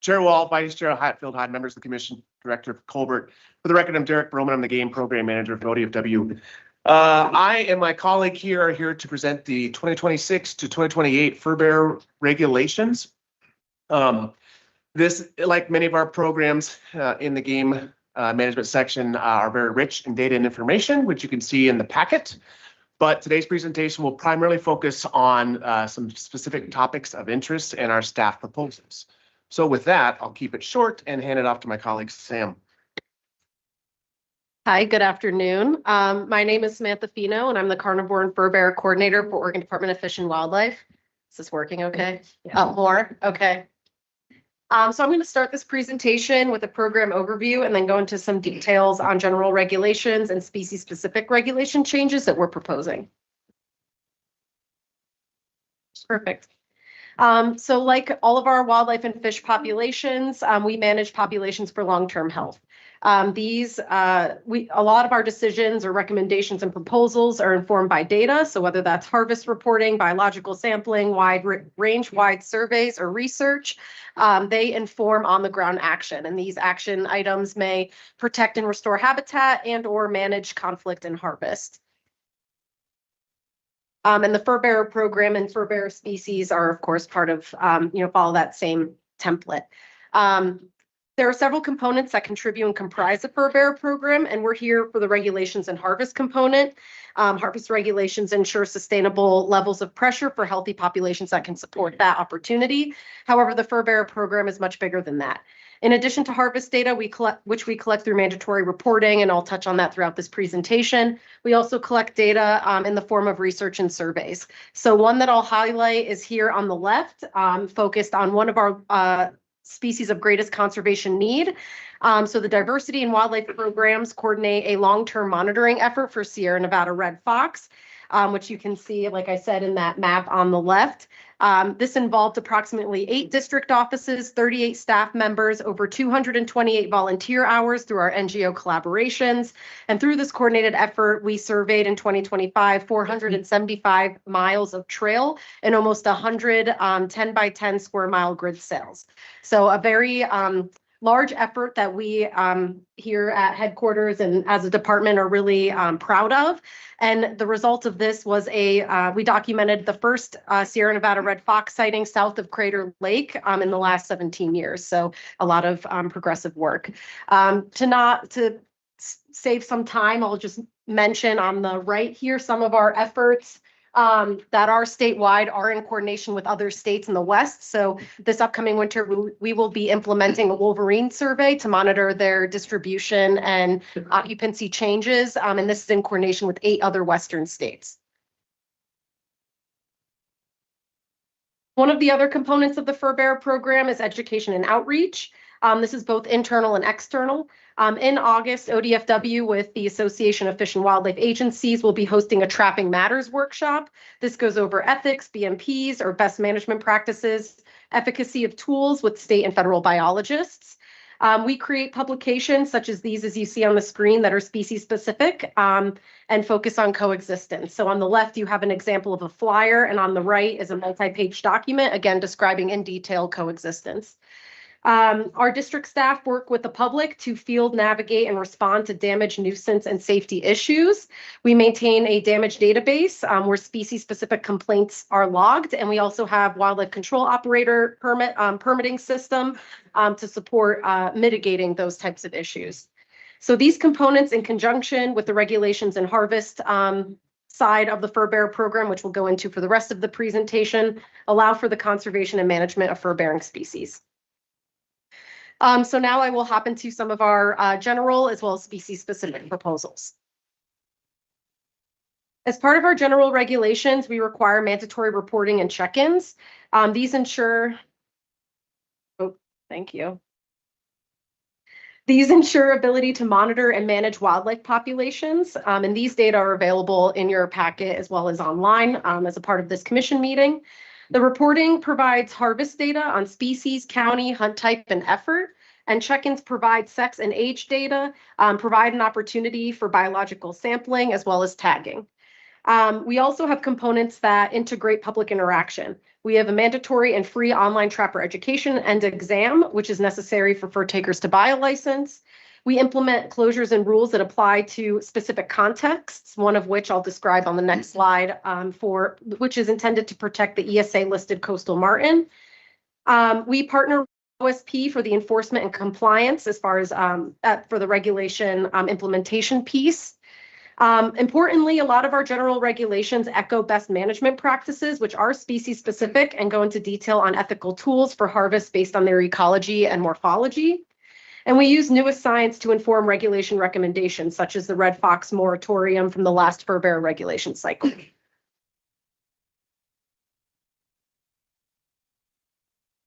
Chair Wall, Vice Chair Hatfield, Hyde, members of the Commission, Director Colbert. For the record, I'm Derek Broman. I'm the Game Program Manager for ODFW. I and my colleague here are here to present the 2026 to 2028 Furbearer regulations. This, like many of our programs in the game management section, are very rich in data and information, which you can see in the packet. But today's presentation will primarily focus on some specific topics of interest and our staff proposals. So with that, I'll keep it short and hand it off to my colleague, Sam. Hi, good afternoon. My name is Samantha Fino, and I'm the Carnivore and Furbearer Coordinator for Oregon Department of Fish and Wildlife. Is this working okay? Yeah. More? Okay. So I'm going to start this presentation with a program overview and then go into some details on general regulations and species-specific regulation changes that we're proposing. Perfect. So like all of our wildlife and fish populations, we manage populations for long-term health. A lot of our decisions or recommendations and proposals are informed by data. So whether that's harvest reporting, biological sampling, wide surveys or research, they inform on-the-ground action. And these action items may protect and restore habitat and or manage conflict and harvest. And the Furbearer program and Furbearer species are, of course, part of, follow that same template. There are several components that contribute and comprise the Furbearer program, and we're here for the regulations and harvest component. Harvest regulations ensure sustainable levels of pressure for healthy populations that can support that opportunity. However, the Furbearer program is much bigger than that. In addition to harvest data, which we collect through mandatory reporting, and I'll touch on that throughout this presentation, we also collect data in the form of research and surveys. So one that I'll highlight is here on the left, focused on one of our species of greatest conservation need. So the diversity and wildlife programs coordinate a long-term monitoring effort for Sierra Nevada red fox, which you can see, like I said, in that map on the left. This involved approximately 8 district offices, 38 staff members, over 228 volunteer hours through our NGO collaborations. And through this coordinated effort, we surveyed in 2025, 475 miles of trail and almost 100 10 by 10 square mile grid sails. So a very large effort that we here at headquarters and as a department are really proud of. And the result of this was we documented the first Sierra Nevada red fox sighting south of Crater Lake in the last 17 years. So a lot of progressive work. To save some time, I'll just mention on the right here some of our efforts that are statewide are in coordination with other states in the West. So this upcoming winter, we will be implementing a wolverine survey to monitor their distribution and occupancy changes. And this is in coordination with 8 other Western states. One of the other components of the Furbearer program is education and outreach. This is both internal and external. In August, ODFW with the Association of Fish and Wildlife Agencies will be hosting a Trapping Matters workshop. This goes over ethics, BMPs, or best management practices, efficacy of tools with state and federal biologists. We create publications such as these, as you see on the screen, that are species specific and focus on coexistence. So on the left, you have an example of a flyer, and on the right is a multi-page document, again, describing in detail coexistence. Our district staff work with the public to field, navigate, and respond to damage, nuisance, and safety issues. We maintain a damage database where species-specific complaints are logged, and we also have wildlife control operator permitting system to support mitigating those types of issues. So these components, in conjunction with the regulations and harvest side of the Furbearer program, which we'll go into for the rest of the presentation, allow for the conservation and management of fur-bearing species. So now I will hop into some of our general as well as species-specific proposals. As part of our general regulations, we require mandatory reporting and check-ins. These ensure, thank you. These ensure ability to monitor and manage wildlife populations, and these data are available in your packet as well as online as a part of this commission meeting. The reporting provides harvest data on species, county, hunt type, and effort, and check-ins provide sex and age data, provide an opportunity for biological sampling as well as tagging. We also have components that integrate public interaction. We have a mandatory and free online trapper education and exam, which is necessary for fur takers to buy a license. We implement closures and rules that apply to specific contexts, one of which I'll describe on the next slide, which is intended to protect the ESA-listed coastal martin. We partner with OSP for the enforcement and compliance as far as for the regulation implementation piece. Importantly, a lot of our general regulations echo best management practices, which are species specific and go into detail on ethical tools for harvest based on their ecology and morphology. And we use newest science to inform regulation recommendations, such as the red fox moratorium from the last Furbearer regulation cycle.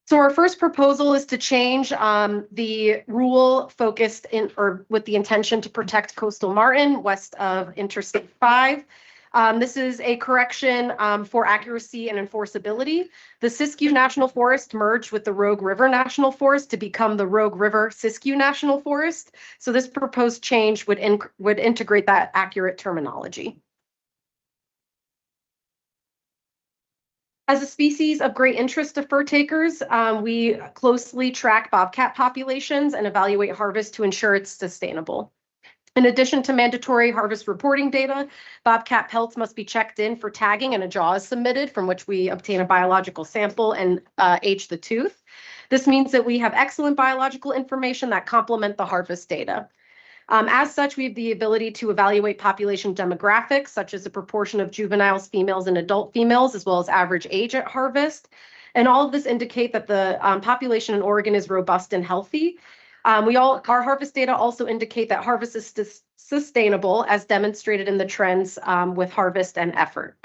So our first proposal is to change the rule focused with the intention to protect coastal martin west of Interstate 5. This is a correction for accuracy and enforceability. The Siskiyou National Forest merged with the Rogue River National Forest to become the Rogue River Siskiyou National Forest. So this proposed change would integrate that accurate terminology. As a species of great interest to fur takers, we closely track bobcat populations and evaluate harvest to ensure it's sustainable. In addition to mandatory harvest reporting data, bobcat pelts must be checked in for tagging and a jaw is submitted from which we obtain a biological sample and age the tooth. This means that we have excellent biological information that complement the harvest data. As such, we have the ability to evaluate population demographics, such as the proportion of juveniles, females, and adult females, as well as average age at harvest. And all of this indicate that the population in Oregon is robust and healthy. Our harvest data also indicate that harvest is sustainable, as demonstrated in the trends with harvest and effort.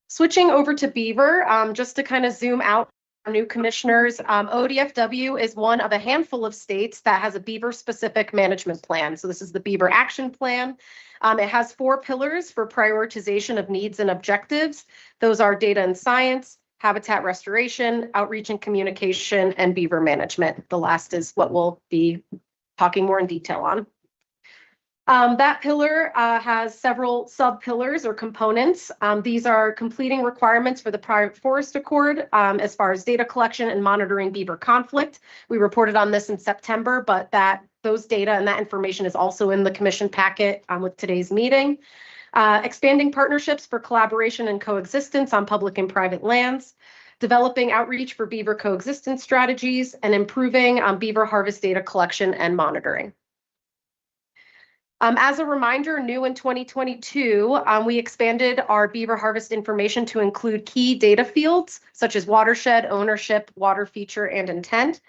Switching over to beaver, just to kind of zoom out, new commissioners, ODFW is one of a handful of states that has a beaver-specific management plan. So this is the Beaver Action Plan. It has 4 pillars for prioritization of needs and objectives. Those are data and science, habitat restoration, outreach and communication, and beaver management. The last is what we'll be talking more in detail on. That pillar has several sub-pillars or components. These are completing requirements for the Private Forest Accord as far as data collection and monitoring beaver conflict. We reported on this in September, but those data and that information is also in the commission packet with today's meeting. Expanding partnerships for collaboration and coexistence on public and private lands, developing outreach for beaver coexistence strategies, and improving beaver harvest data collection and monitoring. As a reminder, new in 2022, we expanded our beaver harvest information to include key data fields such as watershed, ownership, water feature, and intent.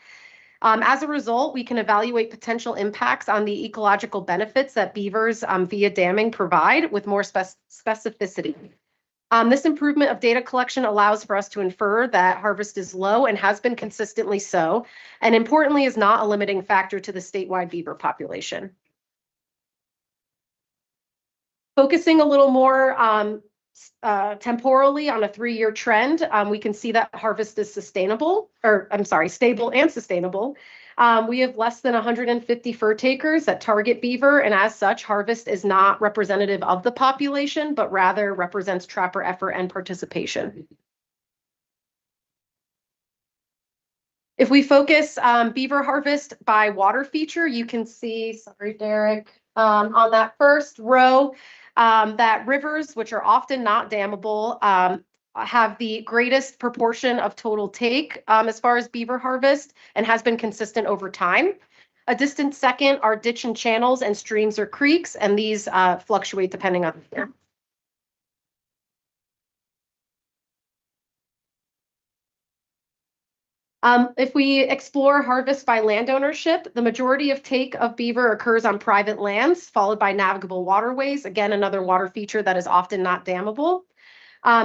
As a result, we can evaluate potential impacts on the ecological benefits that beavers via damming provide with more specificity. This improvement of data collection allows for us to infer that harvest is low and has been consistently so, and importantly is not a limiting factor to the statewide beaver population. Focusing a little more temporally on a 3-year trend, we can see that harvest is stable and sustainable. We have less than 150 fur takers that target beaver, and as such, harvest is not representative of the population, but rather represents trapper effort and participation. If we focus beaver harvest by water feature, you can see, sorry, Derek, on that first row, that rivers, which are often not dammable, have the greatest proportion of total take as far as beaver harvest and has been consistent over time. A distant second are ditch and channels and streams or creeks, and these fluctuate depending on the year. If we explore harvest by land ownership, the majority of take of beaver occurs on private lands, followed by navigable waterways. Again, another water feature that is often not dammable.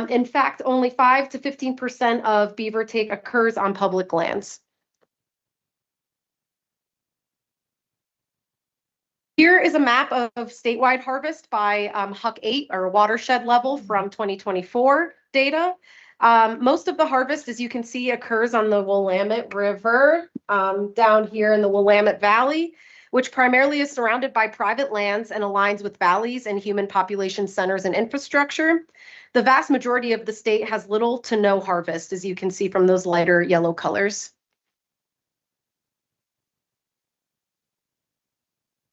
In fact, only 5 to 15% of beaver take occurs on public lands. Here is a map of statewide harvest by HUC 8 or watershed level from 2024 data. Most of the harvest, as you can see, occurs on the Willamette River down here in the Willamette Valley. which primarily is surrounded by private lands and aligns with valleys and human population centers and infrastructure. The vast majority of the state has little to no harvest, as you can see from those lighter yellow colors.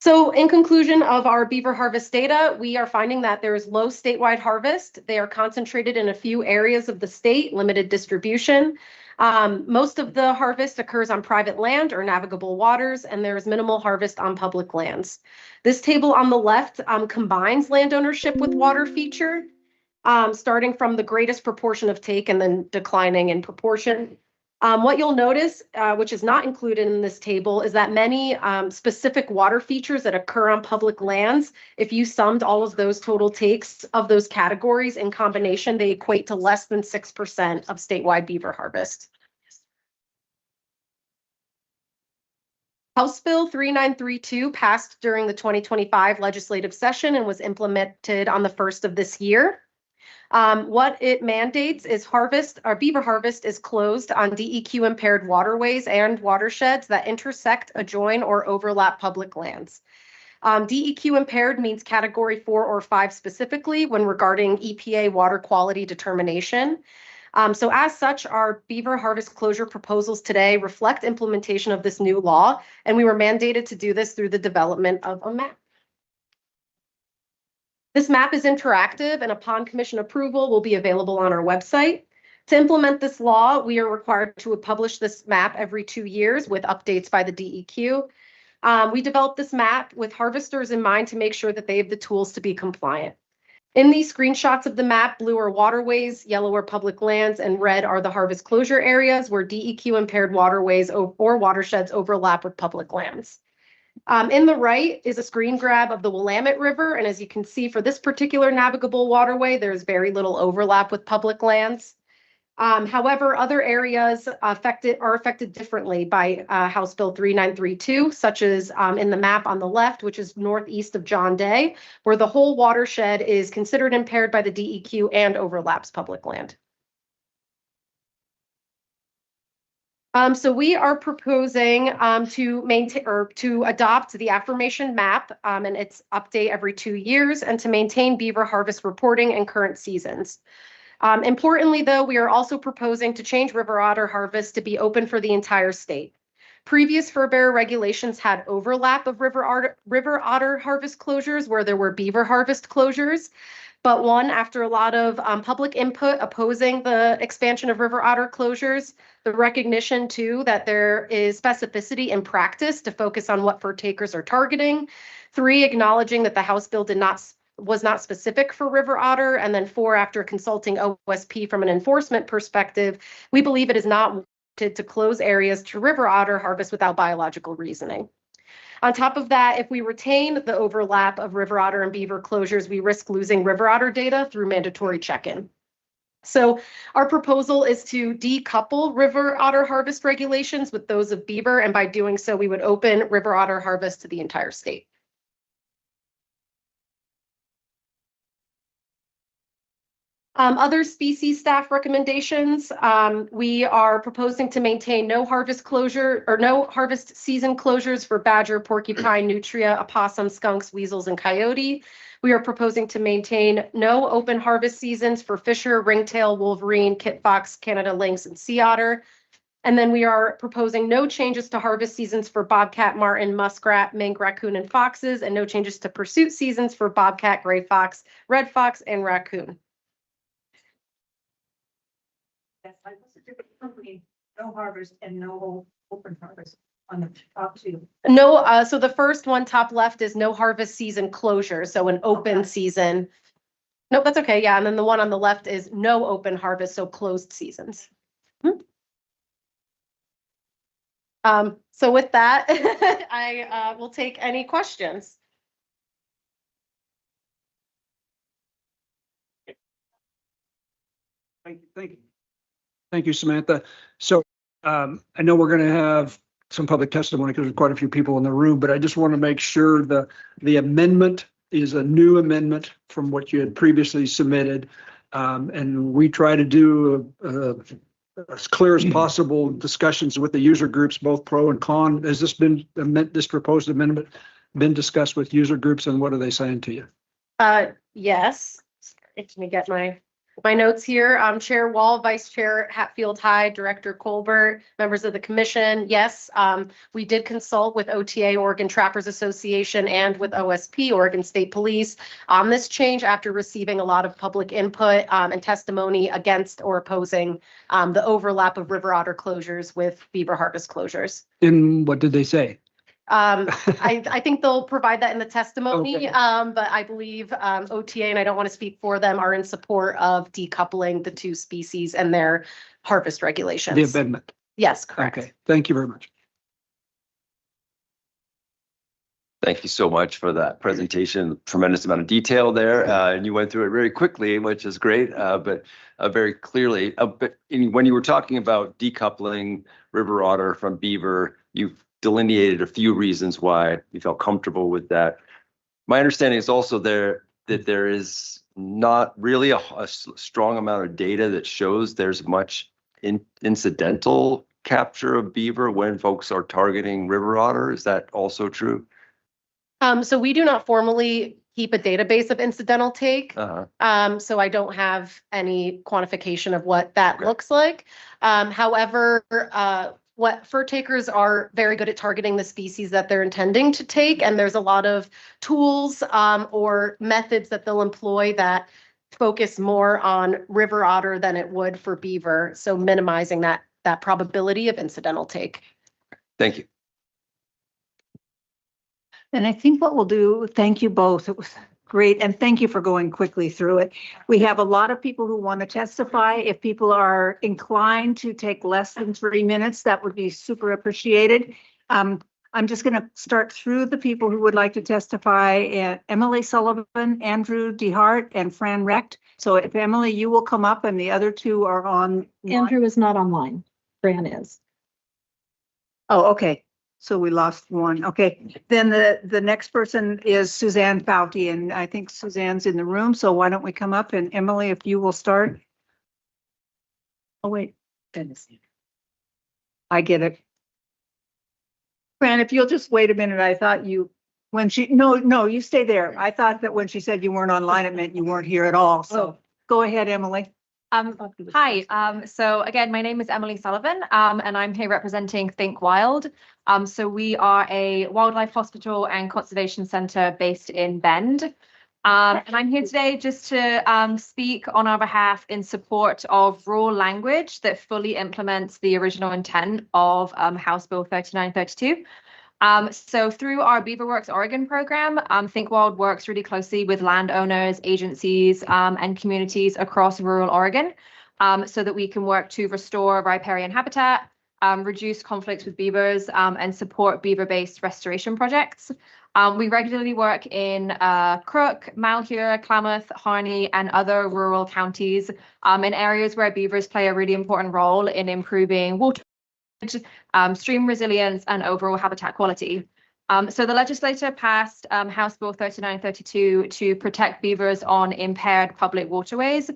So in conclusion of our beaver harvest data, we are finding that there is low statewide harvest. They are concentrated in a few areas of the state, limited distribution. Most of the harvest occurs on private land or navigable waters, and there is minimal harvest on public lands. This table on the left combines land ownership with water feature, starting from the greatest proportion of take and then declining in proportion. What you'll notice, which is not included in this table, is that many specific water features that occur on public lands, if you summed all of those total takes of those categories in combination, they equate to less than 6% of statewide beaver harvest. House Bill 3932 passed during the 2025 legislative session and was implemented on the 1st of this year. What it mandates is beaver harvest is closed on DEQ impaired waterways and watersheds that intersect, adjoin, or overlap public lands. DEQ impaired means category 4 or 5 specifically when regarding EPA water quality determination. So as such, our beaver harvest closure proposals today reflect implementation of this new law, and we were mandated to do this through the development of a map. This map is interactive and upon commission approval will be available on our website. To implement this law, we are required to publish this map every 2 years with updates by the DEQ. We developed this map with harvesters in mind to make sure that they have the tools to be compliant. In these screenshots of the map, blue are waterways, yellow are public lands, and red are the harvest closure areas where DEQ impaired waterways or watersheds overlap with public lands. In the right is a screen grab of the Willamette River, and as you can see for this particular navigable waterway, there's very little overlap with public lands. However, other areas are affected differently by House Bill 3932, such as in the map on the left, which is northeast of John Day, where the whole watershed is considered impaired by the DEQ and overlaps public land. So we are proposing to maintain or to adopt the affirmation map and its update every 2 years and to maintain beaver harvest reporting in current seasons. Importantly, though, we are also proposing to change river otter harvest to be open for the entire state. Previous Furbearer regulations had overlap of river otter harvest closures where there were beaver harvest closures. But after a lot of public input opposing the expansion of river otter closures, the recognition too that there is specificity in practice to focus on what fur takers are targeting. 3, acknowledging that the House bill was not specific for river otter. And then 4, after consulting OSP from an enforcement perspective, we believe it is not warranted to close areas to river otter harvest without biological reasoning. On top of that, if we retain the overlap of river otter and beaver closures, we risk losing river otter data through mandatory check-in. So our proposal is to decouple river otter harvest regulations with those of beaver, and by doing so, we would open river otter harvest to the entire state. Other species staff recommendations, we are proposing to maintain no harvest season closures for badger, porcupine, nutria, opossum, skunks, weasels, and coyote. We are proposing to maintain no open harvest seasons for fisher, ringtail, wolverine, kit fox, Canada lynx, and sea otter. And then we are proposing no changes to harvest seasons for bobcat, marten, muskrat, mink, raccoon, and foxes, and no changes to pursuit seasons for bobcat, gray fox, red fox, and raccoon. That's like, what's the difference between no harvest and no open harvest on the top 2? No, so the first one, top left, is no harvest season closure, so an open season. Nope, that's okay, yeah, and then the one on the left is no open harvest, so closed seasons. So with that, I will take any questions. Thank you, Samantha. So I know we're going to have some public testimony because there's quite a few people in the room, but I just want to make sure the amendment is a new amendment from what you had previously submitted. And we try to do as clear as possible discussions with the user groups, both pro and con. Has this been, this proposed amendment been discussed with user groups, and what are they saying to you? Yes. Let me get my notes here. Chair Wall, Vice Chair Hatfield Hyde, Director Colbert, members of the commission. Yes, we did consult with OTA, Oregon Trappers Association, and with OSP, Oregon State Police, on this change after receiving a lot of public input and testimony against or opposing the overlap of river otter closures with beaver harvest closures. And what did they say? I think they'll provide that in the testimony, Okay. but I believe OTA, and I don't want to speak for them, are in support of decoupling the two species and their harvest regulations. The amendment. Yes, correct. Okay, thank you very much. Thank you so much for that presentation. Tremendous amount of detail there. And you went through it very quickly, which is great, but very clearly. But when you were talking about decoupling river otter from beaver, you've delineated a few reasons why you felt comfortable with that. My understanding is also that there is not really a strong amount of data that shows there's much incidental capture of beaver when folks are targeting river otter. Is that also true? So we do not formally keep a database of incidental take. So I don't have any quantification of what that looks like. However, what fur takers are very good at targeting the species that they're intending to take, and there's a lot of tools or methods that they'll employ that focus more on river otter than it would for beaver, so minimizing that probability of incidental take. Thank you. And I think what we'll do, thank you both. It was great. And thank you for going quickly through it. We have a lot of people who want to testify. If people are inclined to take less than 3 minutes, that would be super appreciated. I'm just going to start through the people who would like to testify. Emily Sullivan, Andrew DeHart, and Fran Recht. So if Emily, you will come up, and the other two are on. Andrew is not online. Fran is. Oh, okay. So we lost one. Okay. Then the next person is Suzanne Fouty, and I think Suzanne's in the room. So why don't we come up, and Emily, if you will start. Oh, wait. Goodness. I get it. Fran, if you'll just wait a minute. I thought you, when she, no, you stay there. I thought that when she said you weren't online, it meant you weren't here at all. So go ahead, Emily. Hi, so again, my name is Emily Sullivan, and I'm here representing Think Wild. So we are a wildlife hospital and conservation center based in Bend. And I'm here today just to speak on our behalf in support of rural language that fully implements the original intent of House Bill 3932. So through our BeaverWorks Oregon program, Think Wild works really closely with landowners, agencies, and communities across rural Oregon, so that we can work to restore riparian habitat, reduce conflicts with beavers, and support beaver-based restoration projects. We regularly work in Crook, Malheur, Klamath, Harney, and other rural counties in areas where beavers play a really important role in improving water, stream resilience, and overall habitat quality. So the legislature passed House Bill 3932 to protect beavers on impaired public waterways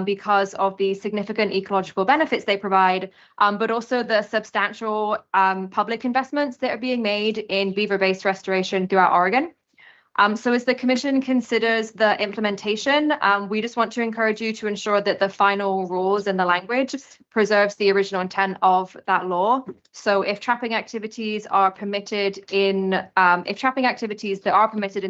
because of the significant ecological benefits they provide, but also the substantial public investments that are being made in beaver-based restoration throughout Oregon. So as the commission considers the implementation, we just want to encourage you to ensure that the final rules and the language preserves the original intent of that law. So if trapping activities are permitted in,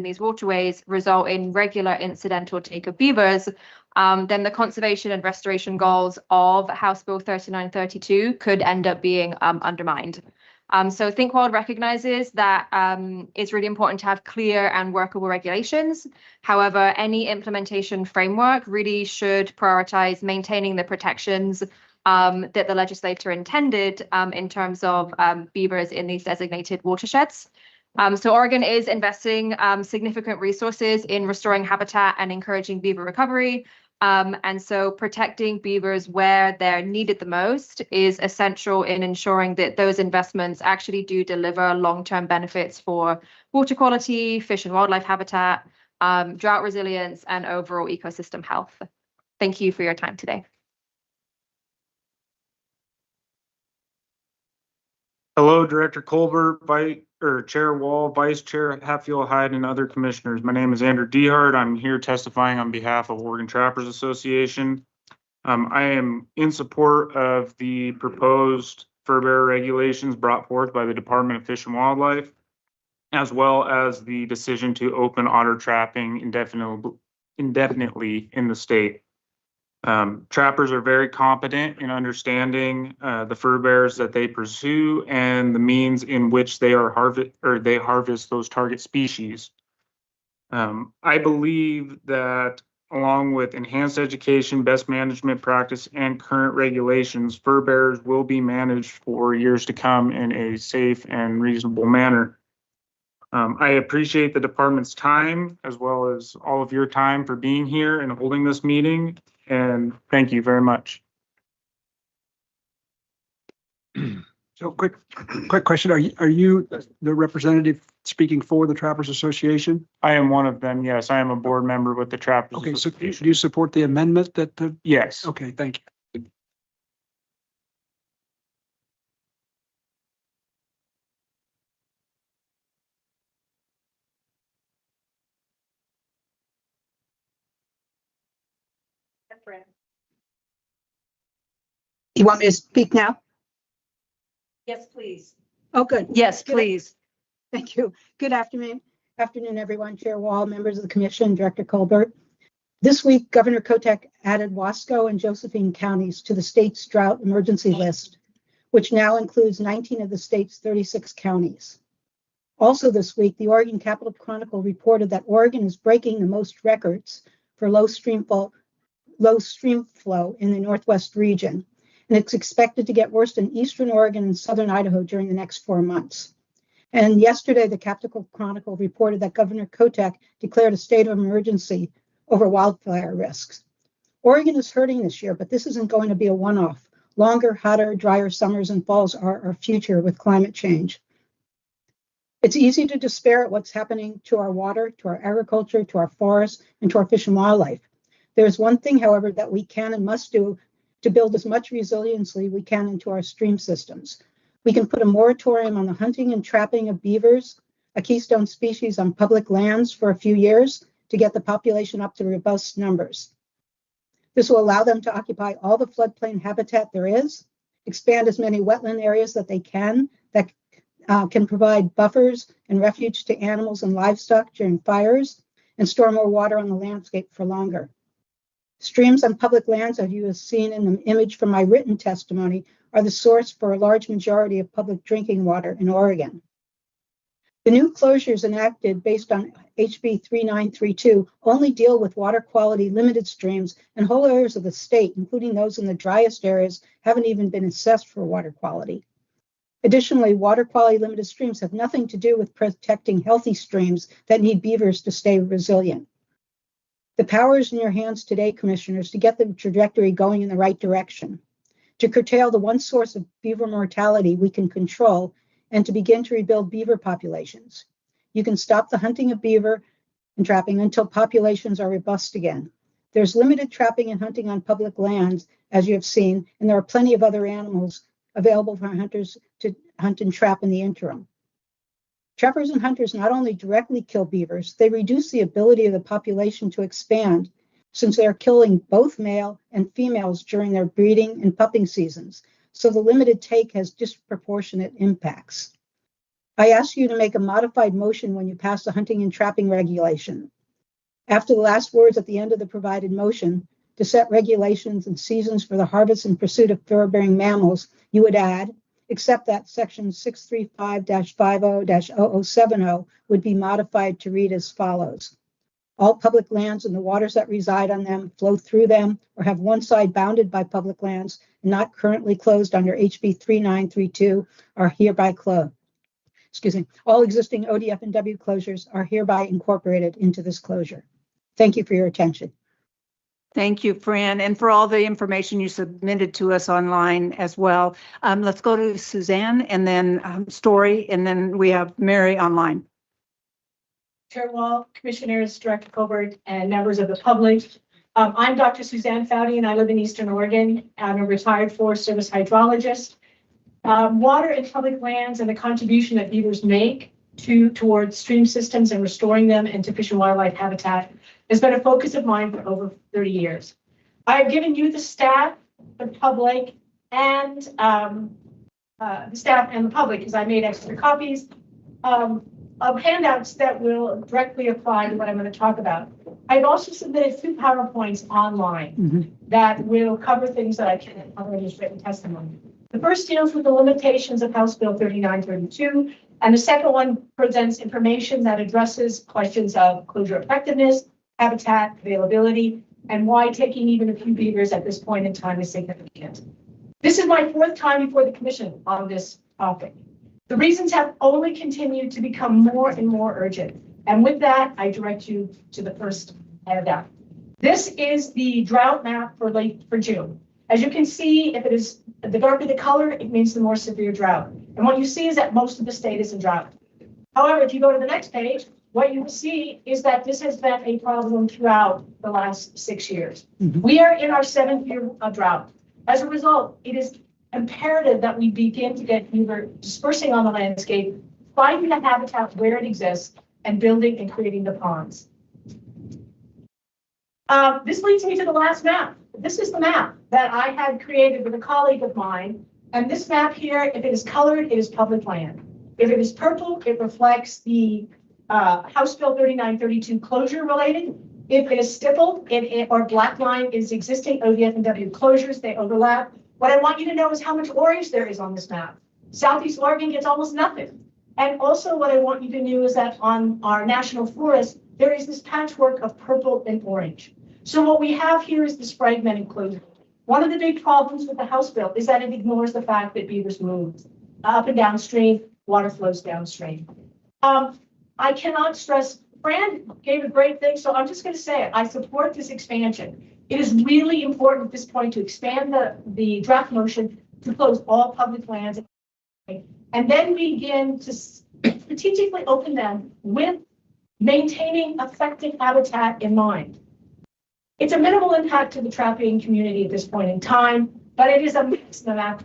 these waterways result in regular incidental take of beavers, then the conservation and restoration goals of House Bill 3932 could end up being undermined. So Think Wild recognizes that it's really important to have clear and workable regulations. However, any implementation framework really should prioritize maintaining the protections that the legislature intended in terms of beavers in these designated watersheds. So Oregon is investing significant resources in restoring habitat and encouraging beaver recovery. And so protecting beavers where they're needed the most is essential in ensuring that those investments actually do deliver long-term benefits for water quality, fish and wildlife habitat, drought resilience, and overall ecosystem health. Thank you for your time today. Hello, Director Colbert, Chair Wall, Vice Chair Hatfield Hyde, and other commissioners. My name is Andrew Dehart. I'm here testifying on behalf of Oregon Trappers Association. I am in support of the proposed fur-bearer regulations brought forth by the Department of Fish and Wildlife, as well as the decision to open otter trapping indefinitely in the state. Trappers are very competent in understanding the fur bearers that they pursue and the means in which they harvest those target species. I believe that along with enhanced education, best management practice, and current regulations, fur bearers will be managed for years to come in a safe and reasonable manner. I appreciate the department's time as well as all of your time for being here and holding this meeting. And thank you very much. So quick question. Are you the representative speaking for the Trappers Association? I am one of them. Yes, I am a board member with the Trappers Okay, so Association. do you support the amendment that the, Yes. okay, thank you. You want me to speak now? Yes, please. Oh, good. Yes, please. Thank you. Good afternoon. Afternoon, everyone. Chair Wall, members of the commission, Director Colbert. This week, Governor Kotek added Wasco and Josephine counties to the state's drought emergency list, which now includes 19 of the state's 36 counties. Also this week, the Oregon Capital Chronicle reported that Oregon is breaking the most records for low stream flow in the Northwest region, and it's expected to get worse in Eastern Oregon and Southern Idaho during the next 4 months. And yesterday, the Capital Chronicle reported that Governor Kotek declared a state of emergency over wildfire risks. Oregon is hurting this year, but this isn't going to be a one-off. Longer, hotter, drier summers and falls are our future with climate change. It's easy to despair at what's happening to our water, to our agriculture, to our forests, and to our fish and wildlife. There's one thing, however, that we can and must do to build as much resiliency we can into our stream systems. We can put a moratorium on the hunting and trapping of beavers, a keystone species on public lands, for a few years to get the population up to robust numbers. This will allow them to occupy all the floodplain habitat there is, expand as many wetland areas that they can, that can provide buffers and refuge to animals and livestock during fires, and store more water on the landscape for longer. Streams on public lands, as you have seen in the image from my written testimony, are the source for a large majority of public drinking water in Oregon. The new closures enacted based on HB 3932 only deal with water quality limited streams, and whole areas of the state, including those in the driest areas, haven't even been assessed for water quality. Additionally, water quality limited streams have nothing to do with protecting healthy streams that need beavers to stay resilient. The power is in your hands today, commissioners, to get the trajectory going in the right direction, to curtail the one source of beaver mortality we can control, and to begin to rebuild beaver populations. You can stop the hunting of beaver and trapping until populations are robust again. There's limited trapping and hunting on public lands, as you have seen, and there are plenty of other animals available for hunters to hunt and trap in the interim. Trappers and hunters not only directly kill beavers, they reduce the ability of the population to expand, since they are killing both male and females during their breeding and pupping seasons, so the limited take has disproportionate impacts. I ask you to make a modified motion when you pass the hunting and trapping regulation. After the last words at the end of the provided motion, to set regulations and seasons for the harvest and pursuit of fur-bearing mammals, you would add, except that section 635-50-0070 would be modified to read as follows. All public lands and the waters that reside on them, flow through them, or have one side bounded by public lands and not currently closed under HB 3932 are hereby closed. All existing ODF and W closures are hereby incorporated into this closure. Thank you for your attention. Thank you, Fran, and for all the information you submitted to us online as well. Let's go to Suzanne and then Story, and then we have Mary online. Chair Wall, Commissioners, Director Colbert, and members of the public. I'm Dr. Suzanne Foudy, and I live in Eastern Oregon. I'm a retired Forest Service hydrologist. Water and public lands and the contribution that beavers make towards stream systems and restoring them into fish and wildlife habitat has been a focus of mine for over 30 years. I have given you the staff, the public, and the public, because I made extra copies of handouts that will directly apply to what I'm going to talk about. I've also submitted 2 PowerPoints online that will cover things that I can't cover in this written testimony. The first deals with the limitations of House Bill 3932, and the second one presents information that addresses questions of closure effectiveness, habitat availability, and why taking even a few beavers at this point in time is significant. This is my 4th time before the commission on this topic. The reasons have only continued to become more and more urgent. And with that, I direct you to the first handout. This is the drought map for June. As you can see, if it is the darker the color, it means the more severe drought. And what you see is that most of the state is in drought. However, if you go to the next page, what you will see is that this has been a problem throughout the last 6 years. We are in our 7th year of drought. As a result, it is imperative that we begin to get beaver dispersing on the landscape, finding the habitat where it exists, and building and creating the ponds. This leads me to the last map. This is the map that I had created with a colleague of mine. And this map here, if it is colored, it is public land. If it is purple, it reflects the House Bill 3932 closure related. If it is stippled or black line is existing ODF&W closures, they overlap. What I want you to know is how much orange there is on this map. Southeast Oregon gets almost nothing. And also what I want you to know is that on our national forest, there is this patchwork of purple and orange. So what we have here is this fragmented closure. One of the big problems with the House bill is that it ignores the fact that beavers move up and downstream, water flows downstream. I cannot stress, Fran gave a great thing, so I'm just going to say it. I support this expansion. It is really important at this point to expand the draft motion to close all public lands and then begin to strategically open them with maintaining effective habitat in mind. It's a minimal impact to the trapping community at this point in time, but it is a maximum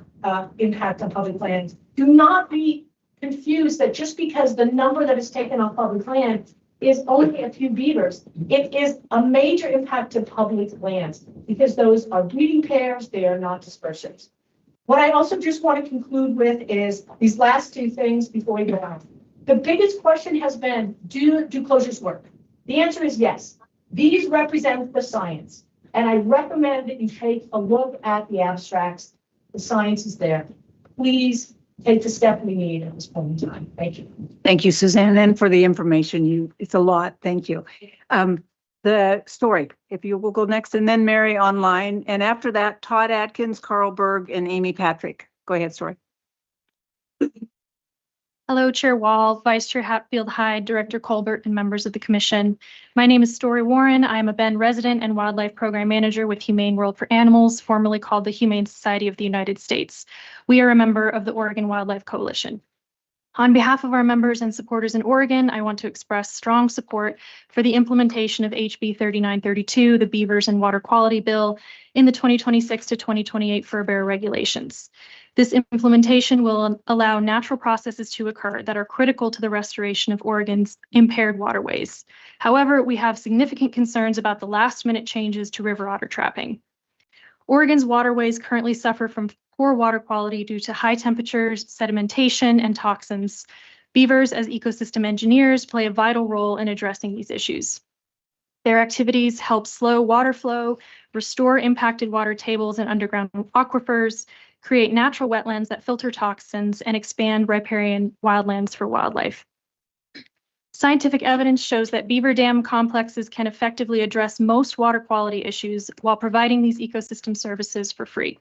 impact on public lands. Do not be confused that just because the number that is taken on public land is only a few beavers, it is a major impact to public lands because those are breeding pairs, they are not dispersers. What I also just want to conclude with is these last 2 things before we go on. The biggest question has been, do closures work? The answer is yes. These represent the science, and I recommend that you take a look at the abstracts. The science is there. Please take the step we need at this point in time. Thank you. Thank you, Suzanne, and for the information. It's a lot. Thank you. The story, if you will go next, and then Mary online, and after that, Todd Atkins, Carl Berg, and Amy Patrick. Go ahead, Story. Hello, Chair Wall, Vice Chair Hatfield Hyde, Director Colbert, and members of the Commission. My name is Story Warren. I am a Bend resident and Wildlife Program Manager with Humane World for Animals, formerly called the Humane Society of the United States. We are a member of the Oregon Wildlife Coalition. On behalf of our members and supporters in Oregon, I want to express strong support for the implementation of HB 3932, the Beavers and Water Quality Bill, in the 2026 to 2028 Furbearer regulations. This implementation will allow natural processes to occur that are critical to the restoration of Oregon's impaired waterways. However, we have significant concerns about the last-minute changes to river otter trapping. Oregon's waterways currently suffer from poor water quality due to high temperatures, sedimentation, and toxins. Beavers, as ecosystem engineers, play a vital role in addressing these issues. Their activities help slow water flow, restore impacted water tables and underground aquifers, create natural wetlands that filter toxins, and expand riparian wildlands for wildlife. Scientific evidence shows that beaver dam complexes can effectively address most water quality issues while providing these ecosystem services for free.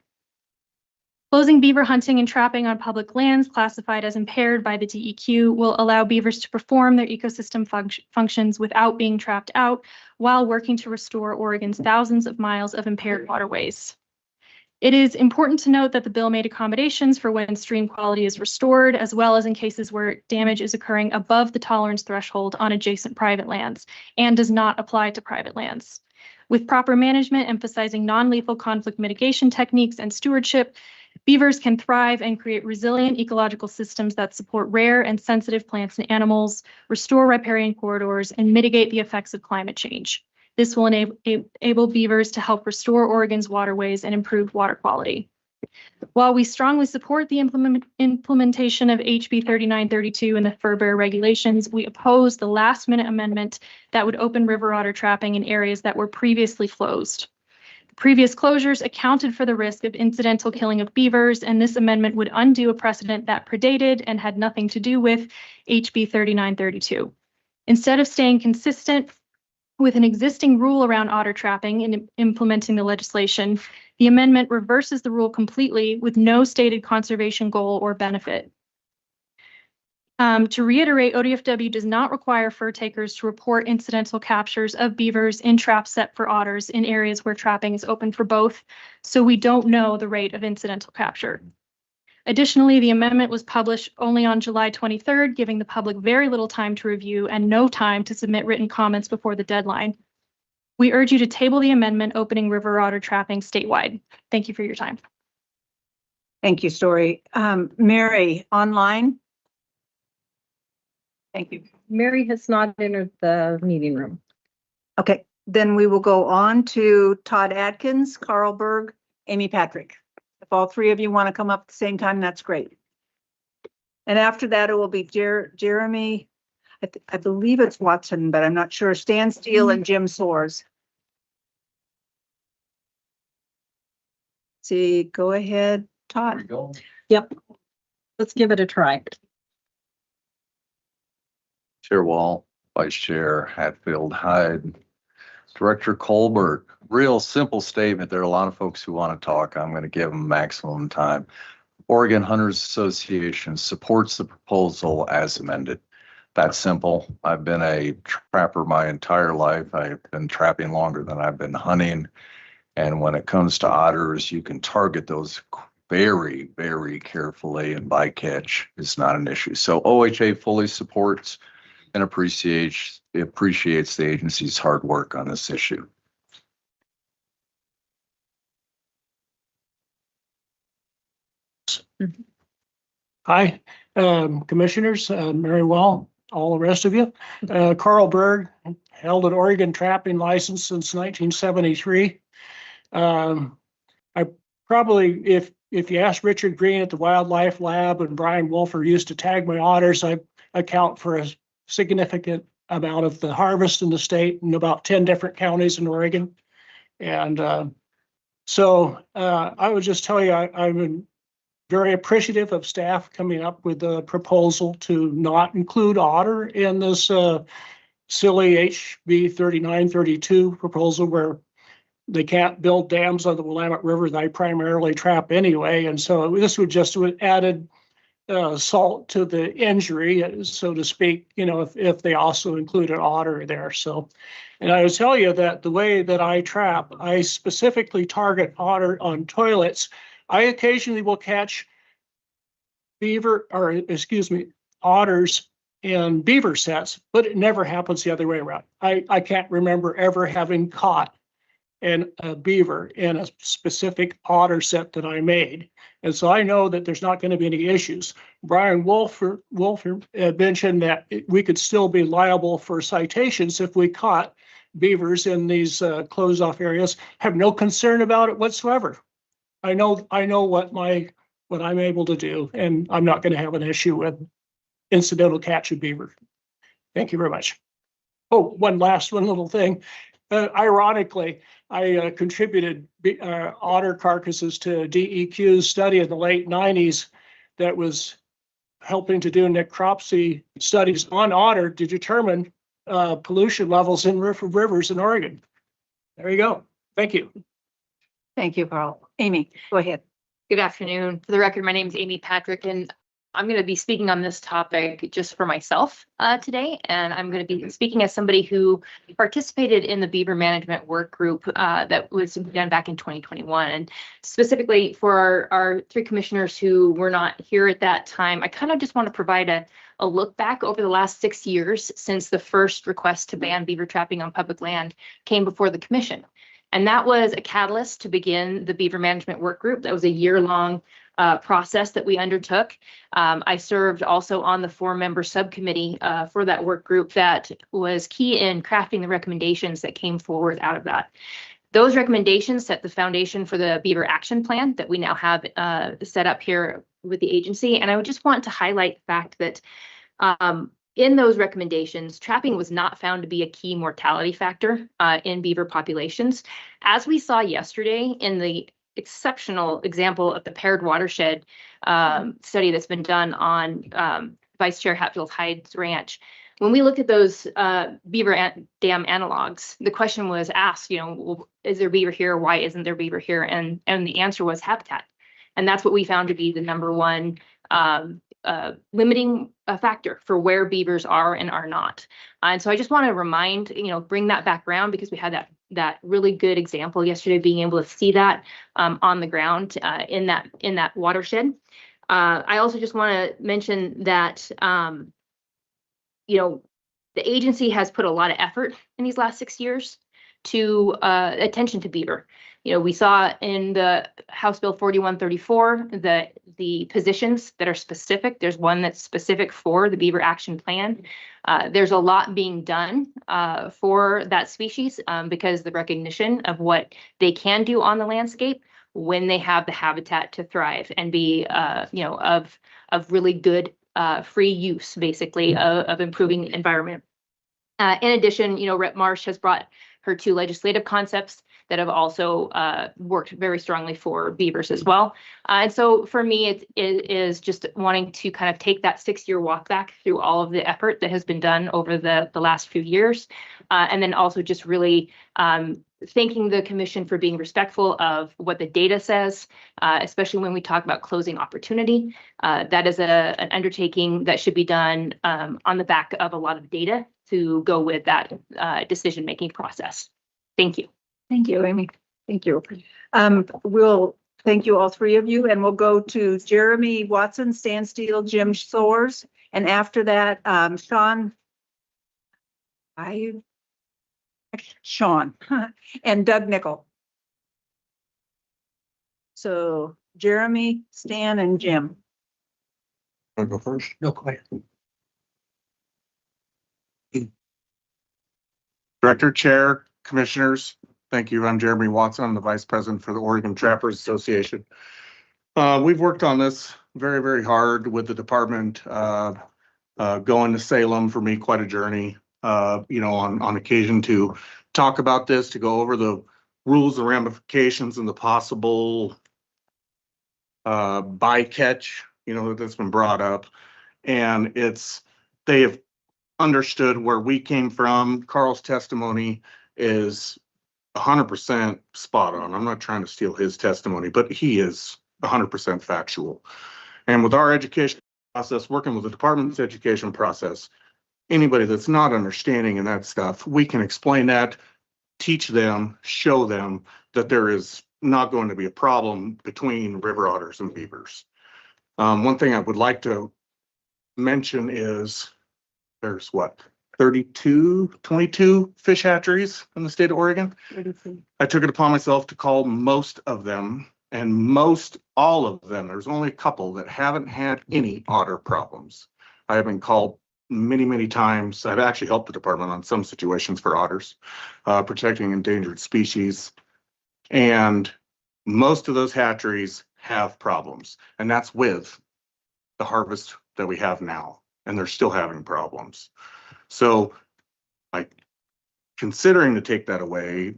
Closing beaver hunting and trapping on public lands classified as impaired by the DEQ will allow beavers to perform their ecosystem functions without being trapped out while working to restore Oregon's thousands of miles of impaired waterways. It is important to note that the bill made accommodations for when stream quality is restored, as well as in cases where damage is occurring above the tolerance threshold on adjacent private lands and does not apply to private lands. With proper management emphasizing non-lethal conflict mitigation techniques and stewardship, Beavers can thrive and create resilient ecological systems that support rare and sensitive plants and animals, restore riparian corridors, and mitigate the effects of climate change. This will enable beavers to help restore Oregon's waterways and improve water quality. While we strongly support the implementation of HB 3932 and the Furbearer regulations, we oppose the last-minute amendment that would open river otter trapping in areas that were previously closed. Previous closures accounted for the risk of incidental killing of beavers, and this amendment would undo a precedent that predated and had nothing to do with HB 3932. Instead of staying consistent with an existing rule around otter trapping and implementing the legislation, the amendment reverses the rule completely with no stated conservation goal or benefit. To reiterate, ODFW does not require fur takers to report incidental captures of beavers in traps set for otters in areas where trapping is open for both, so we don't know the rate of incidental capture. Additionally, the amendment was published only on July 23rd, giving the public very little time to review and no time to submit written comments before the deadline. We urge you to table the amendment opening river otter trapping statewide. Thank you for your time. Thank you, Story. Mary, online? Thank you. Mary has not entered the meeting room. Okay, then we will go on to Todd Atkins, Carl Berg, Amy Patrick. If all three of you want to come up at the same time, that's great. And after that, it will be Jeremy, I believe it's Watson, but I'm not sure, Stan Steele and Jim Soares. See, go ahead, Todd. Yep. Let's give it a try. Chair Wall, Vice Chair Hatfield Hyde, Director Colbert. Real simple statement. There are a lot of folks who want to talk. I'm going to give them maximum time. Oregon Hunters Association supports the proposal as amended. That's simple. I've been a trapper my entire life. I've been trapping longer than I've been hunting. And when it comes to otters, you can target those very, very carefully, and bycatch is not an issue. So OHA fully supports and appreciates the agency's hard work on this issue. Hi, Commissioners, Mary Well, all the rest of you. Carl Berg, held an Oregon trapping license since 1973. I probably, if you ask Richard Green at the Wildlife Lab and Brian Wolfer used to tag my otters, I account for a significant amount of the harvest in the state in about 10 different counties in Oregon. And so I would just tell you, I'm very appreciative of staff coming up with a proposal to not include otter in this silly HB 3932 proposal where they can't build dams on the Willamette River that I primarily trap anyway. And so this would just added salt to the injury, so to speak, you know, if they also included otter there. So, and I will tell you that the way that I trap, I specifically target otter on toilets. I occasionally will catch otters in beaver sets, but it never happens the other way around. I can't remember ever having caught a beaver in a specific otter set that I made. And so I know that there's not going to be any issues. Brian Wolfer mentioned that we could still be liable for citations if we caught beavers in these closed off areas. Have no concern about it whatsoever. I know what I'm able to do, and I'm not going to have an issue with incidental catch of beaver. Thank you very much. Oh, one little thing. Ironically, I contributed otter carcasses to DEQ's study in the late 90s that was helping to do necropsy studies on otter to determine pollution levels in rivers in Oregon. There you go. Thank you. Thank you, Carl. Amy, go ahead. Good afternoon. For the record, my name is Amy Patrick, and I'm going to be speaking on this topic just for myself today. And I'm going to be speaking as somebody who participated in the beaver management work group that was done back in 2021. And specifically for our three commissioners who were not here at that time, I kind of just want to provide a look back over the last 6 years since the first request to ban beaver trapping on public land came before the commission. And that was a catalyst to begin the beaver management work group. That was a year-long process that we undertook. I served also on the 4-member subcommittee for that work group that was key in crafting the recommendations that came forward out of that. Those recommendations set the foundation for the Beaver Action Plan that we now have set up here with the agency. And I would just want to highlight the fact that in those recommendations, trapping was not found to be a key mortality factor in beaver populations. As we saw yesterday in the exceptional example of the paired watershed study that's been done on Vice Chair Hatfield Hyde's ranch, when we looked at those beaver dam analogs, the question was asked, well, is there beaver here? Why isn't there beaver here? And the answer was habitat. And that's what we found to be the number one limiting factor for where beavers are and are not. And so I just want to remind, bring that back around because we had that really good example yesterday, being able to see that on the ground in that watershed. I also just want to mention that the agency has put a lot of effort in these last 6 years to attention to beaver. We saw in the House Bill 4134 that the positions that are specific, there's one that's specific for the Beaver Action Plan. There's a lot being done for that species because the recognition of what they can do on the landscape when they have the habitat to thrive and be, of really good free use, basically, of improving the environment. In addition, Rep. Marsh has brought her 2 legislative concepts that have also worked very strongly for beavers as well. And so for me, it is just wanting to kind of take that 6-year walk back through all of the effort that has been done over the last few years. And then also just really thanking the commission for being respectful of what the data says, especially when we talk about closing opportunity. That is an undertaking that should be done on the back of a lot of data to go with that decision-making process. Thank you. Thank you, Amy. Thank you. We'll thank you, all 3 of you, and we'll go to Jeremy Watson, Stan Steele, Jim Soares, and after that, Sean and Doug Nickel. So Jeremy, Stan, and Jim. I'll go first. No question. Director, Chair, Commissioners, thank you. I'm Jeremy Watson. I'm the Vice President for the Oregon Trappers Association. We've worked on this very, very hard with the department. Going to Salem, for me, quite a journey, on occasion to talk about this, to go over the rules, the ramifications, and the possible bycatch, that's been brought up. And they have understood where we came from. Carl's testimony is 100% spot on. I'm not trying to steal his testimony, but he is 100% factual. And with our education process, working with the department's education process, anybody that's not understanding in that stuff, we can explain that, teach them, show them that there is not going to be a problem between river otters and beavers. One thing I would like to mention is there's 22 fish hatcheries in the state of Oregon. 32. I took it upon myself to call most of them, and all of them, there's only a couple that haven't had any otter problems. I have been called many, many times. I've actually helped the department on some situations for otters, protecting endangered species. And most of those hatcheries have problems, and that's with the harvest that we have now. And they're still having problems. So considering to take that away,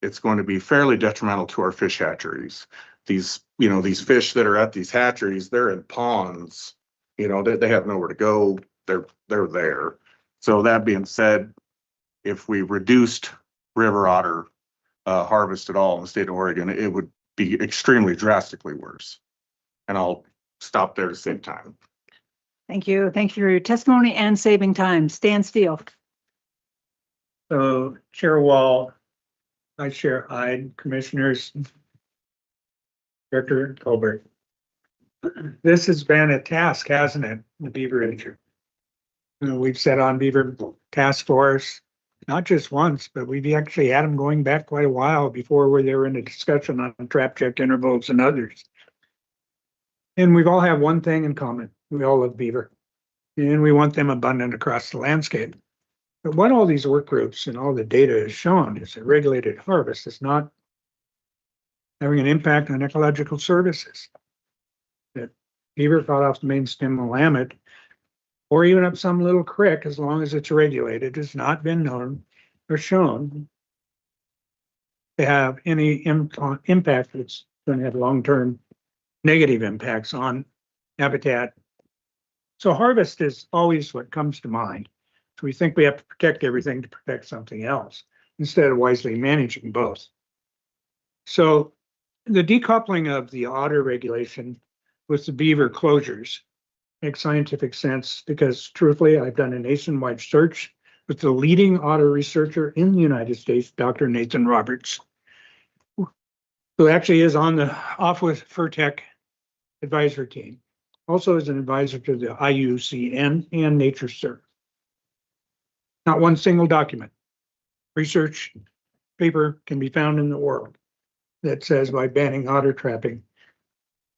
it's going to be fairly detrimental to our fish hatcheries. These fish that are at these hatcheries, they're in ponds, they have nowhere to go. They're there. So that being said, if we reduced river otter harvest at all in the state of Oregon, it would be extremely drastically worse. And I'll stop there to save time. Thank you. Thank you for your testimony and saving time. Stan Steele. So Chair Wall, Vice Chair Hyde, Commissioners, Director Colbert. This has been a task, hasn't it? The beaver issue. We've sat on beaver task force. not just once, but we've actually had them going back quite a while before where they were in a discussion on trap check intervals and others. And we've all have one thing in common. We all love beaver. And we want them abundant across the landscape. But what all these work groups and all the data has shown is that regulated harvest is not having an impact on ecological services. That beaver caught off the main stem Willamette, or even up some little creek, as long as it's regulated, has not been known or shown to have any impact that's going to have long-term negative impacts on habitat. So harvest is always what comes to mind. So we think we have to protect everything to protect something else instead of wisely managing both. So the decoupling of the otter regulation with the beaver closures makes scientific sense because truthfully, I've done a nationwide search with the leading otter researcher in the United States, Dr. Nathan Roberts, who actually is on the Off with FurTech advisory team. Also is an advisor to the IUCN and NatureServe. Not one single document, research paper can be found in the world that says by banning otter trapping,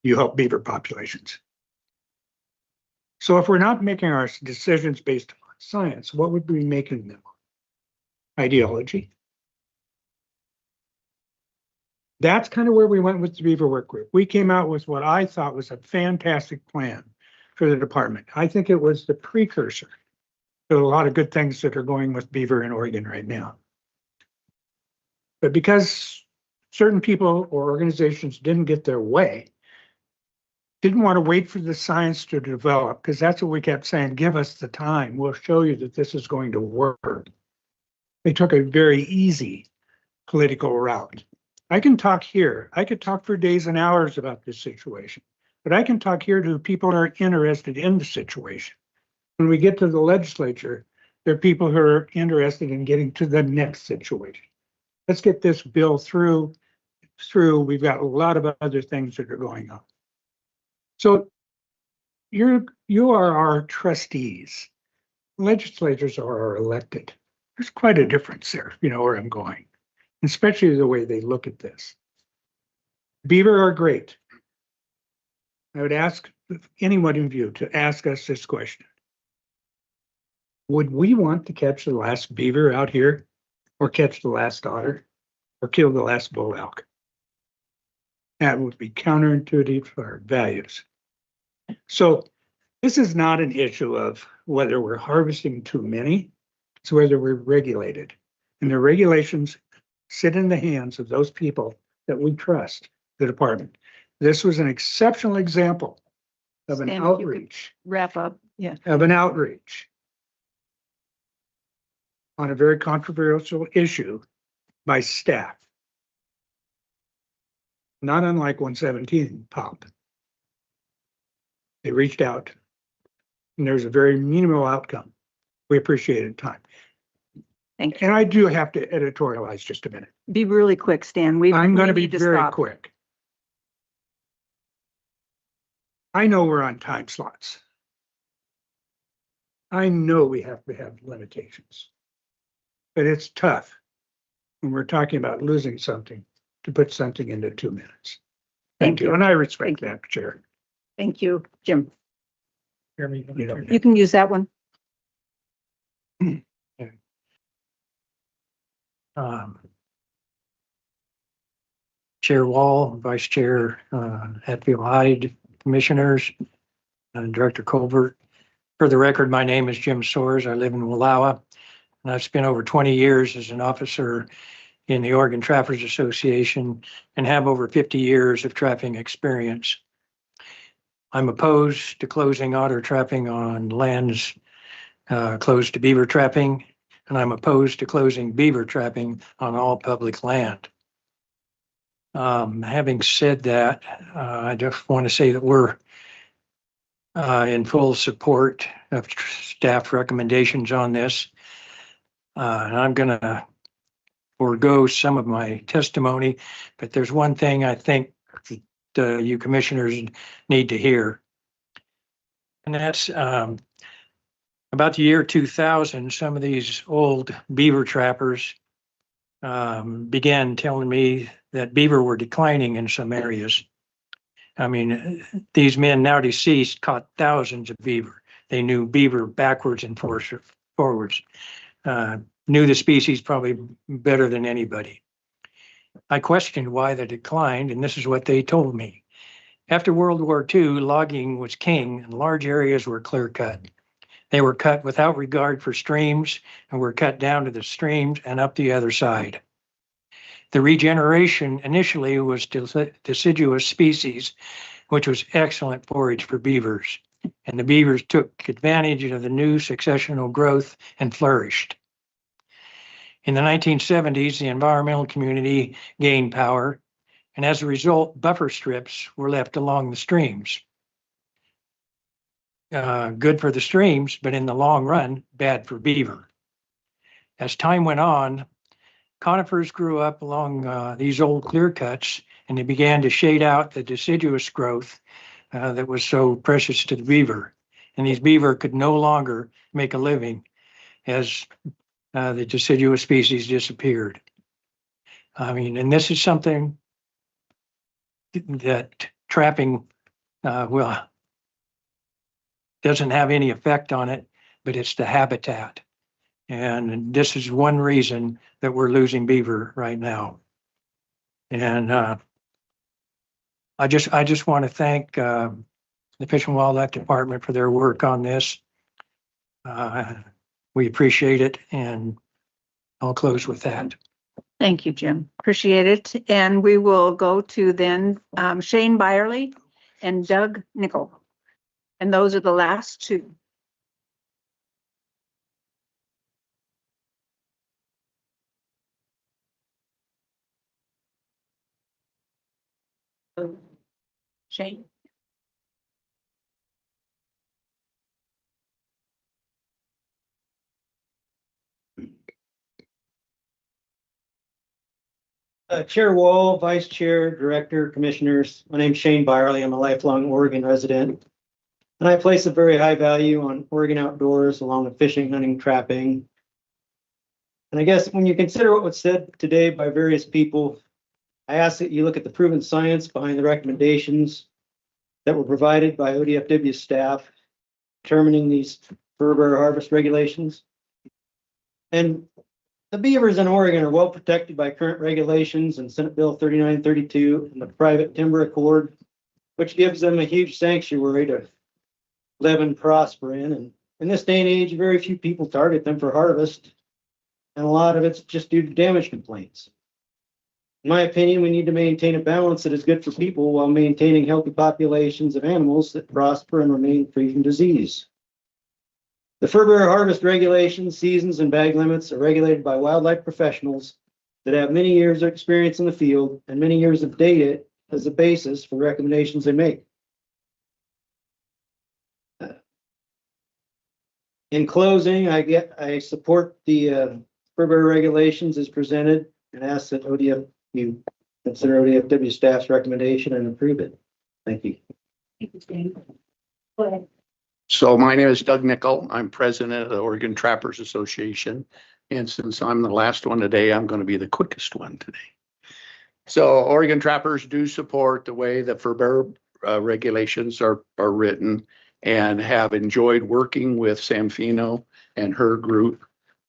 you help beaver populations. So if we're not making our decisions based on science, what would we be making them on? Ideology. That's kind of where we went with the beaver work group. We came out with what I thought was a fantastic plan for the department. I think it was the precursor to a lot of good things that are going with beaver in Oregon right now. But because certain people or organizations didn't get their way, didn't want to wait for the science to develop, because that's what we kept saying, give us the time. We'll show you that this is going to work. They took a very easy political route. I can talk here. I could talk for days and hours about this situation, but I can talk here to people who are interested in the situation. When we get to the legislature, there are people who are interested in getting to the next situation. Let's get this bill through. We've got a lot of other things that are going on. So you are our trustees. Legislators are our elected. There's quite a difference there, you know where I'm going, especially the way they look at this. Beaver are great. I would ask any one of you to ask us this question. Would we want to catch the last beaver out here, or catch the last otter, or kill the last bull elk? That would be counterintuitive for our values. So this is not an issue of whether we're harvesting too many, it's whether we're regulated. And the regulations sit in the hands of those people that we trust, the department. This was an exceptional example of an outreach. Wrap up, yeah. Of an outreach on a very controversial issue by staff. Not unlike 117 POP. They reached out and there's a very minimal outcome. We appreciated time. Thank you. And I do have to editorialize just a minute. Be really quick, Stan. I'm going to be need very stop. quick. I know we're on time slots. I know we have to have limitations. But it's tough when we're talking about losing something to put something into 2 minutes. Thank you. And I respect that, Chair. Thank you, Jim. You know, You can use that one. Chair Wall, Vice Chair Hatfield Hyde, Commissioners, Director Colbert. For the record, my name is Jim Soares. I live in Wallowa, and I've spent over 20 years as an officer in the Oregon Trappers Association and have over 50 years of trapping experience. I'm opposed to closing otter trapping on lands closed to beaver trapping, and I'm opposed to closing beaver trapping on all public land. Having said that, I just want to say that we're in full support of staff recommendations on this. And I'm going to forego some of my testimony, but there's one thing I think that you commissioners need to hear. And that's, About the year 2000, some of these old beaver trappers began telling me that beaver were declining in some areas. I mean, these men now deceased caught thousands of beaver. They knew beaver backwards and forwards. Knew the species probably better than anybody. I questioned why they declined, and this is what they told me. After World War II, logging was king and large areas were clear cut. They were cut without regard for streams and were cut down to the streams and up the other side. The regeneration initially was deciduous species, which was excellent forage for beavers. And the beavers took advantage of the new successional growth and flourished. In the 1970s, the environmental community gained power, and as a result, buffer strips were left along the streams. Good for the streams, but in the long run, bad for beaver. As time went on, conifers grew up along these old clear cuts, and they began to shade out the deciduous growth that was so precious to the beaver. And these beaver could no longer make a living as the deciduous species disappeared. I mean, and this is something that trapping doesn't have any effect on it, but it's the habitat. And this is one reason that we're losing beaver right now. And I just want to thank the Fish and Wildlife Department for their work on this. We appreciate it, and I'll close with that. Thank you, Jim. Appreciate it. And we will go to then Shane Byerly and Doug Nickel. And those are the last two. Shane. Chair Wall, Vice Chair, Director, Commissioners, my name's Shane Byerly. I'm a lifelong Oregon resident. And I place a very high value on Oregon outdoors along with fishing, hunting, trapping. And I guess when you consider what was said today by various people, I ask that you look at the proven science behind the recommendations that were provided by ODFW staff determining these furbearer harvest regulations. And the beavers in Oregon are well protected by current regulations and Senate Bill 3932 and the Private Timber Accord, which gives them a huge sanctuary to live and prosper in. And in this day and age, very few people target them for harvest, and a lot of it's just due to damage complaints. In my opinion, we need to maintain a balance that is good for people while maintaining healthy populations of animals that prosper and remain free from disease. The furbearer harvest regulations, seasons, and bag limits are regulated by wildlife professionals that have many years of experience in the field and many years of data as a basis for recommendations they make. In closing, I support the furbearer regulations as presented and ask that you consider ODFW staff's recommendation and approve it. Thank you. Go ahead. So my name is Doug Nickel. I'm president of the Oregon Trappers Association. And since I'm the last one today, I'm going to be the quickest one today. So Oregon Trappers do support the way the furbearer regulations are written, and have enjoyed working with Samfino and her group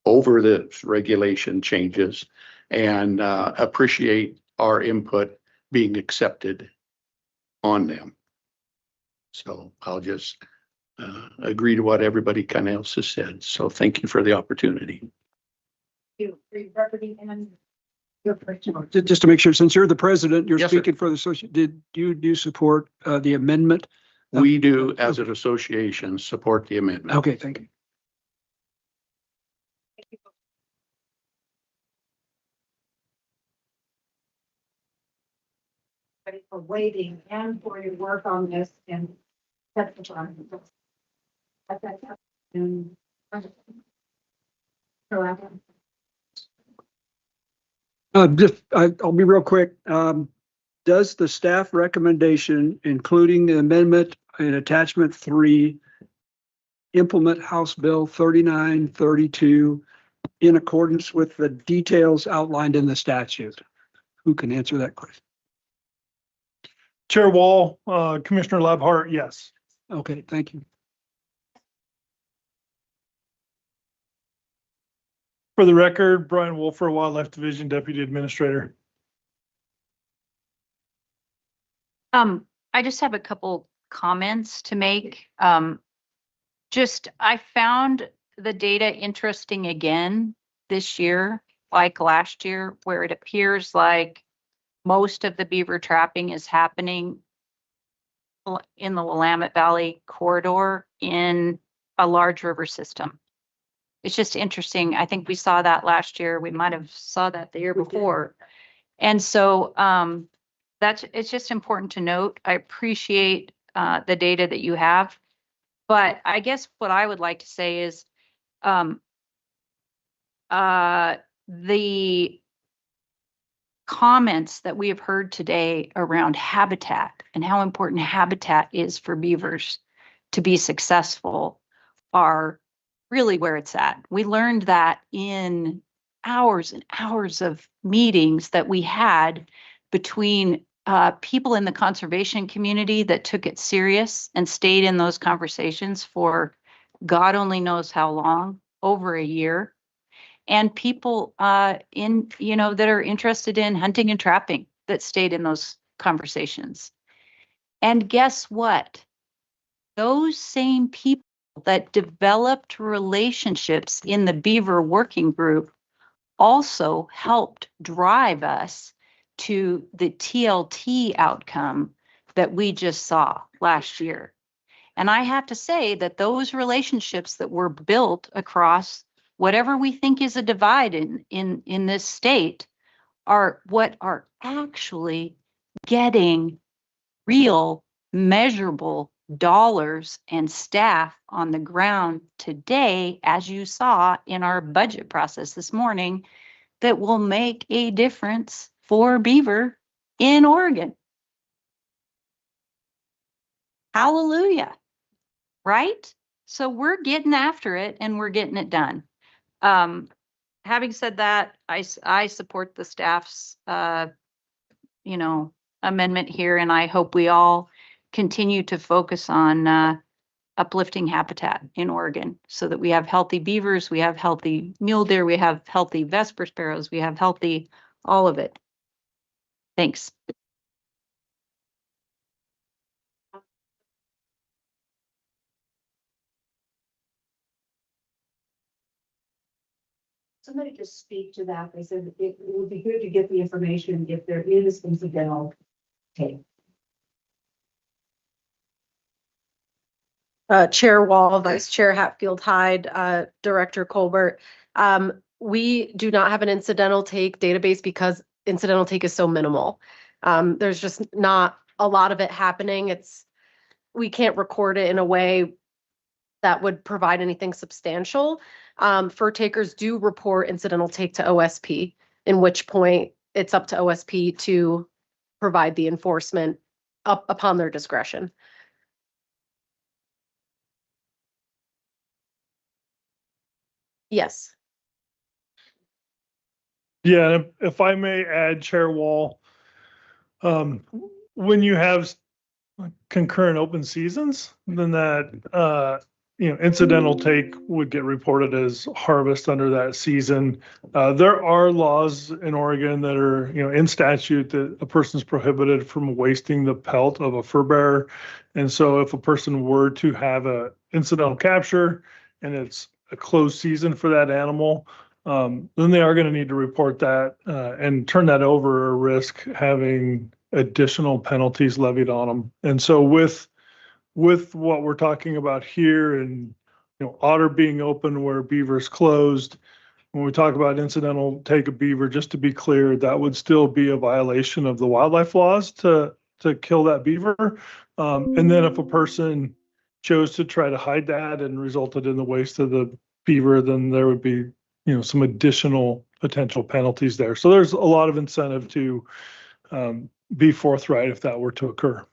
over the regulation changes, and appreciate our input being accepted on them. So I'll just agree to what everybody kind of else has said. So thank you for the opportunity. Just to make sure, since you're the president, you're Yes, sir. speaking for the association, did you support the amendment? We do, as an association, support the amendment. Okay, thank you. For waiting and for your work on this and testifying. I'll be real quick. Does the staff recommendation, including the amendment in attachment 3, implement House Bill 3932 in accordance with the details outlined in the statute. Who can answer that question? Chair Wall, Commissioner Labhart, yes. Okay, thank you. For the record, Brian Wolfer, Wildlife Division Deputy Administrator. I just have a couple comments to make. I found the data interesting again this year, like last year, where it appears like most of the beaver trapping is happening in the Willamette Valley corridor in a large river system. It's just interesting. I think we saw that last year. We might have saw that the year before. And so it's just important to note. I appreciate the data that you have. But I guess what I would like to say is the comments that we have heard today around habitat and how important habitat is for beavers to be successful are really where it's at. We learned that in hours and hours of meetings that we had between people in the conservation community that took it serious and stayed in those conversations for God only knows how long, over a year, and people that are interested in hunting and trapping that stayed in those conversations. And guess what? Those same people that developed relationships in the Beaver Working Group also helped drive us to the TLT outcome that we just saw last year. And I have to say that those relationships that were built across whatever we think is a divide in this state are what are actually getting real measurable dollars and staff on the ground today, as you saw in our budget process this morning, that will make a difference for beaver in Oregon. Hallelujah. Right? So we're getting after it and we're getting it done. Having said that, I support the staff's amendment here, and I hope we all continue to focus on uplifting habitat in Oregon so that we have healthy beavers, we have healthy mule deer, we have healthy Vesper sparrows, we have healthy all of it. Thanks. Somebody just speak to that. They said it would be good to get the information if there is incidental take. Chair Wall, Vice Chair Hatfield Hyde, Director Colbert. We do not have an incidental take database because incidental take is so minimal. There's just not a lot of it happening. We can't record it in a way that would provide anything substantial. Fur takers do report incidental take to OSP, in which point it's up to OSP to provide the enforcement upon their discretion. Yes. Yeah, if I may add, Chair Wall, when you have concurrent open seasons, then that incidental take would get reported as harvest under that season. There are laws in Oregon that are in statute that a person's prohibited from wasting the pelt of a fur bearer, and so if a person were to have a incidental capture and it's a closed season for that animal, then they are going to need to report that and turn that over, or risk having additional penalties levied on them. And so with what we're talking about here, and otter being open where beaver's closed, when we talk about incidental take of beaver, just to be clear, that would still be a violation of the wildlife laws to kill that beaver. And then if a person chose to try to hide that and resulted in the waste of the beaver, then there would be some additional potential penalties there. So there's a lot of incentive to be forthright if that were to occur.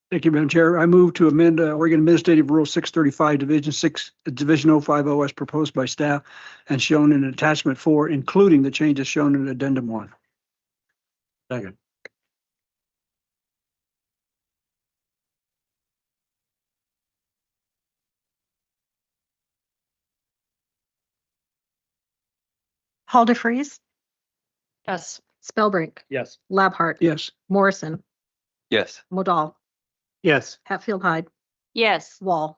Thank you, Madam Chair. I move to amend Oregon Administrative Rule 635, Division 6, Division 050 as proposed by staff and shown in attachment 4, including the changes shown in addendum 1. Second. Hall DeFreeze, Yes. Spellbrink, Yes. Labhart, Yes. Morrison, Yes. Modal, Yes. Hatfield Hyde, Yes. Wall.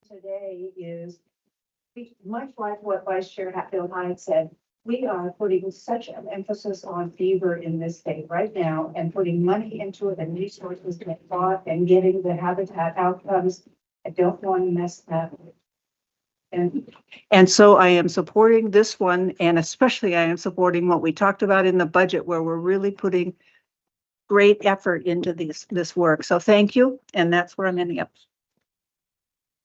Today is, much like what Vice Chair Hatfield Hyde said, we are putting such an emphasis on beaver in this state right now and putting money into it and resources to thought and getting the habitat outcomes. I don't want to mess that up. And so I am supporting this one, and especially I am supporting what we talked about in the budget, where we're really putting great effort into this work. So thank you, and that's where I'm ending up.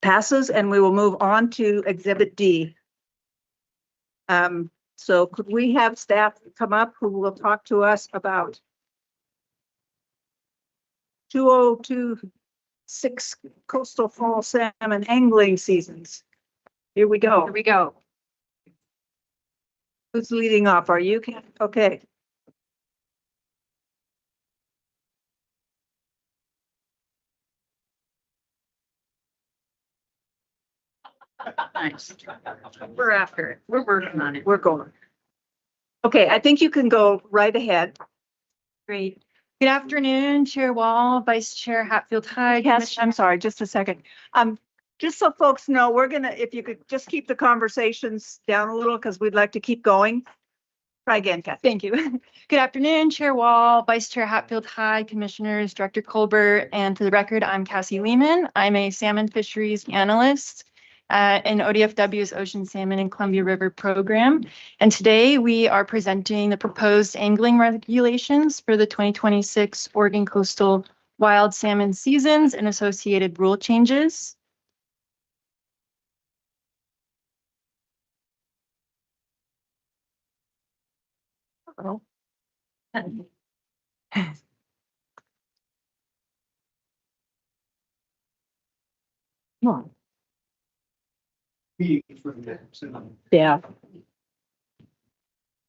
Passes, and we will move on to Exhibit D. So could we have staff come up who will talk to us about 2026 coastal fall salmon angling seasons? Here we go. Here we go. Who's leading off? Are you? Okay. Nice. We're after it. We're working on it. We're going. Okay, I think you can go right ahead. Great. Good afternoon, Chair Wall, Vice Chair Hatfield Hyde. Yes, I'm sorry, just a second. Just so folks know, we're gonna, if you could just keep the conversations down a little, because we'd like to keep going. Try again, Kathy. Thank you. Good afternoon, Chair Wall, Vice Chair Hatfield Hyde, Commissioners, Director Colbert, and for the record, I'm Cassie Lehman. I'm a salmon fisheries analyst in ODFW's Ocean Salmon and Columbia River program. And today we are presenting the proposed angling regulations for the 2026 Oregon coastal wild salmon seasons and associated rule changes. Oh. Come on. Yeah.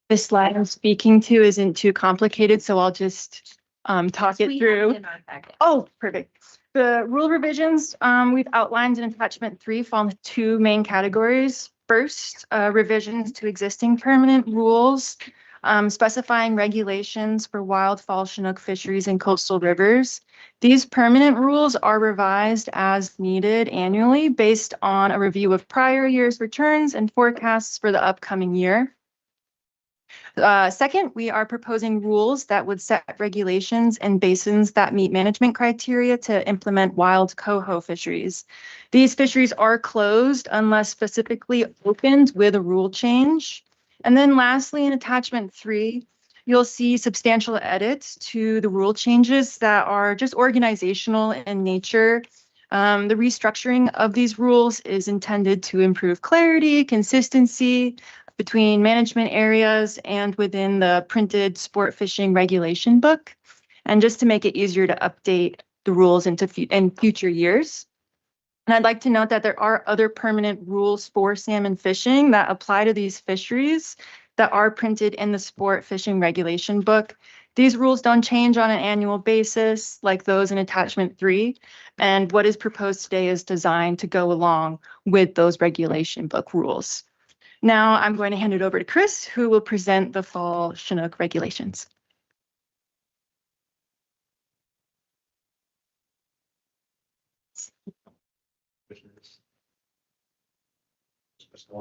This slide I'm speaking to isn't too complicated, so I'll just talk it through. Oh, perfect. The rule revisions we've outlined in attachment 3 fall into 2 main categories. First, revisions to existing permanent rules specifying regulations for wild fall Chinook fisheries in coastal rivers. These permanent rules are revised as needed annually based on a review of prior year's returns and forecasts for the upcoming year. Second, we are proposing rules that would set regulations and basins that meet management criteria to implement wild coho fisheries. These fisheries are closed unless specifically opened with a rule change. And then lastly, in attachment 3, you'll see substantial edits to the rule changes that are just organizational in nature. The restructuring of these rules is intended to improve clarity, consistency between management areas and within the printed sport fishing regulation book, and just to make it easier to update the rules in future years. And I'd like to note that there are other permanent rules for salmon fishing that apply to these fisheries that are printed in the sport fishing regulation book. These rules don't change on an annual basis like those in attachment 3. And what is proposed today is designed to go along with those regulation book rules. Now I'm going to hand it over to Chris, who will present the fall Chinook regulations. I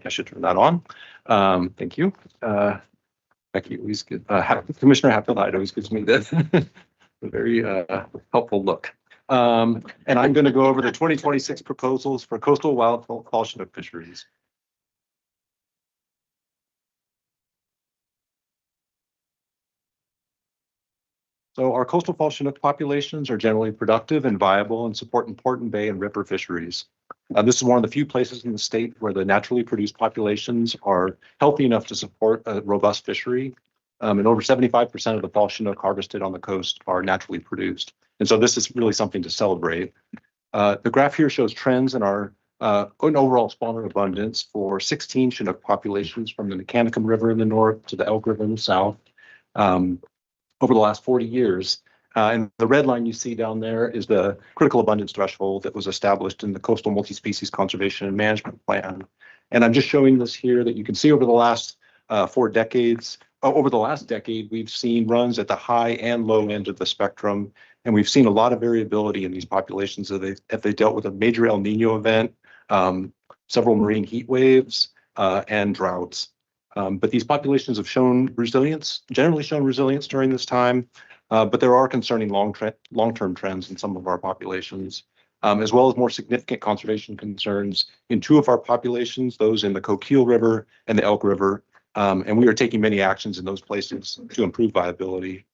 should turn that on. Thank you. Becky, always good. Commissioner Hatfield Hyde always gives me this a very helpful look. And I'm going to go over the 2026 proposals for coastal wild fall Chinook fisheries. So our coastal fall Chinook populations are generally productive and viable and support important bay and river fisheries. This is one of the few places in the state where the naturally produced populations are healthy enough to support a robust fishery. And over 75% of the fall Chinook harvested on the coast are naturally produced. And so this is really something to celebrate. The graph here shows trends in our overall spawner abundance for 16 Chinook populations from the Mechanicsburg River in the north to the Elk River in the south over the last 40 years. And the red line you see down there is the critical abundance threshold that was established in the Coastal Multi-Species Conservation and Management Plan. And I'm just showing this here that you can see over the last 4 decades. Over the last decade, we've seen runs at the high and low end of the spectrum, and we've seen a lot of variability in these populations if they dealt with a major El Nino event, several marine heat waves, and droughts. But these populations have shown resilience, generally shown resilience during this time, but there are concerning long-term trends in some of our populations, as well as more significant conservation concerns in 2 of our populations, those in the Coquille River and the Elk River. And we are taking many actions in those places to improve viability.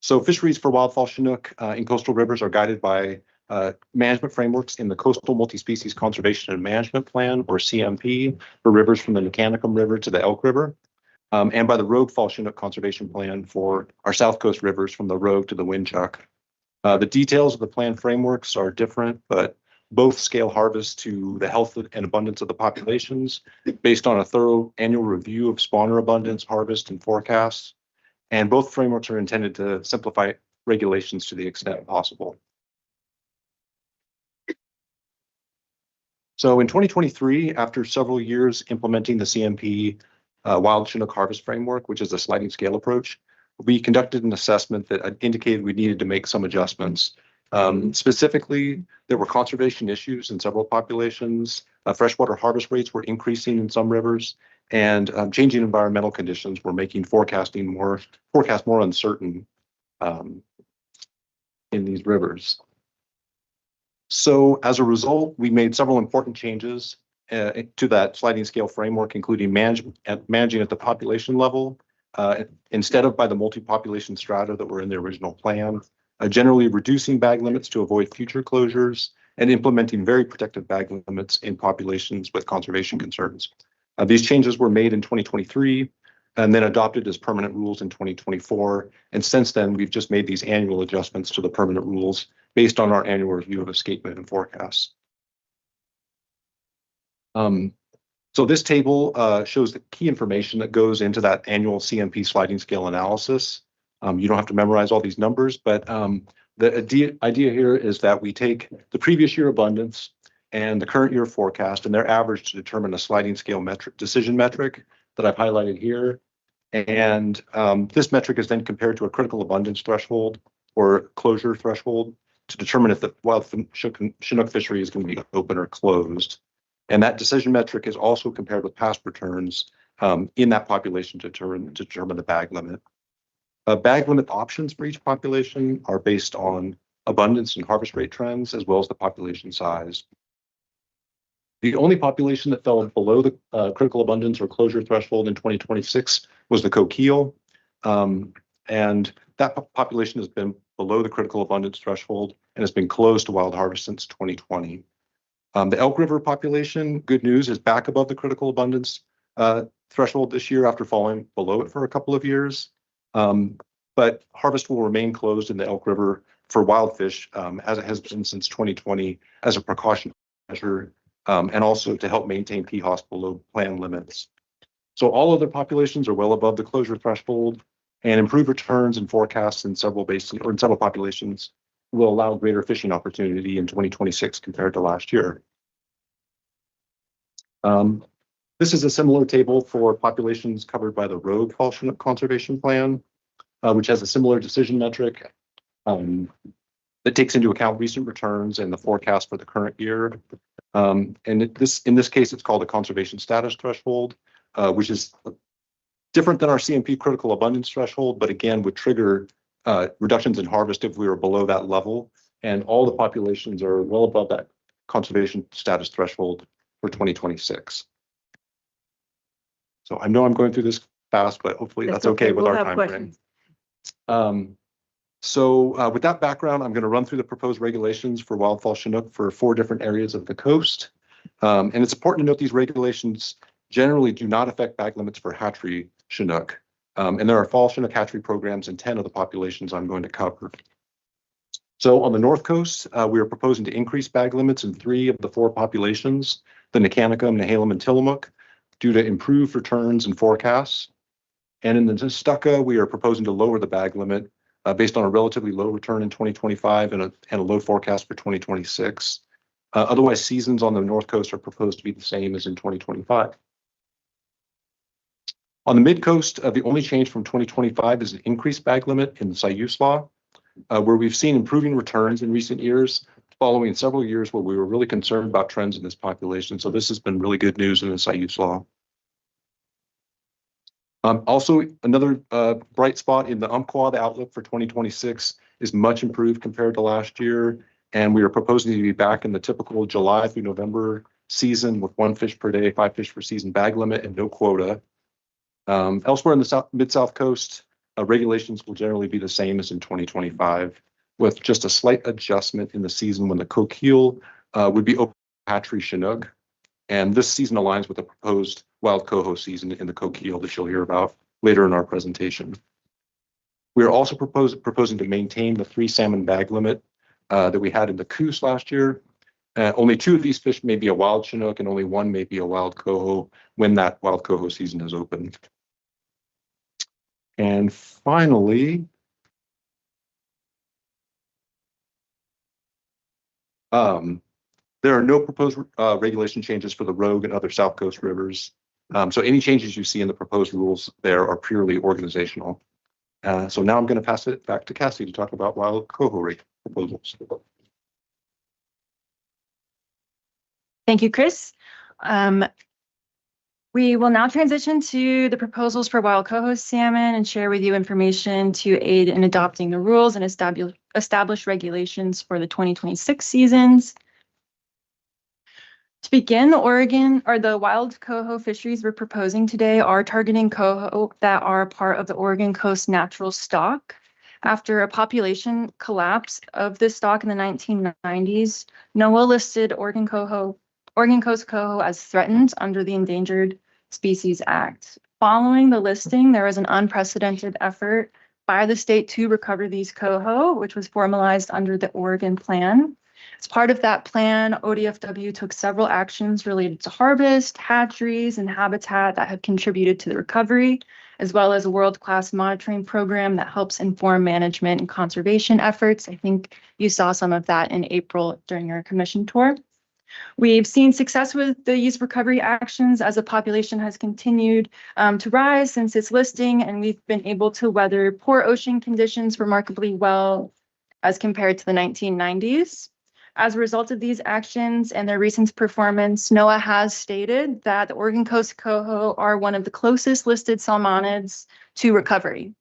So fisheries for wild fall Chinook in coastal rivers are guided by management frameworks in the Coastal Multi-Species Conservation and Management Plan, or CMP, for rivers from the Mechanicsburg River to the Elk River, and by the Rogue Fall Chinook Conservation Plan for our South Coast rivers from the Rogue to the Windchuck. The details of the plan frameworks are different, but both scale harvest to the health and abundance of the populations based on a thorough annual review of spawner abundance, harvest, and forecasts. And both frameworks are intended to simplify regulations to the extent possible. So in 2023, after several years implementing the CMP Wild Chinook Harvest Framework, which is a sliding scale approach, we conducted an assessment that indicated we needed to make some adjustments. Specifically, there were conservation issues in several populations. Freshwater harvest rates were increasing in some rivers, and changing environmental conditions were making forecasts more uncertain in these rivers. So as a result, we made several important changes to that sliding scale framework, including managing at the population level, instead of by the multi-population strata that were in the original plan, generally reducing bag limits to avoid future closures, and implementing very protective bag limits in populations with conservation concerns. These changes were made in 2023 and then adopted as permanent rules in 2024. And since then, we've just made these annual adjustments to the permanent rules based on our annual review of escapement and forecasts. So this table shows the key information that goes into that annual CMP sliding scale analysis. You don't have to memorize all these numbers, but the idea here is that we take the previous year abundance and the current year forecast and their average to determine a sliding scale decision metric that I've highlighted here. And this metric is then compared to a critical abundance threshold or closure threshold to determine if the wild Chinook fishery is going to be open or closed. And that decision metric is also compared with past returns in that population to determine the bag limit. Bag limit options for each population are based on abundance and harvest rate trends, as well as the population size. The only population that fell below the critical abundance or closure threshold in 2026 was the Coquille. And that population has been below the critical abundance threshold and has been closed to wild harvest since 2020. The Elk River population, good news, is back above the critical abundance threshold this year after falling below it for a couple of years. But harvest will remain closed in the Elk River for wild fish, as it has been since 2020, as a precautionary measure, and also to help maintain PHOS below plan limits. So all other populations are well above the closure threshold, and improved returns and forecasts in several basins or in several populations will allow greater fishing opportunity in 2026 compared to last year. This is a similar table for populations covered by the Rogue Fall Chinook Conservation Plan, which has a similar decision metric that takes into account recent returns and the forecast for the current year. And in this case, it's called a conservation status threshold, which is different than our CMP critical abundance threshold, but again would trigger reductions in harvest if we were below that level. And all the populations are well above that conservation status threshold for 2026. So I know I'm going through this fast, but hopefully That's that's okay with We'll our have time frame. questions. So with that background, I'm going to run through the proposed regulations for wildfall Chinook for 4 different areas of the coast. And it's important to note these regulations generally do not affect bag limits for hatchery Chinook. And there are fall Chinook hatchery programs in 10 of the populations I'm going to cover. So on the North Coast, we are proposing to increase bag limits in 3 of the 4 populations, the Nekanicum, Nehalem, and Tillamook, due to improved returns and forecasts. And in the Nestucca, we are proposing to lower the bag limit based on a relatively low return in 2025 and a low forecast for 2026. Otherwise, seasons on the North Coast are proposed to be the same as in 2025. On the Mid Coast, the only change from 2025 is an increased bag limit in the Site Law, where we've seen improving returns in recent years, following several years where we were really concerned about trends in this population. So this has been really good news in the Site Law. Also, another bright spot in the Umpqua, the outlook for 2026 is much improved compared to last year. And we are proposing to be back in the typical July through November season with 1 fish per day, 5 fish per season bag limit and no quota. Elsewhere in the Mid-South Coast, regulations will generally be the same as in 2025, with just a slight adjustment in the season when the coquille would be open to hatchery Chinook. And this season aligns with the proposed wild coho season in the coquille that you'll hear about later in our presentation. We are also proposing to maintain the 3 salmon bag limit that we had in the Coos last year. Only 2 of these fish may be a wild Chinook and only 1 may be a wild coho when that wild coho season is open. And finally, there are no proposed regulation changes for the Rogue and other South Coast rivers. So any changes you see in the proposed rules there are purely organizational. So now I'm going to pass it back to Cassie to talk about wild coho rate proposals. Thank you, Chris. We will now transition to the proposals for wild coho salmon and share with you information to aid in adopting the rules and establish regulations for the 2026 seasons. To begin, the wild coho fisheries we're proposing today are targeting coho that are part of the Oregon Coast natural stock. After a population collapse of this stock in the 1990s, NOAA listed Oregon Coast coho as threatened under the Endangered Species Act. Following the listing, there was an unprecedented effort by the state to recover these coho, which was formalized under the Oregon Plan. As part of that plan, ODFW took several actions related to harvest, hatcheries, and habitat that have contributed to the recovery, as well as a world-class monitoring program that helps inform management and conservation efforts. I think you saw some of that in April during our commission tour. We've seen success with these recovery actions as the population has continued to rise since its listing, and we've been able to weather poor ocean conditions remarkably well as compared to the 1990s. As a result of these actions and their recent performance, NOAA has stated that the Oregon Coast coho are one of the closest listed salmonids to recovery.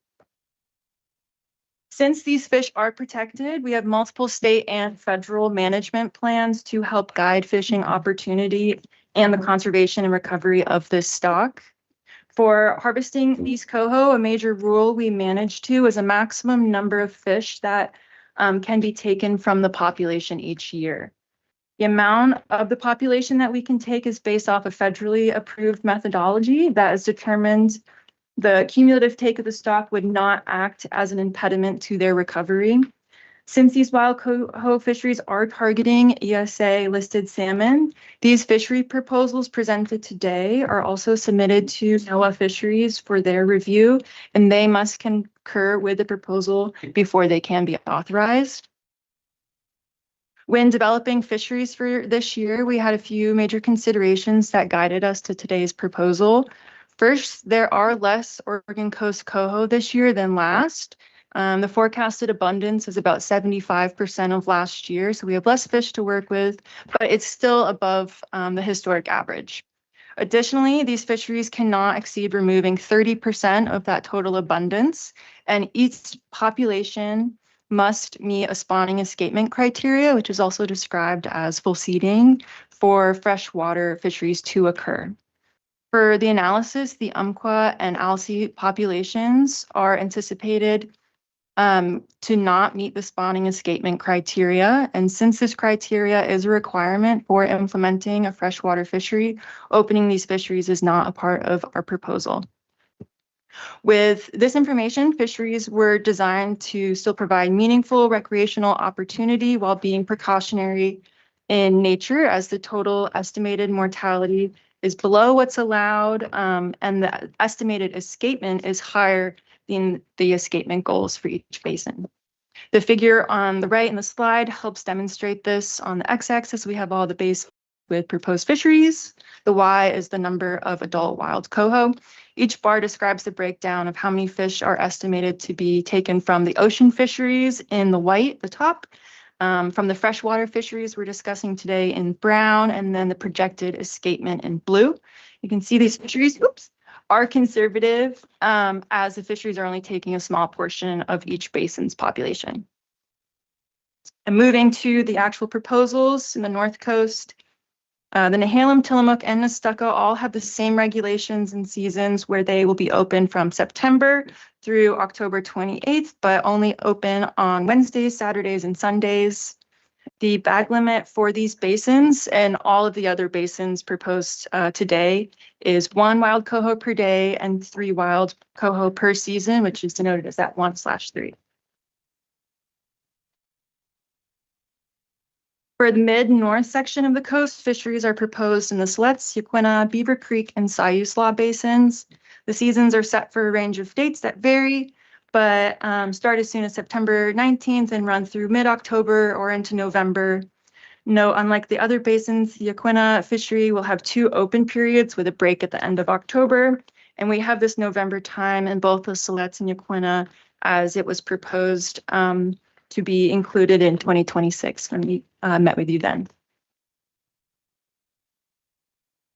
Since these fish are protected, we have multiple state and federal management plans to help guide fishing opportunity and the conservation and recovery of this stock. For harvesting these coho, a major rule we manage to is a maximum number of fish that can be taken from the population each year. The amount of the population that we can take is based off a federally approved methodology that is determined. The cumulative take of the stock would not act as an impediment to their recovery. Since these wild coho fisheries are targeting ESA listed salmon, these fishery proposals presented today are also submitted to NOAA Fisheries for their review, and they must concur with the proposal before they can be authorized. When developing fisheries for this year, we had a few major considerations that guided us to today's proposal. First, there are less Oregon Coast coho this year than last. The forecasted abundance is about 75% of last year, so we have less fish to work with, but it's still above the historic average. Additionally, these fisheries cannot exceed removing 30% of that total abundance, and each population must meet a spawning escapement criteria, which is also described as full seeding, for freshwater fisheries to occur. For the analysis, the Umpqua and ALSI populations are anticipated to not meet the spawning escapement criteria. And since this criteria is a requirement for implementing a freshwater fishery, opening these fisheries is not a part of our proposal. With this information, fisheries were designed to still provide meaningful recreational opportunity while being precautionary in nature, as the total estimated mortality is below what's allowed, and the estimated escapement is higher than the escapement goals for each basin. The figure on the right in the slide helps demonstrate this. On the x-axis, we have all the basins with proposed fisheries. The y is the number of adult wild coho. Each bar describes the breakdown of how many fish are estimated to be taken from the ocean fisheries in the white, the top, from the freshwater fisheries we're discussing today in brown, and then the projected escapement in blue. You can see these fisheries, are conservative, as the fisheries are only taking a small portion of each basin's population. And moving to the actual proposals in the North Coast, the Nehalem, Tillamook, and Nestucca all have the same regulations and seasons where they will be open from September through October 28th, but only open on Wednesdays, Saturdays, and Sundays. The bag limit for these basins and all of the other basins proposed today is 1 wild coho per day and 3 wild coho per season, which is denoted as that 1/3. For the mid-north section of the coast, fisheries are proposed in the Siletz, Yaquina, Beaver Creek, and Siuslaw basins. The seasons are set for a range of dates that vary, but start as soon as September 19th and run through mid-October or into November. No, unlike the other basins, the Yaquina fishery will have 2 open periods with a break at the end of October. And we have this November time in both the Siletz and Yaquina, as it was proposed to be included in 2026 when we met with you then.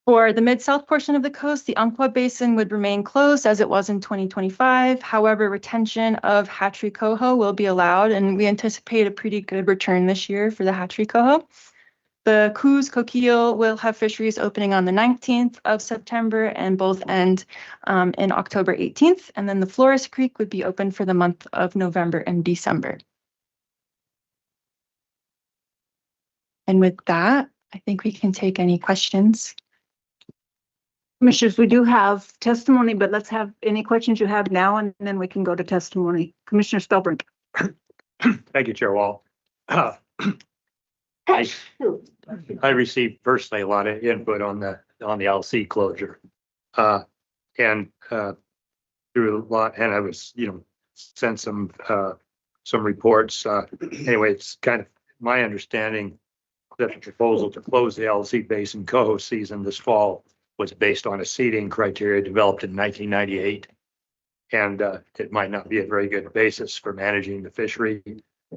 For the mid-south portion of the coast, the Umpqua Basin would remain closed as it was in 2025. However, retention of hatchery coho will be allowed, and we anticipate a pretty good return this year for the hatchery coho. The Coos, Coquille will have fisheries opening on the 19th of September and both end in October 18th. And then the Flores Creek would be open for the month of November and December. And with that, I think we can take any questions. Commissioners, we do have testimony, but let's have any questions you have now, and then we can go to testimony. Commissioner Spellbrink. Thank you, Chair Wall. I received personally a lot of input on the LC closure. And through a lot, and I was, sent some reports. Anyway, it's kind of my understanding that the proposal to close the LC Basin coho season this fall was based on a seeding criteria developed in 1998. And it might not be a very good basis for managing the fishery,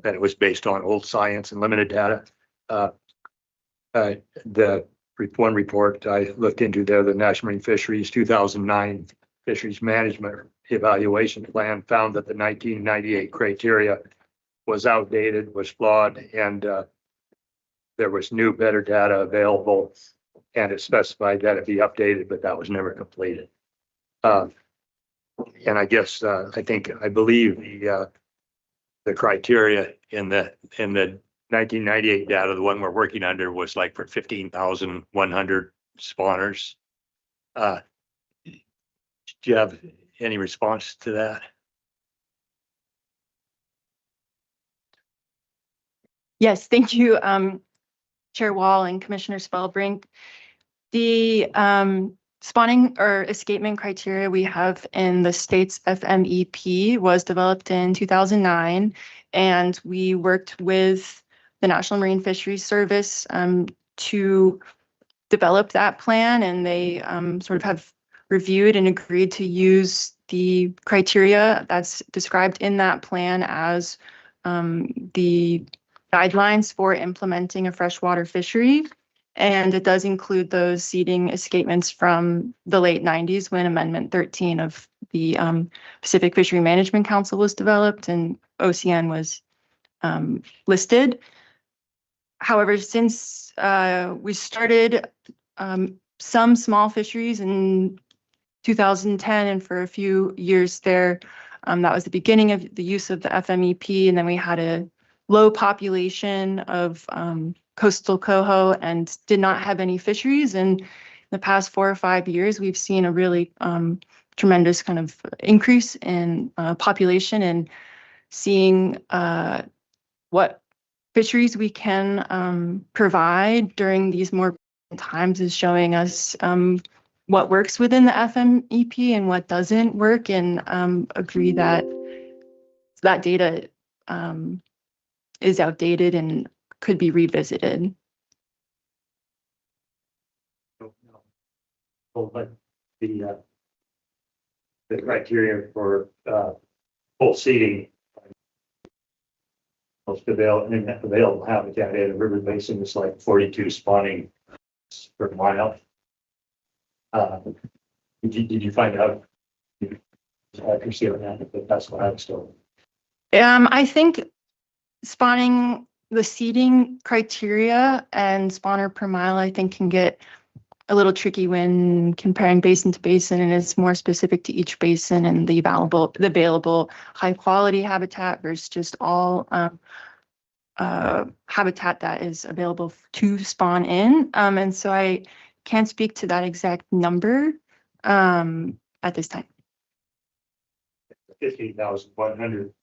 that it was based on old science and limited data. The one report I looked into there, the National Marine Fisheries 2009 Fisheries Management Evaluation Plan, found that the 1998 criteria was outdated, was flawed, and there was new, better data available, and it specified that it be updated, but that was never completed. And I guess I believe the criteria in the 1998 data, the one we're working under, was like for 15,100 spawners. Do you have any response to that? Yes, thank you, Chair Wall and Commissioner Spellbrink. The spawning or escapement criteria we have in the state's FMEP was developed in 2009, and we worked with the National Marine Fisheries Service to develop that plan, and they sort of have reviewed and agreed to use the criteria that's described in that plan as the guidelines for implementing a freshwater fishery. And it does include those seeding escapements from the late 90s when Amendment 13 of the Pacific Fishery Management Council was developed and OCN was listed. However, since we started some small fisheries in 2010 and for a few years there. That was the beginning of the use of the FMEP, and then we had a low population of coastal coho and did not have any fisheries. And in the past 4 or 5 years, we've seen a really tremendous kind of increase in population, and seeing what fisheries we can provide during these more times is showing us what works within the FMEP and what doesn't work, and agree that that data is outdated and could be revisited. But the criteria for full seeding, most available habitat in a river basin is like 42 spawning per mile. Did you find out accuracy on that? But that's what I was told. I think spawning, the seeding criteria and spawner per mile, I think can get a little tricky when comparing basin to basin, and it's more specific to each basin and the available high quality habitat versus just all habitat that is available to spawn in. And so I can't speak to that exact number at this time. 15,100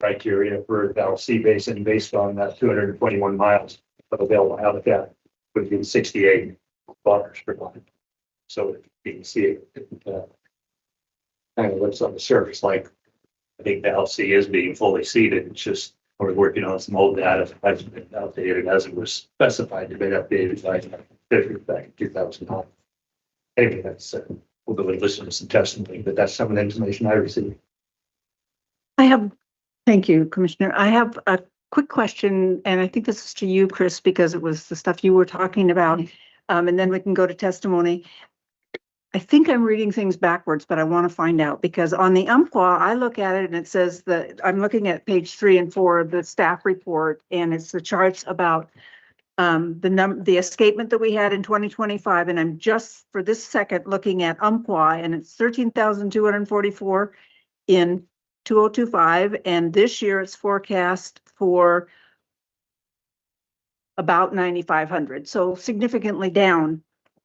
criteria for the sea basin based on that 221 miles of available habitat would be 68 spawners per mile. So you can see it kind of looks on the surface like I think the LC is being fully seeded. It's just we're working on some old data that hasn't been updated as it was specified to be updated by fisheries back in 2009. Anyway, that's we'll go and listen to some testimony, but that's some of the information I received. Thank you, Commissioner. I have a quick question, and I think this is to you, Chris, because it was the stuff you were talking about, and then we can go to testimony. I think I'm reading things backwards, but I want to find out, because on the Umpqua, I look at it and it says that I'm looking at page 3 and 4 of the staff report, and it's the charts about the escapement that we had in 2025. And I'm just for this second looking at Umpqua, and it's 13,244 in 2025. And this year it's forecast for about 9,500. So significantly down.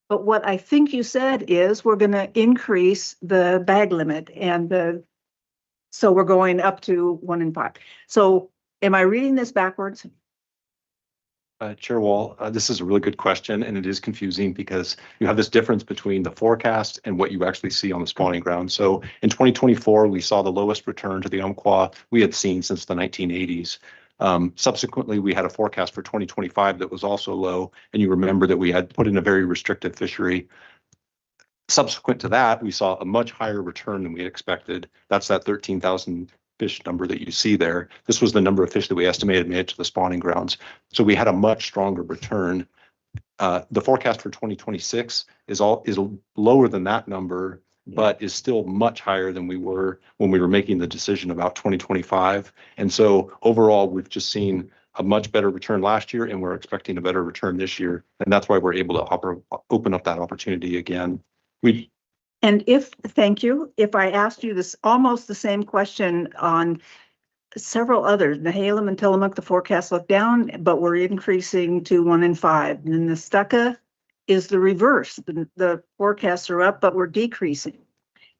But what I think you said is we're going to increase the bag limit, and so we're going up to 1 in 5. So am I reading this backwards? Chair Wall, this is a really good question, and it is confusing because you have this difference between the forecast and what you actually see on the spawning ground. So in 2024, we saw the lowest return to the Umpqua we had seen since the 1980s. Subsequently, we had a forecast for 2025 that was also low, and you remember that we had put in a very restricted fishery. Subsequent to that, we saw a much higher return than we had expected. That's that 13,000 fish number that you see there. This was the number of fish that we estimated made it to the spawning grounds. So we had a much stronger return. The forecast for 2026 is lower than that number, but is still much higher than we were when we were making the decision about 2025. And so overall, we've just seen a much better return last year, and we're expecting a better return this year. And that's why we're able to open up that opportunity again. Thank you. If I asked you this, almost the same question on several others, Nehalem and Tillamook, the forecast looked down, but we're increasing to 1 in 5. And then the Stucca is the reverse. The forecasts are up, but we're decreasing.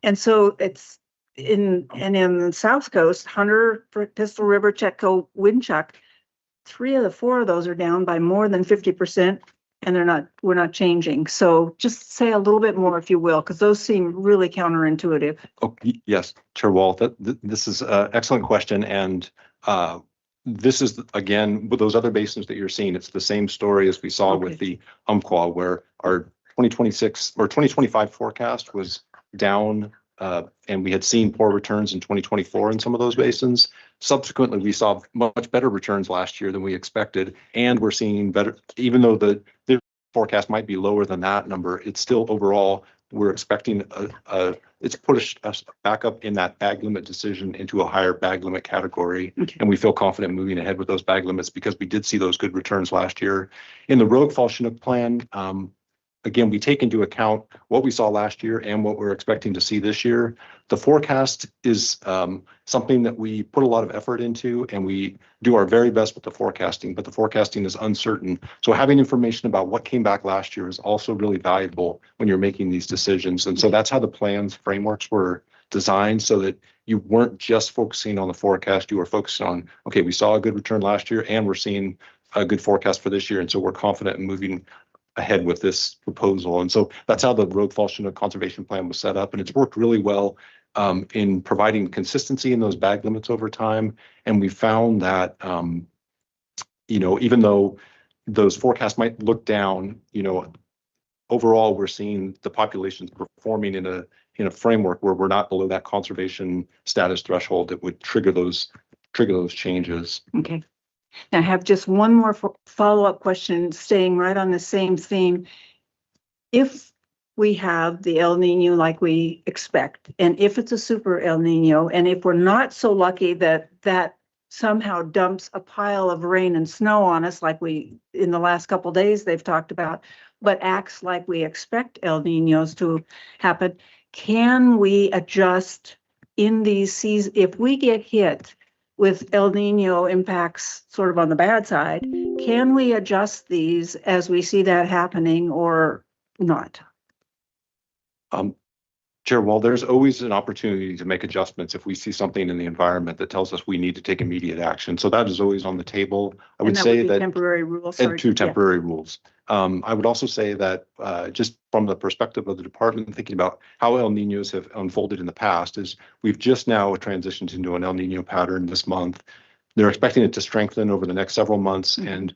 And so it's in the South Coast, Hunter, Pistol River, Chetco, Winchuck, 3 of the 4 of those are down by more than 50%. And we're not changing. So just say a little bit more, if you will, because those seem really counterintuitive. Oh, yes, Chair Wall, this is an excellent question. And this is, again, with those other basins that you're seeing, it's the same story as we saw with the Umpqua, where our 2026 or 2025 forecast was down, and we had seen poor returns in 2024 in some of those basins. Subsequently, we saw much better returns last year than we expected, and we're seeing better, even though the forecast might be lower than that number, it's still overall, we're expecting it's pushed us back up in that bag limit decision into a higher bag limit category. And we feel confident moving ahead with those bag limits because we did see those good returns last year. In the Rogue Fall Chinook plan, again, we take into account what we saw last year and what we're expecting to see this year. The forecast is something that we put a lot of effort into, and we do our very best with the forecasting, but the forecasting is uncertain. So having information about what came back last year is also really valuable when you're making these decisions. And so that's how the plans frameworks were designed, so that you weren't just focusing on the forecast, you were focusing on, okay, we saw a good return last year and we're seeing a good forecast for this year. And so we're confident in moving ahead with this proposal. And so that's how the Rogue Fall Chinook Conservation Plan was set up. And it's worked really well in providing consistency in those bag limits over time. And we found that, even though those forecasts might look down, overall, we're seeing the populations performing in a framework where we're not below that conservation status threshold that would trigger those changes. Okay. Now I have just one more follow-up question, staying right on the same theme. If we have the El Nino like we expect, and if it's a super El Nino, and if we're not so lucky that that somehow dumps a pile of rain and snow on us like in the last couple of days they've talked about, but acts like we expect El Ninos to happen, can we adjust in these seasons? If we get hit with El Nino impacts sort of on the bad side, can we adjust these as we see that happening or not? Chair, well, there's always an opportunity to make adjustments if we see something in the environment that tells us we need to take immediate action. So that is always on the table. I would say that temporary rules. and two temporary rules. I would also say that just from the perspective of the department, thinking about how El Ninos have unfolded in the past, is we've just now transitioned into an El Nino pattern this month. They're expecting it to strengthen over the next several months. And,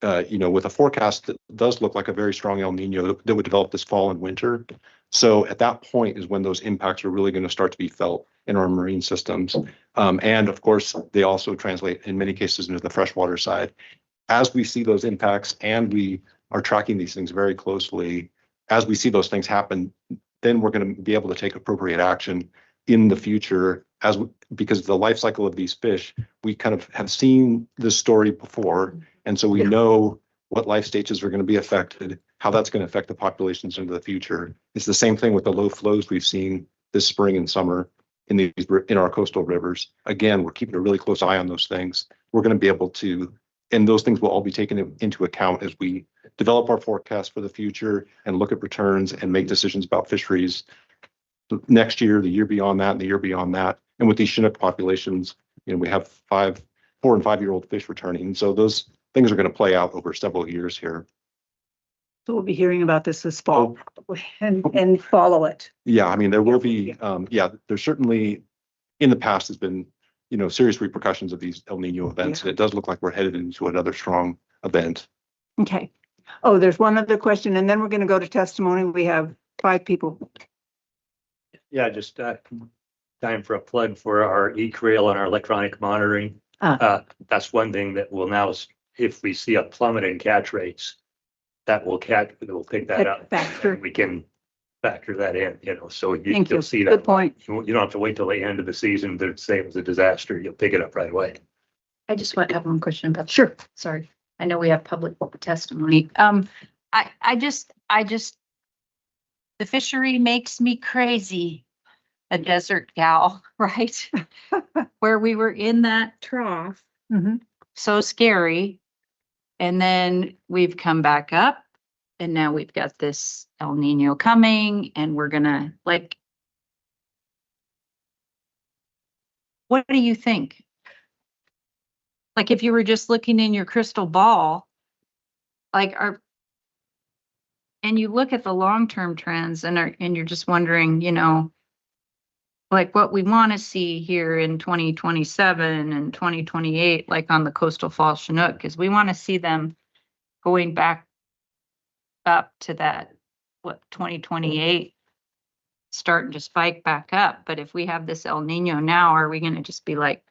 with a forecast that does look like a very strong El Nino that would develop this fall and winter. So at that point is when those impacts are really going to start to be felt in our marine systems. And of course, they also translate in many cases into the freshwater side. As we see those impacts and we are tracking these things very closely, as we see those things happen, then we're going to be able to take appropriate action in the future because the life cycle of these fish, we kind of have seen this story before. And so we know what life stages are going to be affected, how that's going to affect the populations into the future. It's the same thing with the low flows we've seen this spring and summer in our coastal rivers. Again, we're keeping a really close eye on those things. We're going to be able to, and those things will all be taken into account as we develop our forecast for the future and look at returns and make decisions about fisheries next year, the year beyond that, and the year beyond that. And with these Chinook populations, we have 4 and 5-year-old fish returning. So those things are going to play out over several years here. So we'll be hearing about this fall and follow it. Yeah, I mean, there will be, there's certainly in the past has been, serious repercussions of these El Nino events. And it does look like we're headed into another strong event. Okay. Oh, there's one other question, and then we're going to go to testimony. We have 5 people. Yeah, just time for a plug for our e-creel and our electronic monitoring. That's one thing that will now, if we see a plummet in catch rates, we'll pick that up. Factor. We can factor that in, so you'll see that. Good point. You don't have to wait till the end of the season to say it was a disaster. You'll pick it up right away. I just want to have one question about. Sure. Sorry. I know we have public testimony. I just, the fishery makes me crazy. A desert gal, right? Where we were in that trough. So scary. And then we've come back up and now we've got this El Nino coming and we're gonna what do you think? Like if you were just looking in your crystal ball, and you look at the long-term trends and you're just wondering, what we want to see here in 2027 and 2028, like on the coastal fall Chinook, is we want to see them going back up to that, 2028, starting to spike back up. But if we have this El Nino now, are we going to just be like,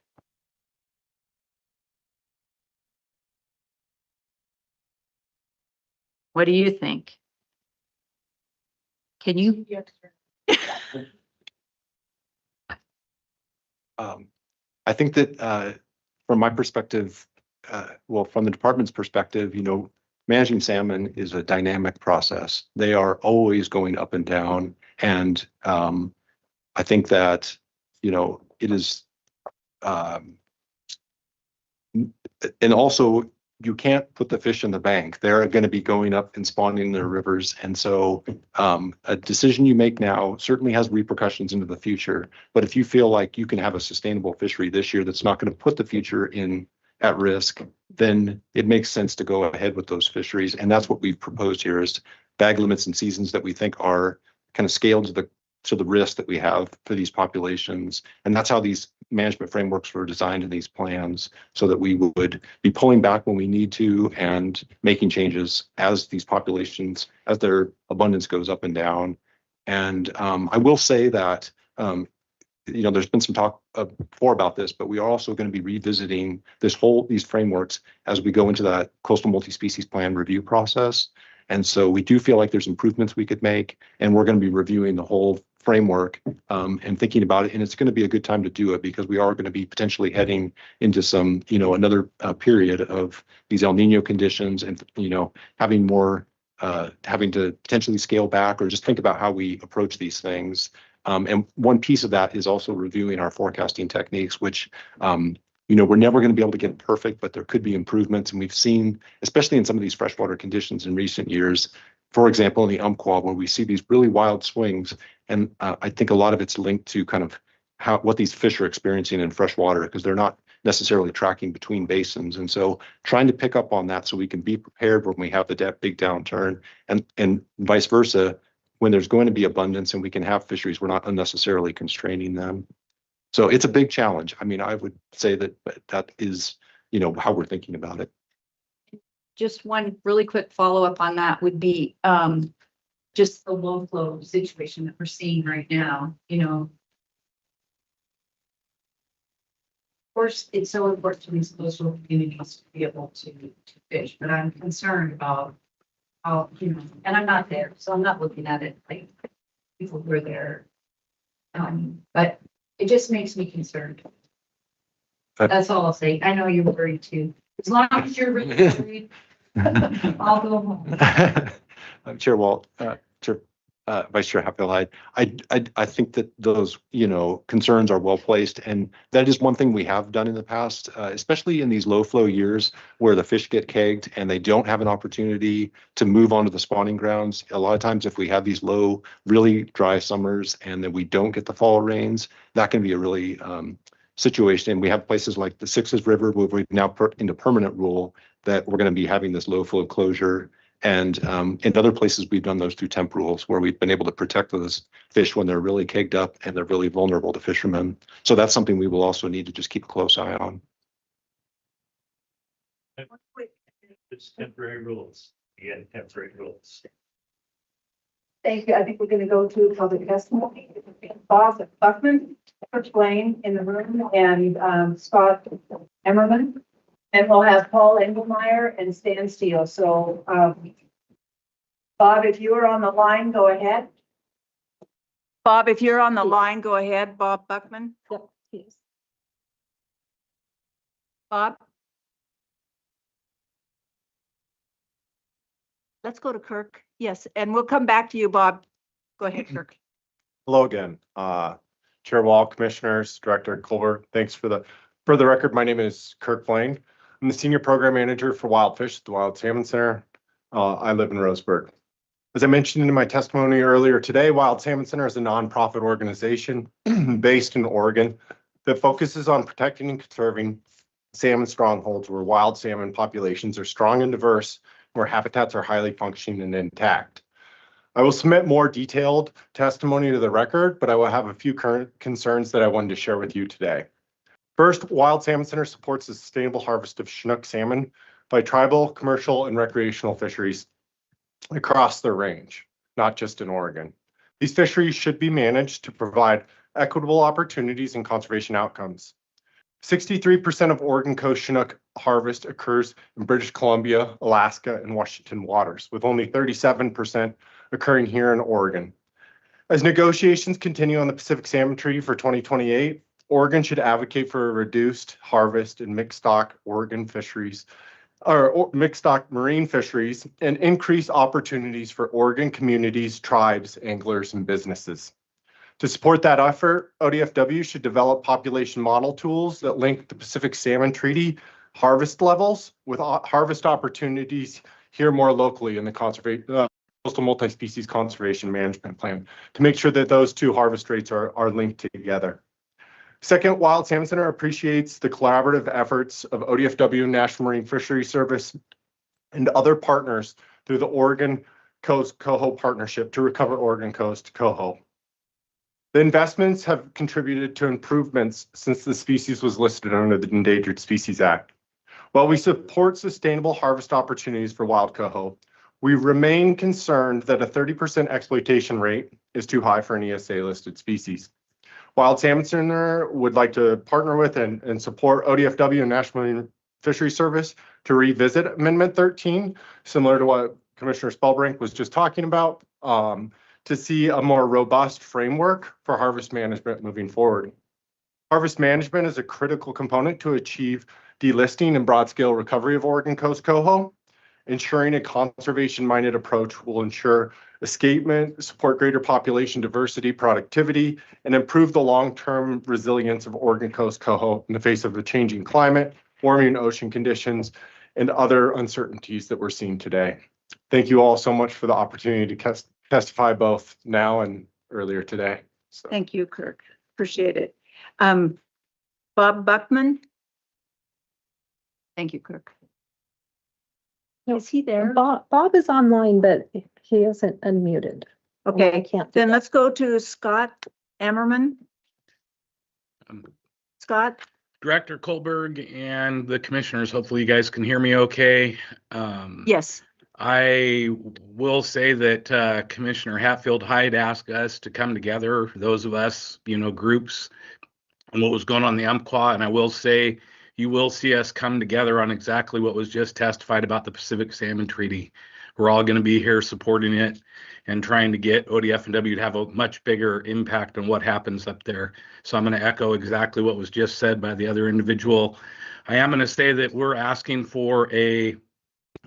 what do you think? Can you? I think that from my perspective, from the department's perspective, managing salmon is a dynamic process. They are always going up and down. And I think that, it is, and also you can't put the fish in the bank. They're going to be going up and spawning in their rivers. And so a decision you make now certainly has repercussions into the future. But if you feel like you can have a sustainable fishery this year that's not going to put the future in at risk, then it makes sense to go ahead with those fisheries. And that's what we've proposed here is bag limits and seasons that we think are kind of scaled to the risk that we have for these populations. And that's how these management frameworks were designed in these plans, so that we would be pulling back when we need to and making changes as these populations, as their abundance goes up and down. And I will say that, there's been some talk before about this, but we are also going to be revisiting these frameworks as we go into that coastal multi-species plan review process. And so we do feel like there's improvements we could make, and we're going to be reviewing the whole framework and thinking about it. And it's going to be a good time to do it because we are going to be potentially heading into some, another period of these El Nino conditions and, having more, having to potentially scale back or just think about how we approach these things. And one piece of that is also reviewing our forecasting techniques, which, we're never going to be able to get perfect, but there could be improvements. And we've seen, especially in some of these freshwater conditions in recent years, for example, in the Umpqua, where we see these really wild swings. And I think a lot of it's linked to kind of what these fish are experiencing in freshwater, because they're not necessarily tracking between basins. And so trying to pick up on that so we can be prepared when we have the big downturn, and vice versa, when there's going to be abundance and we can have fisheries, we're not unnecessarily constraining them. So it's a big challenge. I mean, I would say that is, how we're thinking about it. Just one really quick follow-up on that would be just the low flow situation that we're seeing right now, Of course, it's so important to these coastal communities to be able to fish, but I'm concerned about how, and I'm not there, so I'm not looking at it like people who are there. But it just makes me concerned. That's all I'll say. I know you're worried too. As long as you're really worried, I'll go home. Chair Walt, Vice Chair Hatfield-Hyde, I think that those, concerns are well placed. And that is one thing we have done in the past, especially in these low flow years where the fish get kegged and they don't have an opportunity to move onto the spawning grounds. A lot of times if we have these low, really dry summers and then we don't get the fall rains, that can be a really situation. And we have places like the Sixes River where we've now put into permanent rule that we're going to be having this low flow closure. And in other places, we've done those through temp rules where we've been able to protect those fish when they're really kegged up and they're really vulnerable to fishermen. So that's something we will also need to just keep a close eye on. It's temporary rules. Again, temporary rules. Thank you. I think we're going to go to public testimony. Bob Buckman, Coach Blaine in the room, and Scott Emmerman. And we'll have Paul Engelmeyer and Stan Steele. So, Bob, if you are on the line, go ahead. Bob, if you're on the line, go ahead. Bob Buckman. Yep, please. Bob? Let's go to Kirk. Yes, and we'll come back to you, Bob. Go ahead, Kirk. Hello again, Chair Wall, Commissioners, Director Colbert. Thanks for the record. My name is Kirk Blaine. I'm the Senior Program Manager for Wild Fish at the Wild Salmon Center. I live in Roseburg. As I mentioned in my testimony earlier today, Wild Salmon Center is a nonprofit organization based in Oregon that focuses on protecting and conserving salmon strongholds where wild salmon populations are strong and diverse, where habitats are highly functioning and intact. I will submit more detailed testimony to the record, but I will have a few current concerns that I wanted to share with you today. First, Wild Salmon Center supports the sustainable harvest of Chinook salmon by tribal, commercial, and recreational fisheries across the range, not just in Oregon. These fisheries should be managed to provide equitable opportunities and conservation outcomes. 63% of Oregon coast Chinook harvest occurs in British Columbia, Alaska, and Washington waters, with only 37% occurring here in Oregon. As negotiations continue on the Pacific Salmon Treaty for 2028, Oregon should advocate for a reduced harvest in mixed stock Oregon fisheries or mixed stock marine fisheries and increase opportunities for Oregon communities, tribes, anglers, and businesses. To support that effort, ODFW should develop population model tools that link the Pacific Salmon Treaty harvest levels with harvest opportunities here more locally in the coastal multi-species conservation management plan to make sure that those two harvest rates are linked together. Second, Wild Salmon Center appreciates the collaborative efforts of ODFW, National Marine Fisheries Service, and other partners through the Oregon Coast Coho Partnership to recover Oregon Coast coho. The investments have contributed to improvements since the species was listed under the Endangered Species Act. While we support sustainable harvest opportunities for wild coho, we remain concerned that a 30% exploitation rate is too high for an ESA-listed species. Wild Salmon Center would like to partner with and support ODFW and National Marine Fisheries Service to revisit Amendment 13, similar to what Commissioner Spellbrink was just talking about, to see a more robust framework for harvest management moving forward. Harvest management is a critical component to achieve delisting and broad-scale recovery of Oregon Coast coho. Ensuring a conservation-minded approach will ensure escapement, support greater population diversity, productivity, and improve the long-term resilience of Oregon Coast coho in the face of the changing climate, warming ocean conditions, and other uncertainties that we're seeing today. Thank you all so much for the opportunity to testify both now and earlier today. So. Thank you, Kirk. Appreciate it. Bob Buckman. Thank you, Kirk. Is he there? Bob is online, but he isn't unmuted. Okay, I can't. Then let's go to Scott Ammerman. Scott? Director Kohlberg and the commissioners, hopefully you guys can hear me okay. Yes. I will say that Commissioner Hatfield Hyde asked us to come together, those of us, groups, and what was going on in the Umpqua. And I will say, you will see us come together on exactly what was just testified about the Pacific Salmon Treaty. We're all going to be here supporting it and trying to get ODF&W to have a much bigger impact on what happens up there. So I'm going to echo exactly what was just said by the other individual. I am going to say that we're asking for a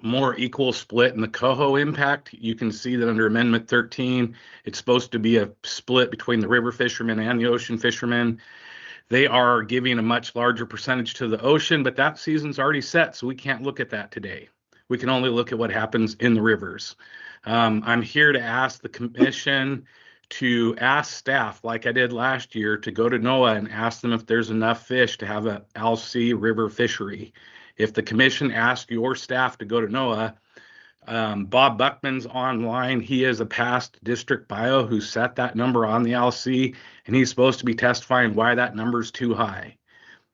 more equal split in the coho impact. You can see that under Amendment 13, it's supposed to be a split between the river fishermen and the ocean fishermen. They are giving a much larger percentage to the ocean, but that season's already set, so we can't look at that today. We can only look at what happens in the rivers. I'm here to ask the commission to ask staff, like I did last year, to go to NOAA and ask them if there's enough fish to have a Alsea River fishery. If the commission asks your staff to go to NOAA, Bob Buckman's online. He is a past district bio who set that number on the Alsea, and he's supposed to be testifying why that number is too high.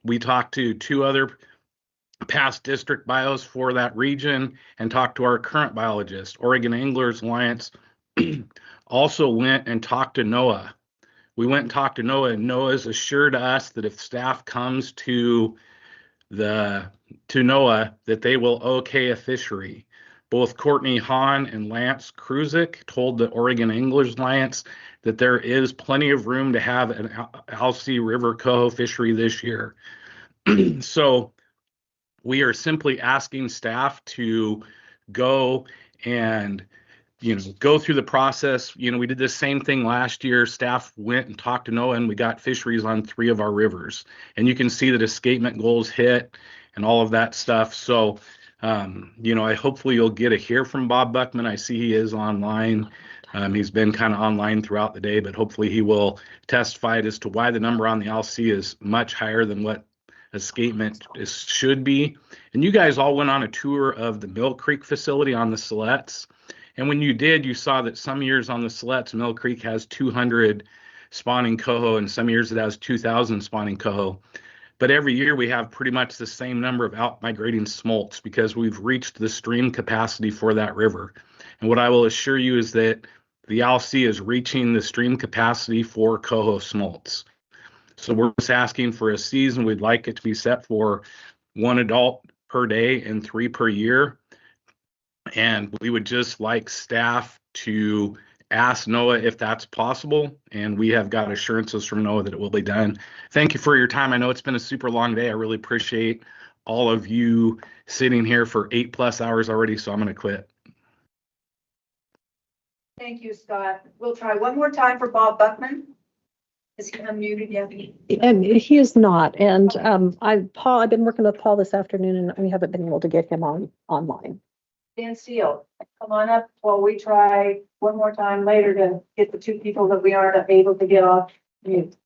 We talked to 2 other past district bios for that region and talked to our current biologist. Oregon Anglers Alliance also went and talked to NOAA. We went and talked to NOAA, and NOAA's assured us that if staff comes to NOAA, that they will okay a fishery. Both Courtney Hahn and Lance Kruzik told the Oregon Anglers Alliance that there is plenty of room to have an Alsea River coho fishery this year. So we are simply asking staff to go and go through the process. We did the same thing last year. Staff went and talked to NOAA, and we got fisheries on 3 of our rivers. And you can see that escapement goals hit and all of that stuff. So I hopefully you'll get to hear from Bob Buckman. I see he is online. He's been kind of online throughout the day, but hopefully he will testify as to why the number on the Alsea is much higher than what escapement should be. And you guys all went on a tour of the Mill Creek facility on the Silettes. And when you did, you saw that some years on the Silettes, Mill Creek has 200 spawning coho, and some years it has 2,000 spawning coho. But every year we have pretty much the same number of out-migrating smolts because we've reached the stream capacity for that river. And what I will assure you is that the Alsea is reaching the stream capacity for coho smolts. So we're just asking for a season. We'd like it to be set for 1 adult per day and 3 per year. And we would just like staff to ask NOAA if that's possible, and we have got assurances from NOAA that it will be done. Thank you for your time. I know it's been a super long day. I really appreciate all of you sitting here for 8+ hours already, so I'm going to quit. Thank you, Scott. We'll try one more time for Bob Buckman. Is he unmuted yet? And he is not, and I've been working with Paul this afternoon and we haven't been able to get him online. Dan Steele, come on up while we try one more time later to get the two people that we aren't able to get off mute.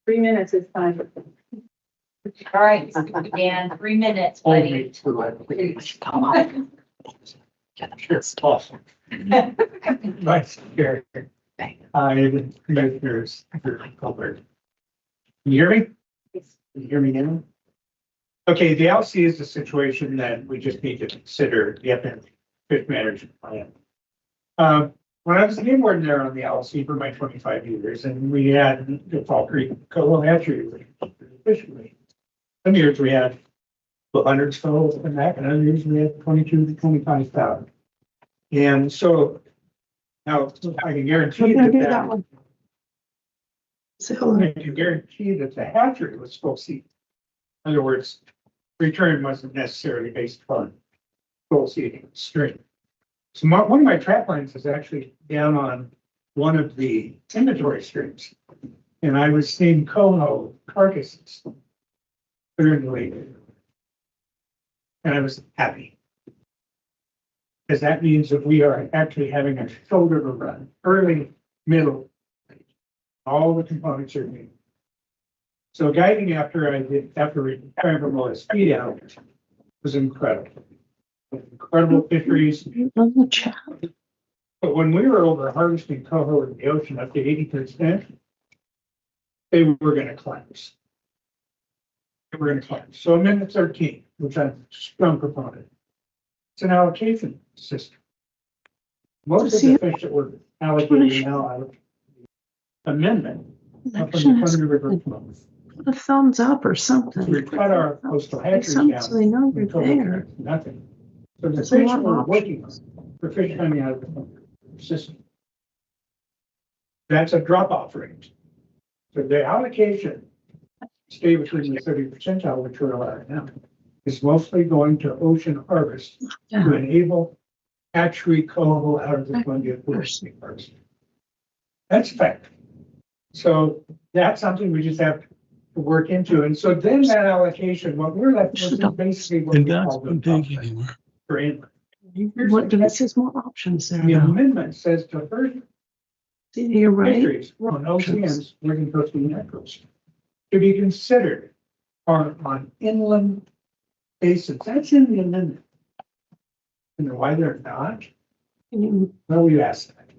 3 minutes is time. All right, Dan, 3 minutes, buddy. Come on. It's tough. Vice Chair. Commissioners. Can you hear me? Can you hear me now? Okay, the LC is a situation that we just need to consider the FMP fish management plan. When I was the warden there on the LC for my 25 years, and we had the Fall Creek Coho hatchery fishery. Some years we had 100 souls in that, and other years we had 22 to 25,000. And so now I can guarantee that so I can guarantee that the hatchery was full seed. In other words, return wasn't necessarily based upon full seeding stream. So one of my trap lines is actually down on one of the inventory streams, and I was seeing coho carcasses during the lake, and I was happy. Because that means that we are actually having a shoulder to run, early, middle, all the components are made. So guiding after retiring from OSP out was incredible. Incredible fisheries. But when we were over harvesting coho in the ocean up to 80%, they were going to collapse. They were going to collapse. So Amendment 13, which I'm a strong proponent, it's an allocation system. Most of the fish that were allocated now out of the amendment up from the Thunder River flows. A thumbs up or something. We cut our coastal hatcheries down. So they know you're until there. nothing. So the There's a fish lot of we're working on, for fish coming out of the system. That's a drop-off rate. So the allocation stay between the 30 percentile, which we're allowed now, is mostly going to ocean harvest to enable hatchery coho out of the Columbia Forestry Parks. That's fact. So that's something we just have to work into. And so then that allocation, what we're left with is basically what we call the for inlet. What there's more options there The now. amendment says to first You're right. fisheries on OCN's Oregon coastal United Coast to be considered on inland basins. That's in the amendment. And why they're not? Well, you asked that.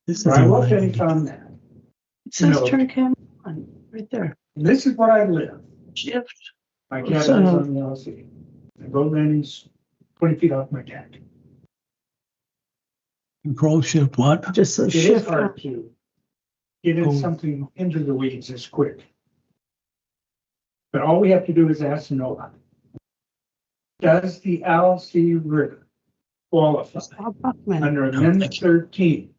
This I will finish on that. It says No. turn camera on, right there. This is what I live. Shift. My cabin is on the LC. The boat landing's 20 feet off my deck. Control shift what? Just a It is shift. hard to get in something into the weeds as quick. But all we have to do is ask NOAA. Does the LC River qualify under Amendment 13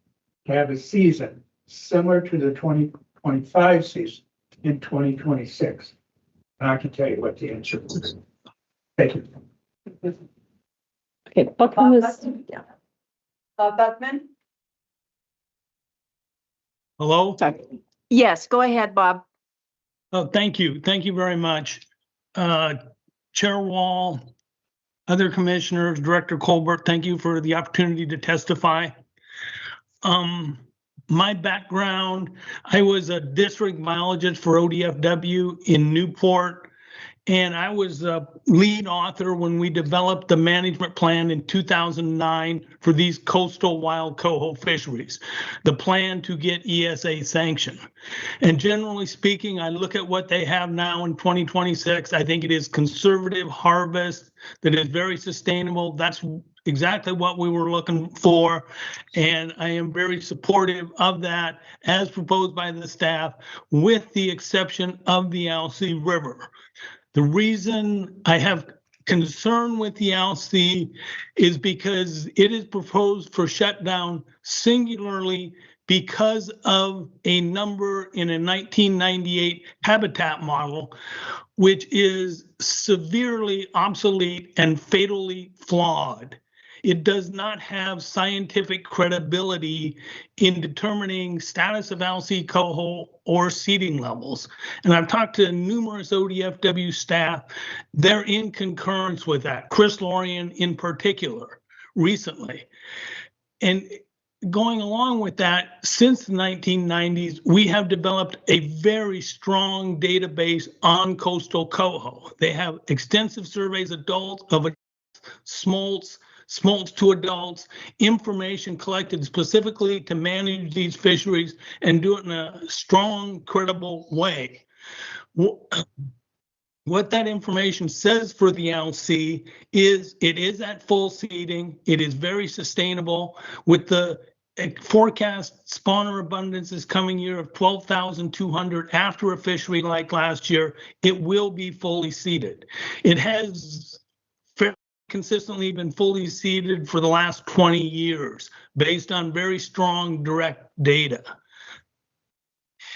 to have a season similar to the 2025 season in 2026? And I can tell you what the answer is. Thank you. Okay, Buckman is, yeah. Buckman? Hello? Yes, go ahead, Bob. Oh, thank you. Thank you very much. Chair Wall, other commissioners, Director Colbert, thank you for the opportunity to testify. My background, I was a district biologist for ODFW in Newport, and I was a lead author when we developed the management plan in 2009 for these coastal wild coho fisheries, the plan to get ESA sanction. And generally speaking, I look at what they have now in 2026. I think it is conservative harvest that is very sustainable. That's exactly what we were looking for. And I am very supportive of that as proposed by the staff, with the exception of the LC River. The reason I have concern with the LC is because it is proposed for shutdown singularly because of a number in a 1998 habitat model, which is severely obsolete and fatally flawed. It does not have scientific credibility in determining status of LC coho or seeding levels. And I've talked to numerous ODFW staff. They're in concurrence with that, Chris Lorian in particular, recently. And going along with that, since the 1990s, we have developed a very strong database on coastal coho. They have extensive surveys of smolts, smolts to adults, information collected specifically to manage these fisheries and do it in a strong, credible way. What that information says for the LC is it is at full seeding. It is very sustainable with the forecast spawner abundance this coming year of 12,200 after a fishery like last year. It will be fully seeded. It has consistently been fully seeded for the last 20 years based on very strong direct data.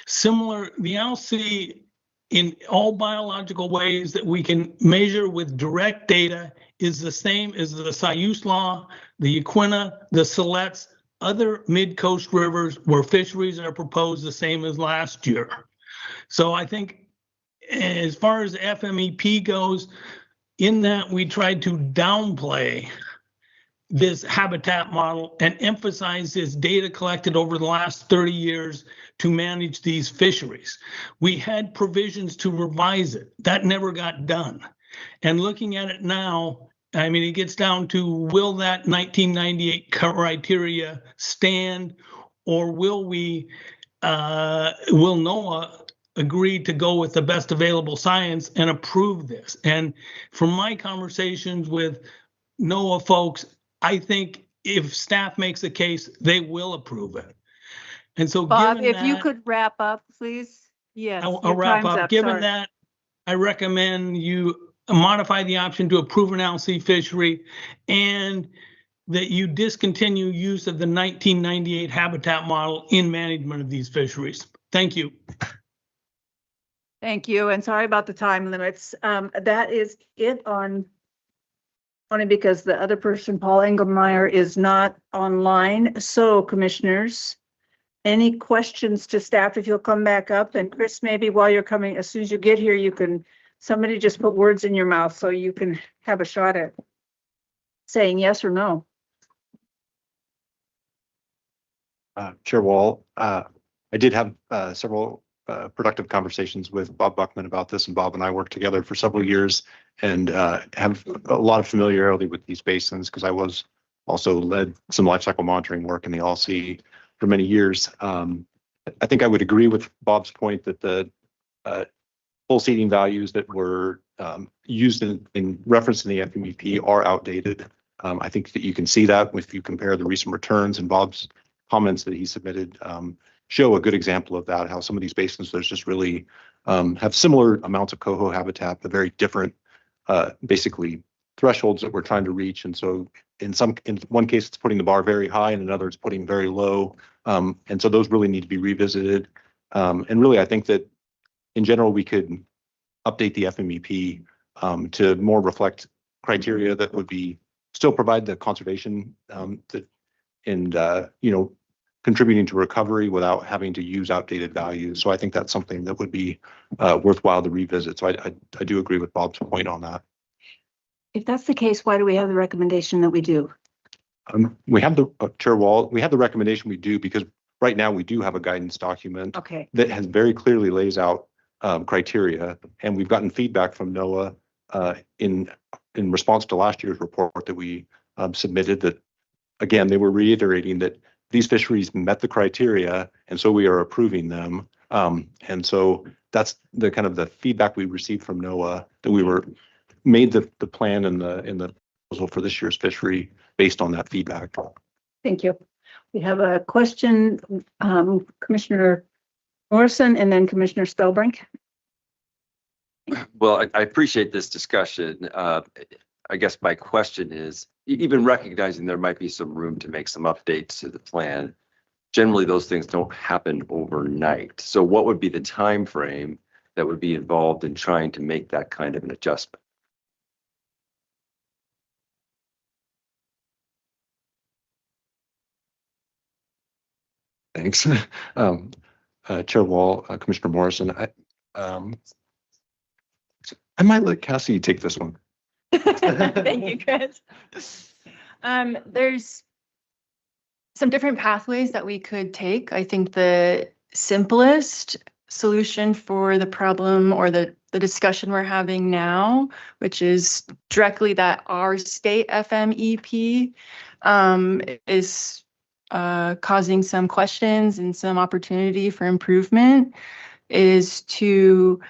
Similar, the LC in all biological ways that we can measure with direct data is the same as the Siuslaw, the Yaquina, the Siletz, other mid-coast rivers where fisheries are proposed the same as last year. So I think as far as FMEP goes, in that we tried to downplay this habitat model and emphasize this data collected over the last 30 years to manage these fisheries. We had provisions to revise it. That never got done. And looking at it now, I mean, it gets down to, will that 1998 criteria stand, or will we, will NOAA agree to go with the best available science and approve this? And from my conversations with NOAA folks, I think if staff makes a case, they will approve it. And so Bob, given if you that, could wrap up, please. Yes. I'll your wrap time's up. Given sorry. that, I recommend you modify the option to approve an LC fishery and that you discontinue use of the 1998 habitat model in management of these fisheries. Thank you. Thank you, and sorry about the time limits. That is it on, only because the other person, Paul Engelmeyer, is not online. So commissioners, any questions to staff if you'll come back up? And Chris, maybe while you're coming, as soon as you get here, you can, somebody just put words in your mouth so you can have a shot at saying yes or no. Chair Wall, I did have several productive conversations with Bob Buckman about this, and Bob and I worked together for several years and have a lot of familiarity with these basins because I was also led some life cycle monitoring work in the LC for many years. I think I would agree with Bob's point that the full seeding values that were used in reference in the FMEP are outdated. I think that you can see that if you compare the recent returns, and Bob's comments that he submitted show a good example of that, how some of these basins, there's just really have similar amounts of coho habitat, but very different, basically thresholds that we're trying to reach. And so in one case, it's putting the bar very high, and another it's putting very low. And so those really need to be revisited. And really, I think that in general, we could update the FMEP to more reflect criteria that would be still provide the conservation that and contributing to recovery without having to use outdated values. So I think that's something that would be worthwhile to revisit. So I do agree with Bob's point on that. If that's the case, why do we have the recommendation that we do? We have the Chair Wall, we have the recommendation we do because right now we do have a guidance document that has very clearly lays out criteria, and we've gotten feedback from NOAA in response to last year's report that we submitted that, again, they were reiterating that these fisheries met the criteria, and so we are approving them. And so that's the kind of the feedback we received from NOAA that we made the plan in the proposal for this year's fishery based on that feedback. Thank you. We have a question, Commissioner Morrison and then Commissioner Spellbrink. Well, I appreciate this discussion. I guess my question is, even recognizing there might be some room to make some updates to the plan, generally those things don't happen overnight. So what would be the time frame that would be involved in trying to make that kind of an adjustment? Thanks. Chair Wall, Commissioner Morrison, I might let Cassie take this one. Thank you, Chris. There's some different pathways that we could take. I think the simplest solution for the problem or the discussion we're having now, which is directly that our state FMEP is causing some questions and some opportunity for improvement, is to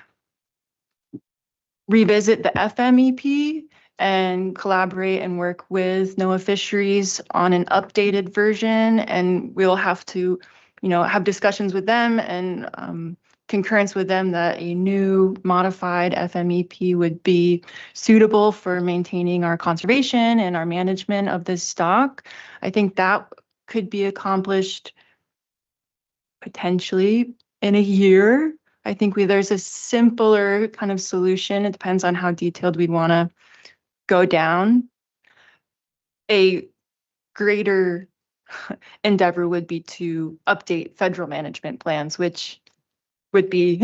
revisit the FMEP and collaborate and work with NOAA Fisheries on an updated version. And we'll have to, have discussions with them and concurrence with them that a new modified FMEP would be suitable for maintaining our conservation and our management of this stock. I think that could be accomplished potentially in a year. I think there's a simpler kind of solution. It depends on how detailed we'd want to go down. A greater endeavor would be to update federal management plans, which would be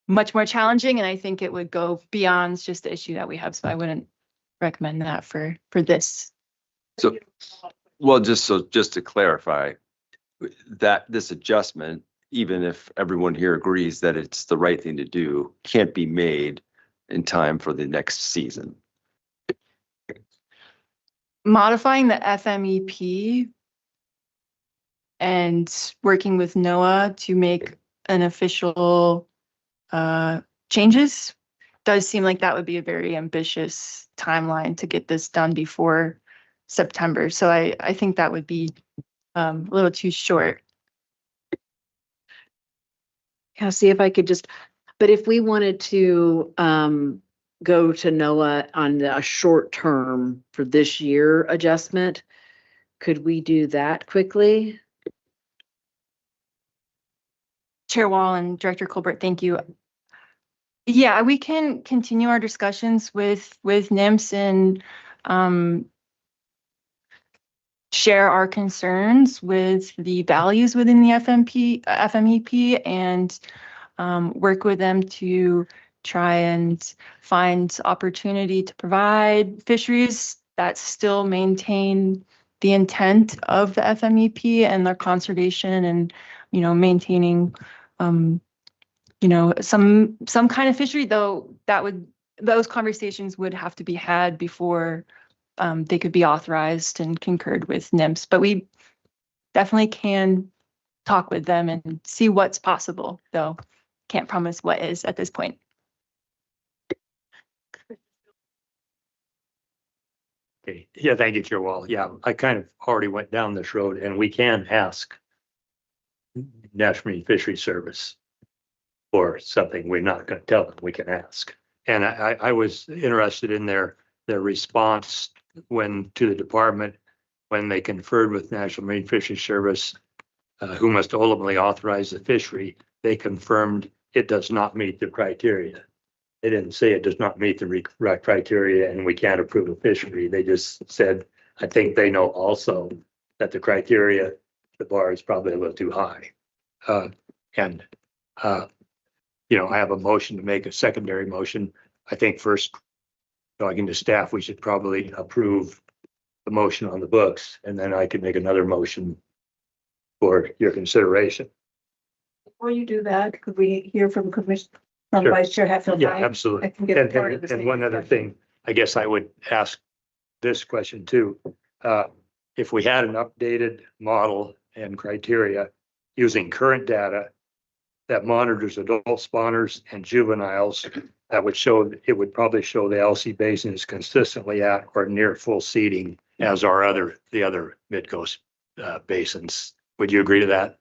much more challenging. And I think it would go beyond just the issue that we have. So I wouldn't recommend that for this. So, well, just to clarify, that this adjustment, even if everyone here agrees that it's the right thing to do, can't be made in time for the next season. Modifying the FMEP and working with NOAA to make an official changes does seem like that would be a very ambitious timeline to get this done before September. So I think that would be a little too short. Cassie, if I could but if we wanted to go to NOAA on a short term for this year adjustment, could we do that quickly? Chair Wall and Director Colbert, thank you. Yeah, we can continue our discussions with NIMS and share our concerns with the values within the FMEP and work with them to try and find opportunity to provide fisheries that still maintain the intent of the FMEP and their conservation and, maintaining, some kind of fishery, though those conversations would have to be had before they could be authorized and concurred with NIMS. But we definitely can talk with them and see what's possible, though can't promise what is at this point. Okay, yeah, thank you, Chair Wall. Yeah, I kind of already went down this road, and we can ask National Marine Fisheries Service for something. We're not going to tell them, we can ask. And I was interested in their response to the department when they conferred with National Marine Fisheries Service, who must ultimately authorize the fishery. They confirmed it does not meet the criteria. They didn't say it does not meet the criteria and we can't approve a fishery. They just said, I think they know also that the criteria, the bar is probably a little too high. I have a motion to make a secondary motion. I think first, talking to staff, we should probably approve the motion on the books, and then I can make another motion for your consideration. Before you do that, could we hear from Sure. Vice Chair Hatfield? Yeah, absolutely. I can get a part of the And one other thing, I guess I would ask this question too. If we had an updated model and criteria using current data that monitors adult spawners and juveniles, that would show, it would probably show the LC Basin is consistently at or near full seeding as are the other mid-coast basins. Would you agree to that?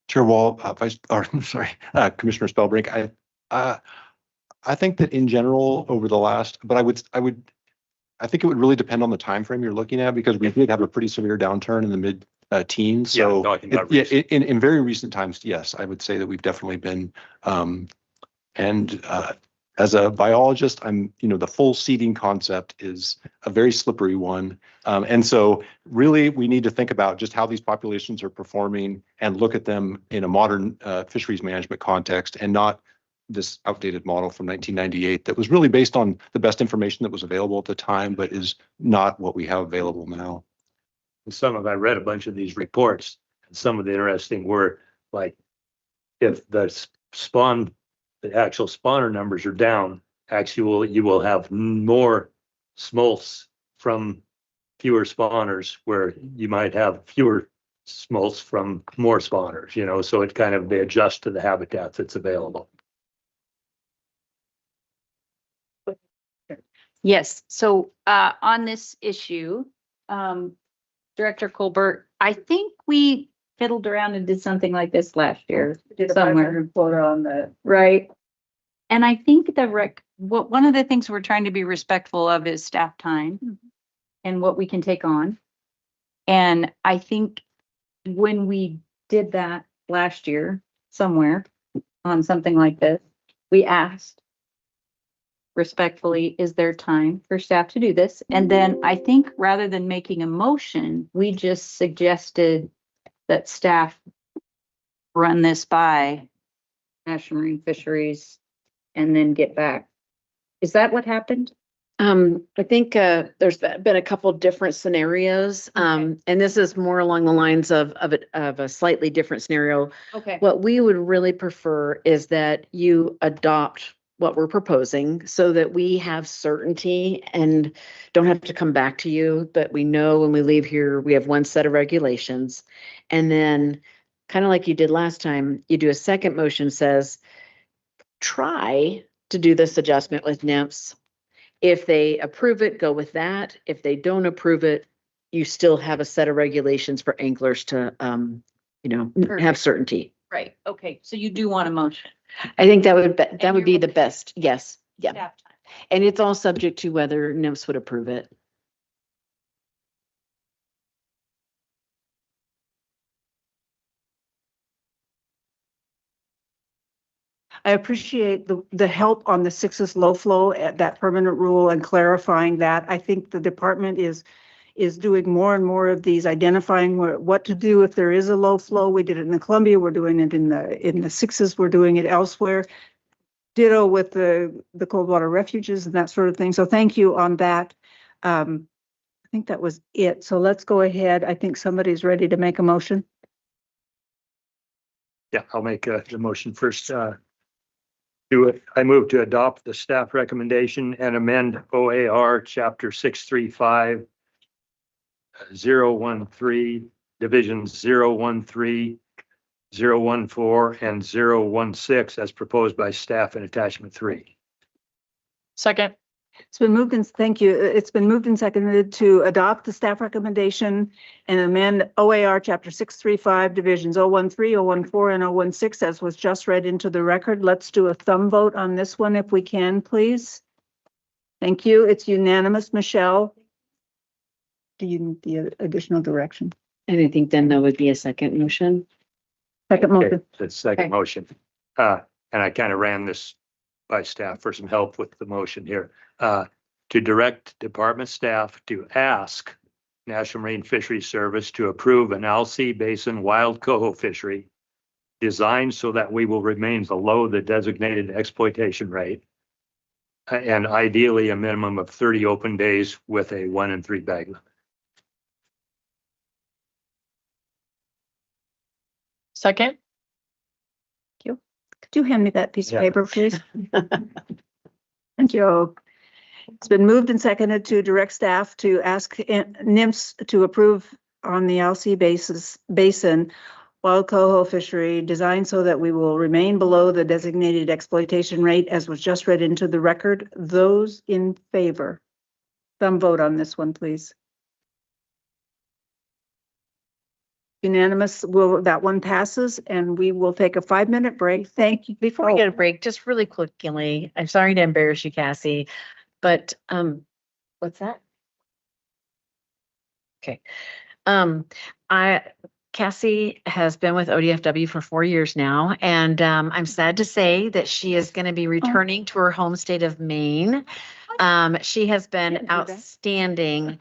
Chair Wall, Commissioner Spellbrink, I think that in general over the last, but I would I think it would really depend on the time frame you're looking at, because we did have a pretty severe downturn in the mid teens. Yeah, So talking about yeah, in very recent times, yes, I would say that we've definitely been, and as a biologist, the full seeding concept is a very slippery one. And so really we need to think about just how these populations are performing and look at them in a modern fisheries management context, and not this outdated model from 1998 that was really based on the best information that was available at the time, but is not what we have available now. I read a bunch of these reports, and some of the interesting were like, if the actual spawner numbers are down, actually you will have more smolts from fewer spawners, where you might have fewer smolts from more spawners, so it kind of, they adjust to the habitat that's available. Yes, so on this issue, Director Colbert, I think we fiddled around and did something like this last year somewhere. Report on the. Right. And I think one of the things we're trying to be respectful of is staff time and what we can take on. And I think when we did that last year somewhere on something like this, we asked respectfully, is there time for staff to do this? And then I think rather than making a motion, we just suggested that staff run this by National Marine Fisheries and then get back. Is that what happened? I think there's been a couple different scenarios, and this is more along the lines of a slightly different scenario. Okay. What we would really prefer is that you adopt what we're proposing, so that we have certainty and don't have to come back to you, but we know when we leave here, we have one set of regulations. And then, kind of like you did last time, you do a second motion, says, try to do this adjustment with NIMS. If they approve it, go with that. If they don't approve it, you still have a set of regulations for anglers to, have certainty. Right. Okay. So you do want a motion. I think that would be the best. Yes. Yeah. Staff time. And it's all subject to whether NIMS would approve it. I appreciate the help on the 6's low flow at that permanent rule and clarifying that. I think the department is doing more and more of these, identifying what to do if there is a low flow. We did it in the Columbia, we're doing it in the 6's, we're doing it elsewhere. Ditto with the cold water refuges and that sort of thing. So thank you on that. I think that was it. So let's go ahead. I think somebody's ready to make a motion. Yeah, I'll make the motion first. I move to adopt the staff recommendation and amend OAR chapter 635 013, divisions 013, 014, and 016 as proposed by staff in attachment 3. Second. It's been moved and thank you. It's been moved and seconded to adopt the staff recommendation and amend OAR chapter 635 divisions 013, 014, and 016 as was just read into the record. Let's do a thumb vote on this one if we can, please. Thank you. It's unanimous. Michelle, do you need the additional direction? And I think then there would be a second motion. Second motion. The second Okay. motion. And I kind of ran this by staff for some help with the motion here. To direct department staff to ask National Marine Fisheries Service to approve an Alsea Basin wild coho fishery designed so that we will remain below the designated exploitation rate, and ideally a minimum of 30 open days with a 1 in 3 bag limit. Second. Could you hand me that piece of Yeah. paper, please? Thank you. It's been moved and seconded to direct staff to ask NIMS to approve on the Alsea Basin wild coho fishery designed so that we will remain below the designated exploitation rate as was just read into the record. Those in favor? Thumb vote on this one, please. Unanimous, that one passes and we will take a 5-minute break. Thank you. Before we get a break, just really quickly, I'm sorry to embarrass you, Cassie, but what's that? Okay. Um, Cassie has been with ODFW for 4 years now, and I'm sad to say that she is going to be returning to her home state of Maine. She has been outstanding,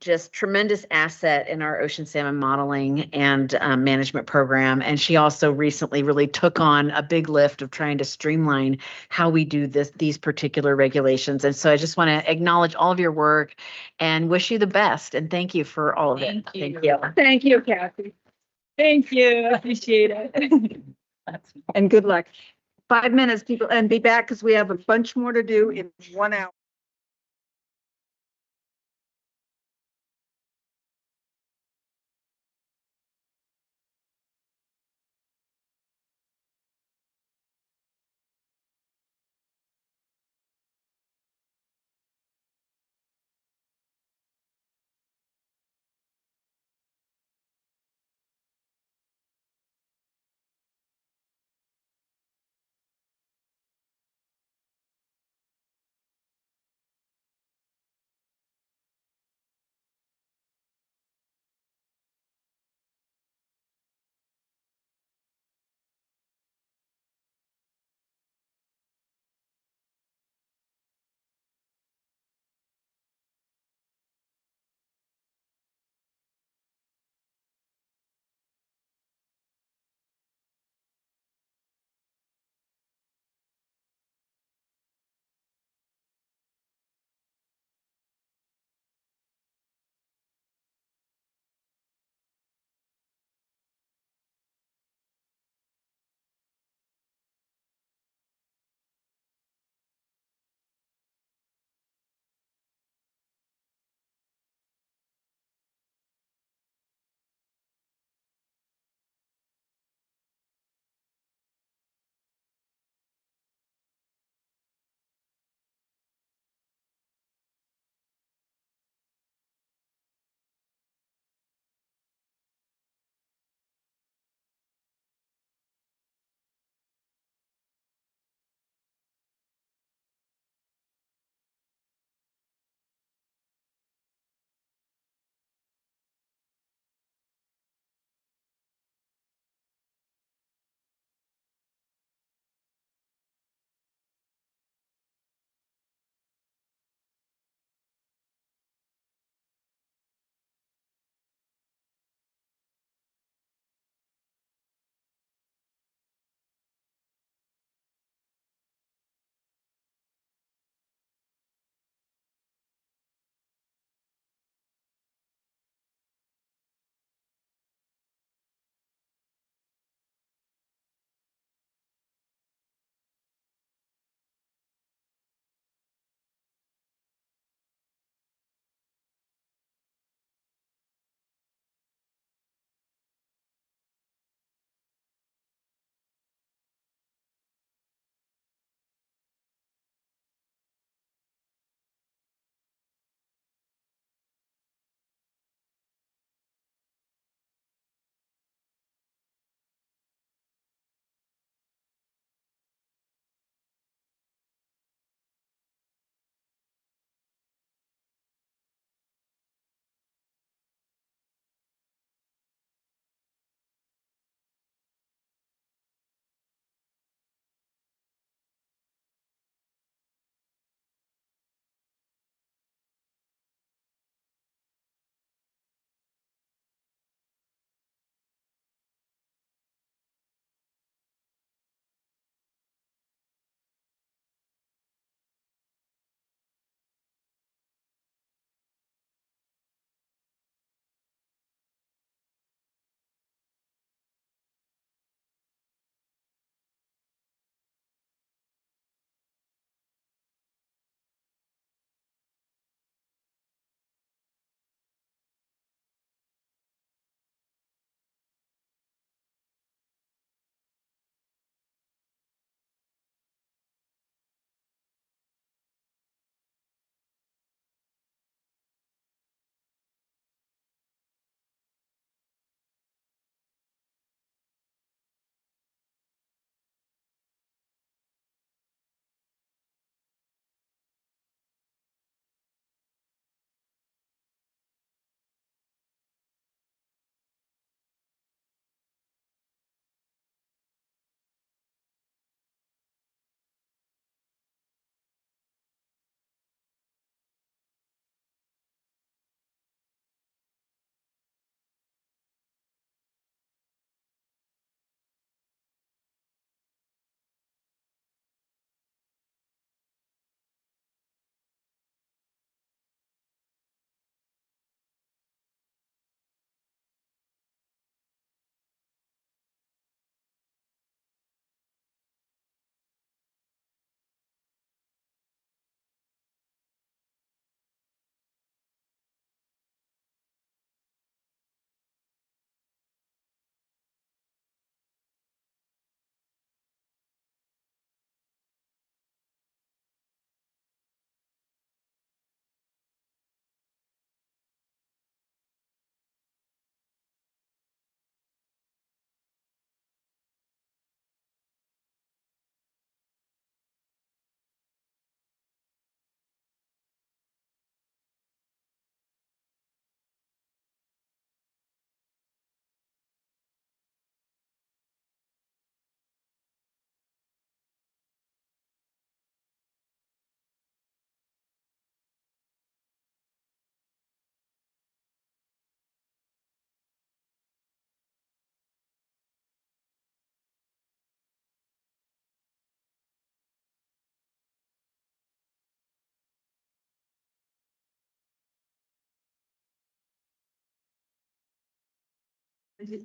just tremendous asset in our ocean salmon modeling and management program. And she also recently really took on a big lift of trying to streamline how we do these particular regulations. And so I just want to acknowledge all of your work and wish you the best. And thank you for all of it. Thank you. Thank you, Kathy. Thank you. Appreciate it. And good luck. 5 minutes, people, and be back because we have a bunch more to do in 1 hour.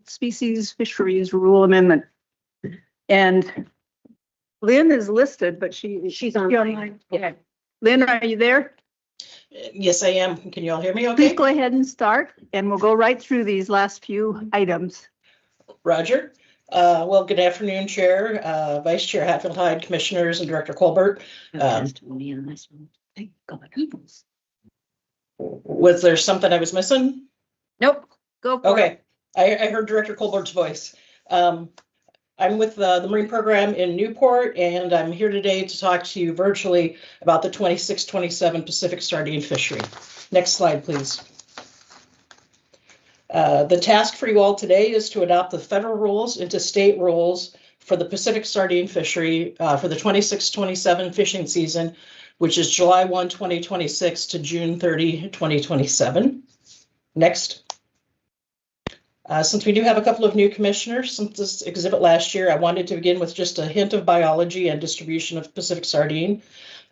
species fisheries rule amendment. And Lynn is listed, but she's online. Okay. Lynn, are you there? Yes, I am. Can you all hear me okay? Please go ahead and start, and we'll go right through these last few items. Roger. Well, good afternoon, Chair, Vice Chair Hatfield-Hyde, Commissioners, and Director Colbert. Testimony on this one. Thank God. Was there something I was missing? Nope. Go for it. Okay. I heard Director Colbert's voice. I'm with the Marine Program in Newport, and I'm here today to talk to you virtually about the 26-27 Pacific sardine fishery. Next slide, please. The task for you all today is to adopt the federal rules into state rules for the Pacific sardine fishery for the 26-27 fishing season, which is July 1, 2026 to June 30, 2027. Next. Since we do have a couple of new commissioners since this exhibit last year, I wanted to begin with just a hint of biology and distribution of Pacific sardine.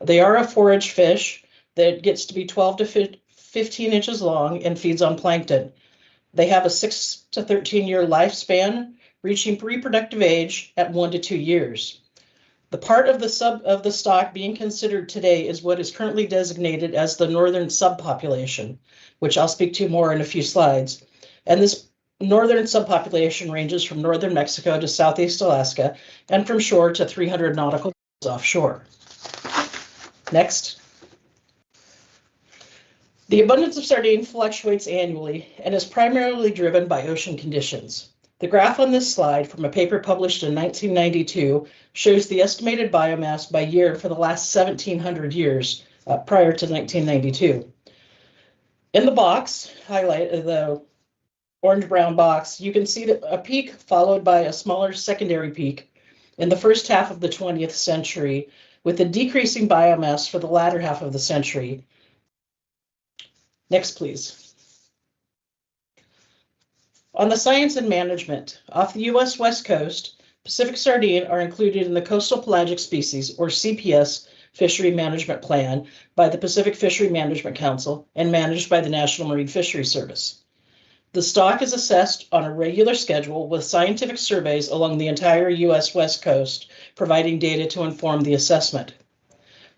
They are a forage fish that gets to be 12 to 15 inches long and feeds on plankton. They have a 6 to 13 year lifespan, reaching reproductive age at 1 to 2 years. The part of the stock being considered today is what is currently designated as the northern subpopulation, which I'll speak to more in a few slides. And this northern subpopulation ranges from northern Mexico to southeast Alaska and from shore to 300 nautical miles offshore. Next. The abundance of sardine fluctuates annually and is primarily driven by ocean conditions. The graph on this slide from a paper published in 1992 shows the estimated biomass by year for the last 1,700 years prior to 1992. In the box, highlighted the orange-brown box, you can see that a peak followed by a smaller secondary peak in the first half of the 20th century, with a decreasing biomass for the latter half of the century. Next, please. On the science and management, off the U.S. West Coast, Pacific sardine are included in the Coastal Pelagic Species, or CPS, Fishery Management Plan by the Pacific Fishery Management Council and managed by the National Marine Fisheries Service. The stock is assessed on a regular schedule with scientific surveys along the entire U.S. West Coast, providing data to inform the assessment.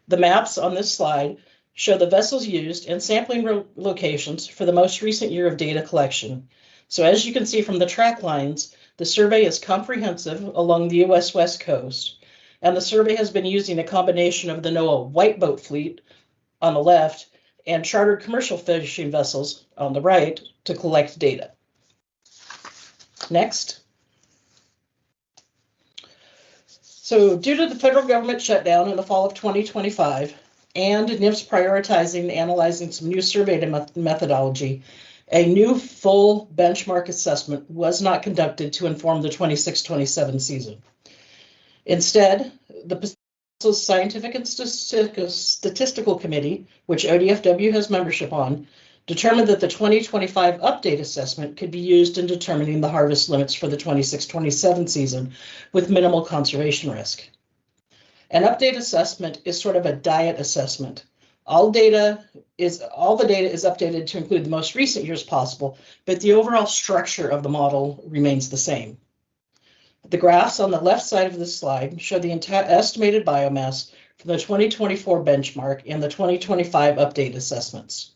The maps on this slide show the vessels used and sampling locations for the most recent year of data collection. So as you can see from the track lines, the survey is comprehensive along the U.S. West Coast, and the survey has been using a combination of the NOAA white boat fleet on the left and chartered commercial fishing vessels on the right to collect data. Next. So due to the federal government shutdown in the fall of 2025 and NIFS prioritizing and analyzing some new survey methodology, a new full benchmark assessment was not conducted to inform the 26-27 season. Instead, the Scientific and Statistical Committee, which ODFW has membership on, determined that the 2025 update assessment could be used in determining the harvest limits for the 26-27 season with minimal conservation risk. An update assessment is sort of a diet assessment. All the data is updated to include the most recent years possible, but the overall structure of the model remains the same. The graphs on the left side of this slide show the estimated biomass for the 2024 benchmark and the 2025 update assessments.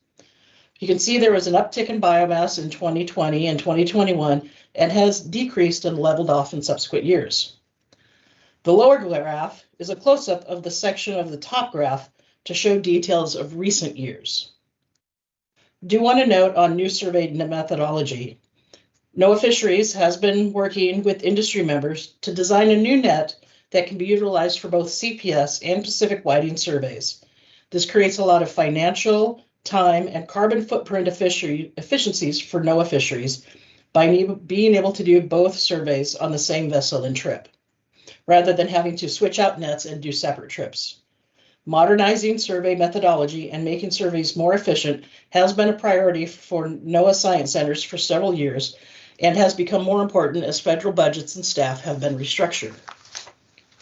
You can see there was an uptick in biomass in 2020 and 2021 and has decreased and leveled off in subsequent years. The lower graph is a close-up of the section of the top graph to show details of recent years. I do want to note on new survey methodology. NOAA Fisheries has been working with industry members to design a new net that can be utilized for both CPS and Pacific whiting surveys. This creates a lot of financial, time, and carbon footprint efficiencies for NOAA Fisheries by being able to do both surveys on the same vessel and trip, rather than having to switch out nets and do separate trips. Modernizing survey methodology and making surveys more efficient has been a priority for NOAA Science Centers for several years and has become more important as federal budgets and staff have been restructured.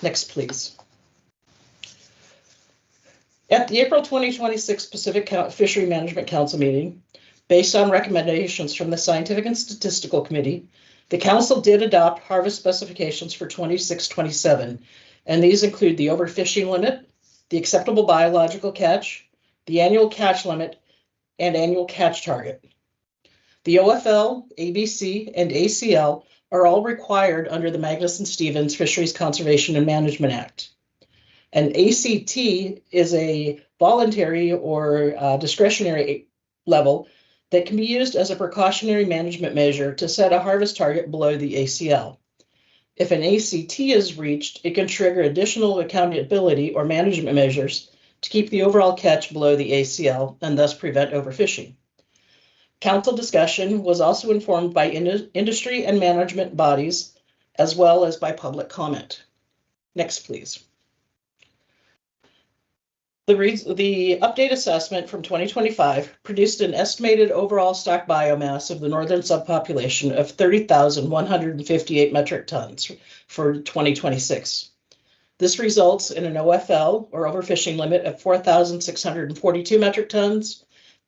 Next, please. At the April 2026 Pacific Fishery Management Council meeting, based on recommendations from the Scientific and Statistical Committee, The council did adopt harvest specifications for 26-27, and these include the overfishing limit, the acceptable biological catch, the annual catch limit, and annual catch target. The OFL, ABC, and ACL are all required under the Magnuson-Stevens Fisheries Conservation and Management Act. An ACT is a voluntary or discretionary level that can be used as a precautionary management measure to set a harvest target below the ACL. If an ACT is reached, it can trigger additional accountability or management measures to keep the overall catch below the ACL and thus prevent overfishing. Council discussion was also informed by industry and management bodies, as well as by public comment. Next, please. The update assessment from 2025 produced an estimated overall stock biomass of the northern subpopulation of 30,158 metric tons for 2026. This results in an OFL, or overfishing limit, of 4,642 metric tons,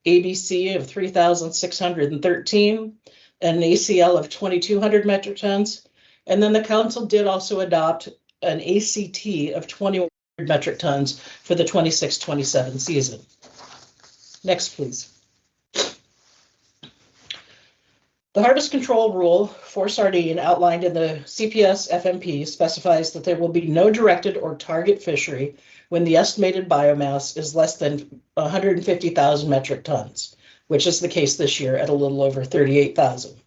ABC of 3,613, and an ACL of 2,200 metric tons. And then the council did also adopt an ACT of 21 metric tons for the 26-27 season. Next, please. The harvest control rule for sardine outlined in the CPS FMP specifies that there will be no directed or target fishery when the estimated biomass is less than 150,000 metric tons, which is the case this year at a little over 38,000.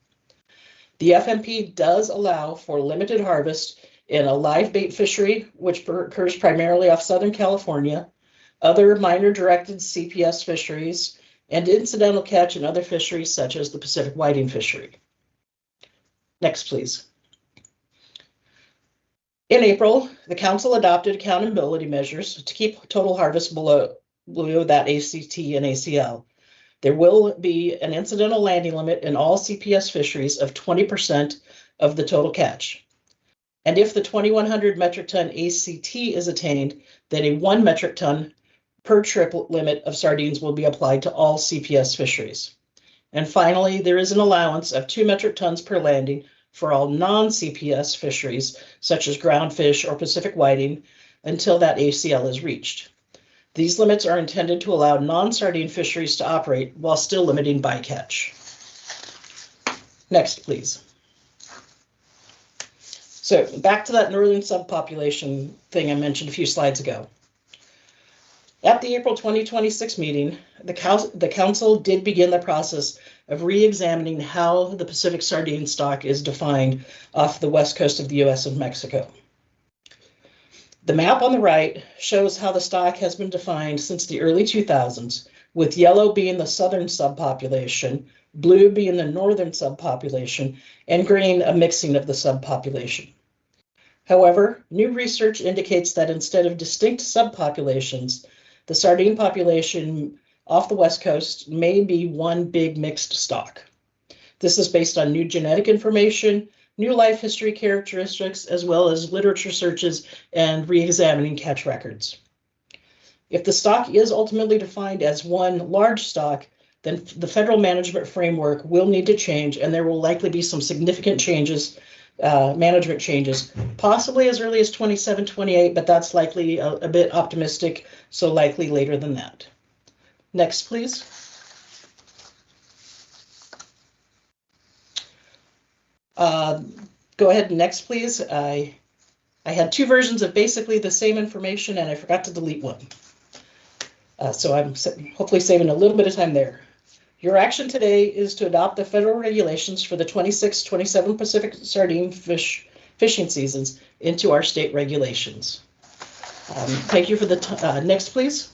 The FMP does allow for limited harvest in a live bait fishery, which occurs primarily off Southern California, other minor directed CPS fisheries, and incidental catch in other fisheries such as the Pacific whiting fishery. Next, please. In April, the council adopted accountability measures to keep total harvest below that ACT and ACL. There will be an incidental landing limit in all CPS fisheries of 20% of the total catch. And if the 2,100 metric ton ACT is attained, then a 1 metric ton per trip limit of sardines will be applied to all CPS fisheries. And finally, there is an allowance of 2 metric tons per landing for all non-CPS fisheries, such as groundfish or Pacific whiting, until that ACL is reached. These limits are intended to allow non-sardine fisheries to operate while still limiting bycatch. Next, please. So back to that northern subpopulation thing I mentioned a few slides ago. At the April 2026 meeting, the council did begin the process of re-examining how the Pacific sardine stock is defined off the west coast of the US and Mexico. The map on the right shows how the stock has been defined since the early 2000s, with yellow being the southern subpopulation, blue being the northern subpopulation, and green a mixing of the subpopulation. However, new research indicates that instead of distinct subpopulations, the sardine population off the west coast may be one big mixed stock. This is based on new genetic information, new life history characteristics, as well as literature searches and re-examining catch records. If the stock is ultimately defined as one large stock, then the federal management framework will need to change, and there will likely be some significant changes, management changes, possibly as early as 27-28, but that's likely a bit optimistic, so likely later than that. Next, please. Go ahead, next, please. I had two versions of basically the same information, and I forgot to delete one. So I'm hopefully saving a little bit of time there. Your action today is to adopt the federal regulations for the 26-27 Pacific sardine fishing seasons into our state regulations. Thank you for the next, please.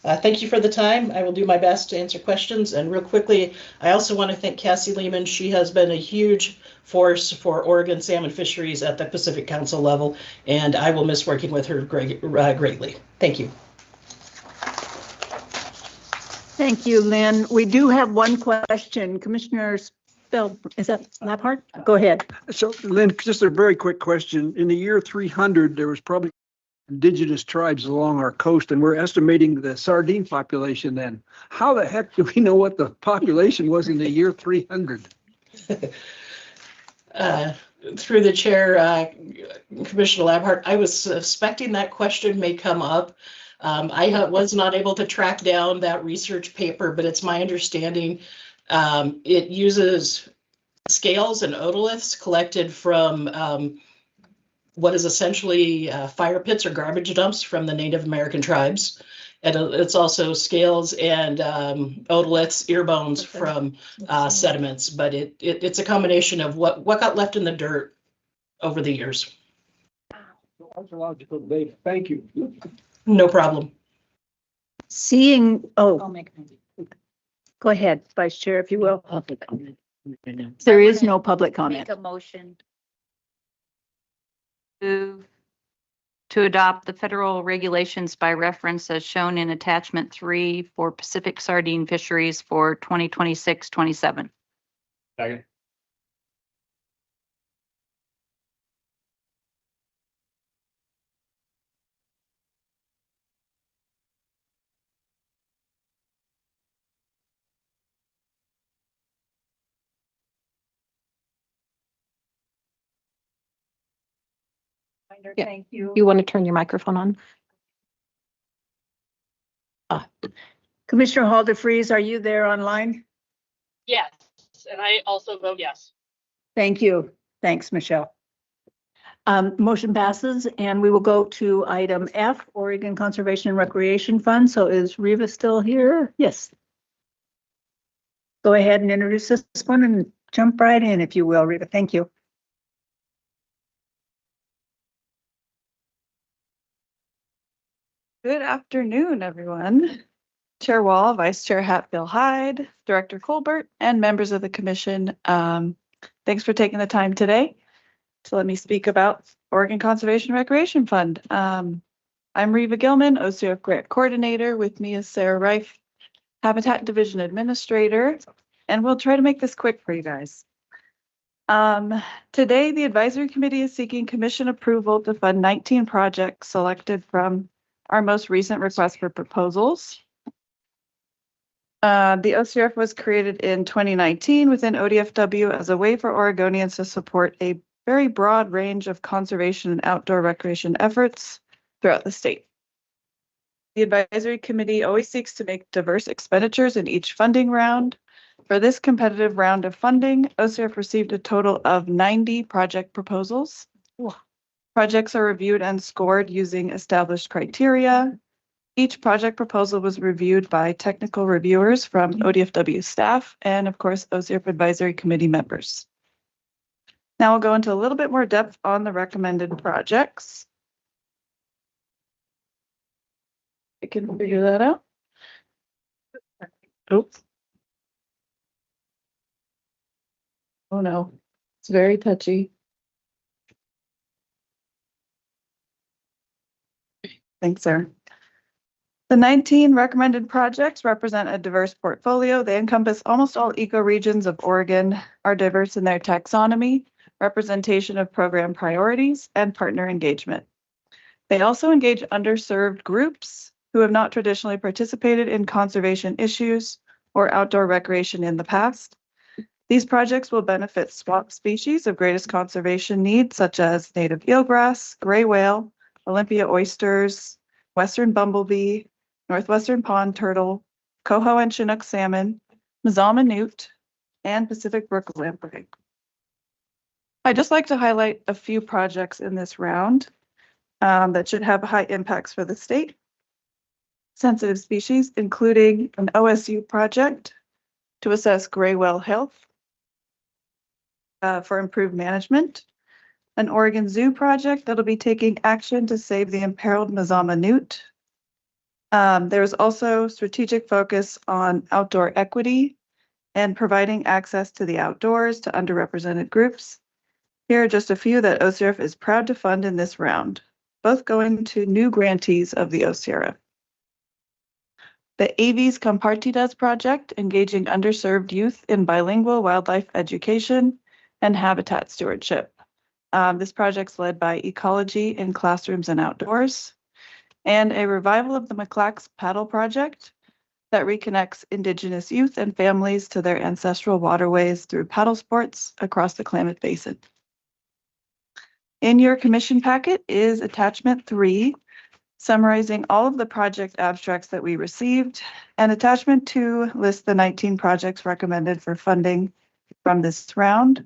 Thank you for the time. I will do my best to answer questions. And real quickly, I also want to thank Cassie Lehman. She has been a huge force for Oregon salmon fisheries at the Pacific Council level, and I will miss working with her greatly. Thank you. Thank you, Lynn. We do have one question. Commissioner Bill, is that part? Go ahead. So Lynn, just a very quick question. In the year 300, there was probably indigenous tribes along our coast, and we're estimating the sardine population then. How the heck do we know what the population was in the year 300? Through the chair, Commissioner Labhart, I was suspecting that question may come up. Was not able to track down that research paper, but it's my understanding it uses scales and otoliths collected from what is essentially fire pits or garbage dumps from the Native American tribes. And it's also scales and otoliths, ear bones from sediments, but it's a combination of what got left in the dirt over the years. Archaeological data, thank you. No problem. Seeing, I'll oh, make. go ahead, Vice Chair, if you will. Public comment. There is no public comment. Make a motion. To adopt the federal regulations by reference as shown in attachment 3 for Pacific sardine fisheries for 2026-27. Second. Yeah. Thank you. You want to turn your microphone on? Commissioner Halder-Freeze, are you there online? Yes, and I also vote yes. Thank you. Thanks, Michelle. Motion passes, and we will go to item F, Oregon Conservation and Recreation Fund. So is Reva still here? Yes. Go ahead and introduce this one and jump right in, if you will, Reva. Thank you. Good afternoon, everyone. Chair Wall, Vice Chair Hatfield-Hyde, Director Colbert, and members of the commission. Thanks for taking the time today to let me speak about Oregon Conservation Recreation Fund. I'm Reva Gilman, OCF Grant Coordinator. With me is Sarah Reif, Habitat Division Administrator, and we'll try to make this quick for you guys. Today, the Advisory Committee is seeking commission approval to fund 19 projects selected from our most recent request for proposals. The OCRF was created in 2019 within ODFW as a way for Oregonians to support a very broad range of conservation and outdoor recreation efforts throughout the state. The Advisory Committee always seeks to make diverse expenditures in each funding round. For this competitive round of funding, OCRF received a total of 90 project proposals. Projects are reviewed and scored using established criteria. Each project proposal was reviewed by technical reviewers from ODFW staff and, of course, OCRF Advisory Committee members. Now we'll go into a little bit more depth on the recommended projects. I can figure that out. Oops. Oh no, it's very touchy. Thanks, Sarah. The 19 recommended projects represent a diverse portfolio. They encompass almost all ecoregions of Oregon, are diverse in their taxonomy, representation of program priorities, and partner engagement. They also engage underserved groups who have not traditionally participated in conservation issues or outdoor recreation in the past. These projects will benefit swamp species of greatest conservation need, such as native eelgrass, gray whale, Olympia oysters, western bumblebee, northwestern pond turtle, coho and chinook salmon, mazama newt, and Pacific brook lamprey. I'd just like to highlight a few projects in this round that should have high impacts for the state. Sensitive species, including an OSU project to assess gray whale health for improved management, an Oregon Zoo project that'll be taking action to save the imperiled mazama newt. There's also strategic focus on outdoor equity and providing access to the outdoors to underrepresented groups. Here are just a few that OCRF is proud to fund in this round, both going to new grantees of the OCRF. The Aves Compartidas project, engaging underserved youth in bilingual wildlife education and habitat stewardship. This project's led by Ecology in Classrooms and Outdoors. And a revival of the McClack's Paddle Project, that reconnects Indigenous youth and families to their ancestral waterways through paddle sports across the Klamath Basin. In your commission packet is attachment 3, summarizing all of the project abstracts that we received, and attachment 2 lists the 19 projects recommended for funding from this round.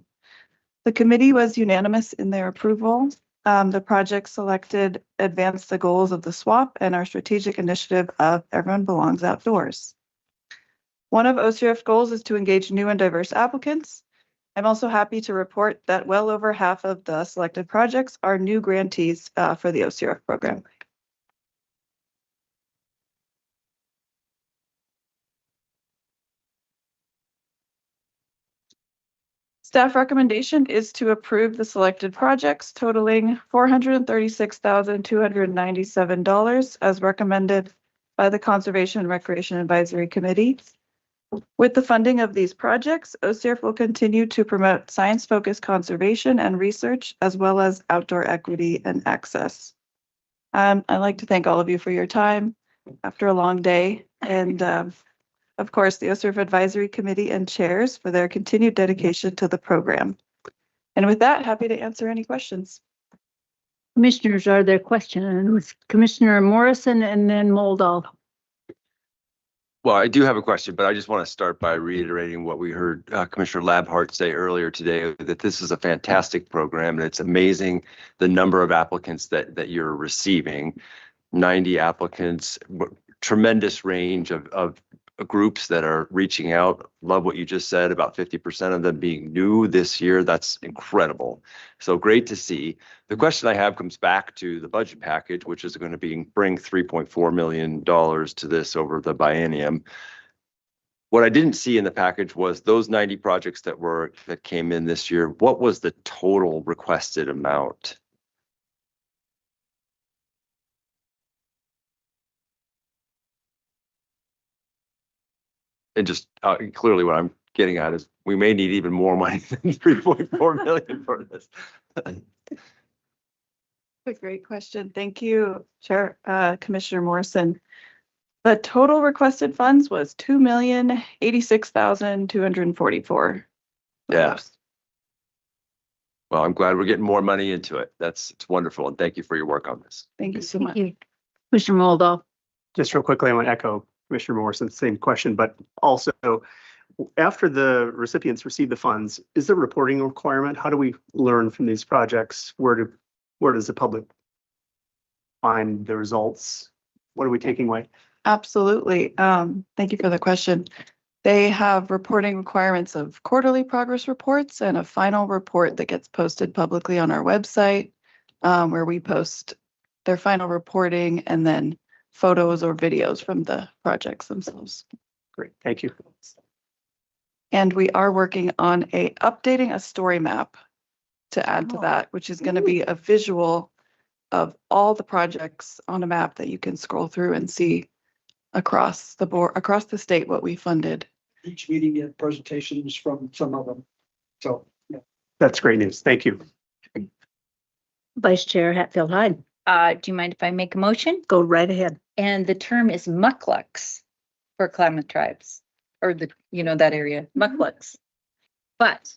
The committee was unanimous in their approval. The project selected advanced the goals of the SWAP and our strategic initiative of Everyone Belongs Outdoors. One of OCRF goals is to engage new and diverse applicants. I'm also happy to report that well over half of the selected projects are new grantees for the OCRF program. Staff recommendation is to approve the selected projects totaling $436,297 as recommended by the Conservation and Recreation Advisory Committee. With the funding of these projects, OCRF will continue to promote science-focused conservation and research, as well as outdoor equity and access. I'd like to thank all of you for your time after a long day, and of course, the OCRF Advisory Committee and chairs for their continued dedication to the program. And with that, happy to answer any questions. Commissioners, are there questions? Commissioner Morrison and then Moldal. Well, I do have a question, but I just want to start by reiterating what we heard Commissioner Labhart say earlier today, that this is a fantastic program and it's amazing the number of applicants that you're receiving. 90 applicants, tremendous range of groups that are reaching out. Love what you just said about 50% of them being new this year. That's incredible. So great to see. The question I have comes back to the budget package, which is going to bring $3.4 million to this over the biennium. What I didn't see in the package was those 90 projects that came in this year. What was the total requested amount? And just clearly what I'm getting at is we may need even more money than 3.4 million for this. A great question. Thank you, Chair, Commissioner Morrison. The total requested funds was $2,086,244. Yeah. Well, I'm glad we're getting more money into it. It's wonderful. And thank you for your work on this. Thank you so much. Commissioner Moldal. Just real quickly, I want to echo Commissioner Morrison's same question, but also after the recipients receive the funds, is there a reporting requirement? How do we learn from these projects? Where does the public find the results? What are we taking away? Absolutely. Thank you for the question. They have reporting requirements of quarterly progress reports and a final report that gets posted publicly on our website, where we post their final reporting and then photos or videos from the projects themselves. Great, thank you. And we are working on updating a story map to add to that, which is going to be a visual of all the projects on a map that you can scroll through and see across the board, across the state, what we funded. Each meeting get presentations from some of them. So, yeah. That's great news. Thank you. Vice Chair Hatfield Hyde. Do you mind if I make a motion? Go right ahead. And the term is mucklucks for Klamath tribes, or that area, mucklucks. But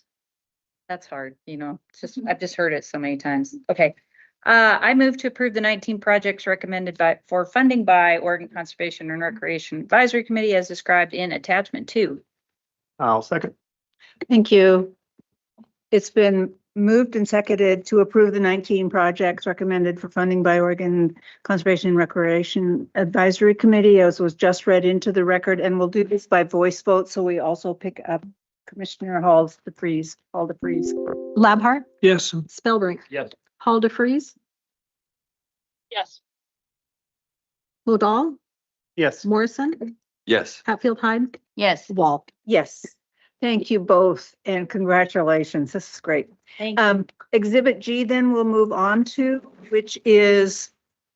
that's hard, I've just heard it so many times. Okay. I move to approve the 19 projects recommended for funding by Oregon Conservation and Recreation Advisory Committee as described in attachment 2. I'll second. Thank you. It's been moved and seconded to approve the 19 projects recommended for funding by Oregon Conservation and Recreation Advisory Committee, as was just read into the record, and we'll do this by voice vote, so we also pick up Commissioner Hall DeFries. Labhart. Yes. Spellbrink. Yes. Hall DeFries. Yes. Moldal. Yes. Morrison. Yes. Hatfield Hyde. Yes. Wall. Yes. Thank you both, and congratulations. This is great. Thank you. Exhibit G then we'll move on to, which is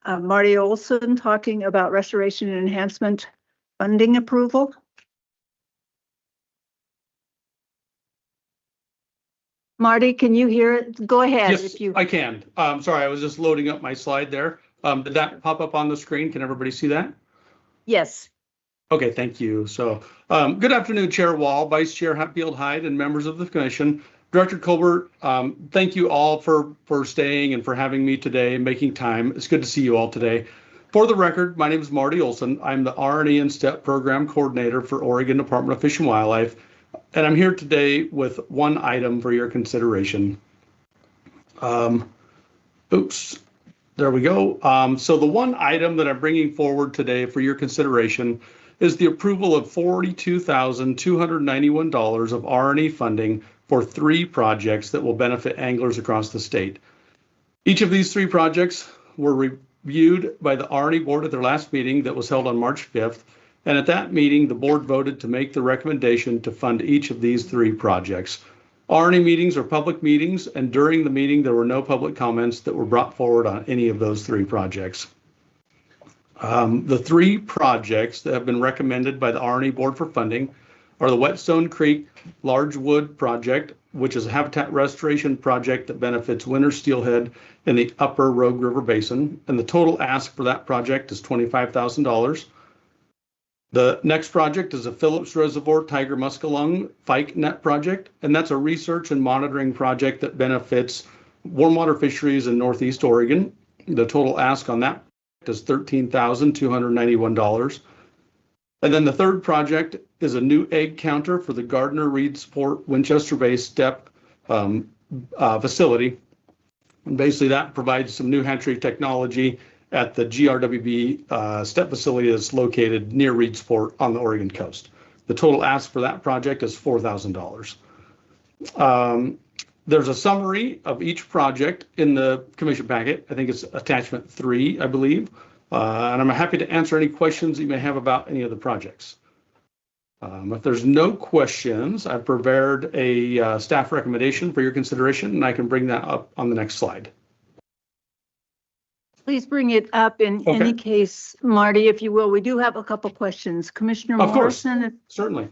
Marty Olson talking about restoration and enhancement funding approval. Marty, can you hear it? Go ahead. Yes, I can. Sorry, I was just loading up my slide there. Did that pop up on the screen? Can everybody see that? Yes. Okay, thank you. So, good afternoon, Chair Wall, Vice Chair Hatfield Hyde, and members of the commission. Director Colbert, thank you all for staying and for having me today and making time. It's good to see you all today. For the record, my name is Marty Olson. I'm the R&E and STEP Program Coordinator for Oregon Department of Fish and Wildlife, and I'm here today with one item for your consideration. Oops, there we go. So the one item that I'm bringing forward today for your consideration is the approval of $42,291 of R&E funding for 3 projects that will benefit anglers across the state. Each of these 3 projects were reviewed by the R&E board at their last meeting that was held on March 5th. And at that meeting, the board voted to make the recommendation to fund each of these 3 projects. R&E meetings are public meetings, and during the meeting, there were no public comments that were brought forward on any of those 3 projects. The 3 projects that have been recommended by the R&E board for funding are the Whetstone Creek Large Wood Project, which is a habitat restoration project that benefits winter steelhead in the upper Rogue River Basin. And the total ask for that project is $25,000. The next project is a Phillips Reservoir Tiger Muskellunge Pike Net Project, and that's a research and monitoring project that benefits warm water fisheries in Northeast Oregon. The total ask on that is $13,291. And then the third project is a new egg counter for the Gardner Reed Sport Winchester-based STEP facility. And basically that provides some new hatchery technology at the GRWB STEP facility that's located near Reed Sport on the Oregon coast. The total ask for that project is $4,000. There's a summary of each project in the commission packet. I think it's attachment 3, I believe. And I'm happy to answer any questions you may have about any of the projects. If there's no questions, I've prepared a staff recommendation for your consideration, and I can bring that up on the next slide. Please bring it up in any case, Marty, if you will. We do have a couple questions. Commissioner Of course, Morrison. certainly.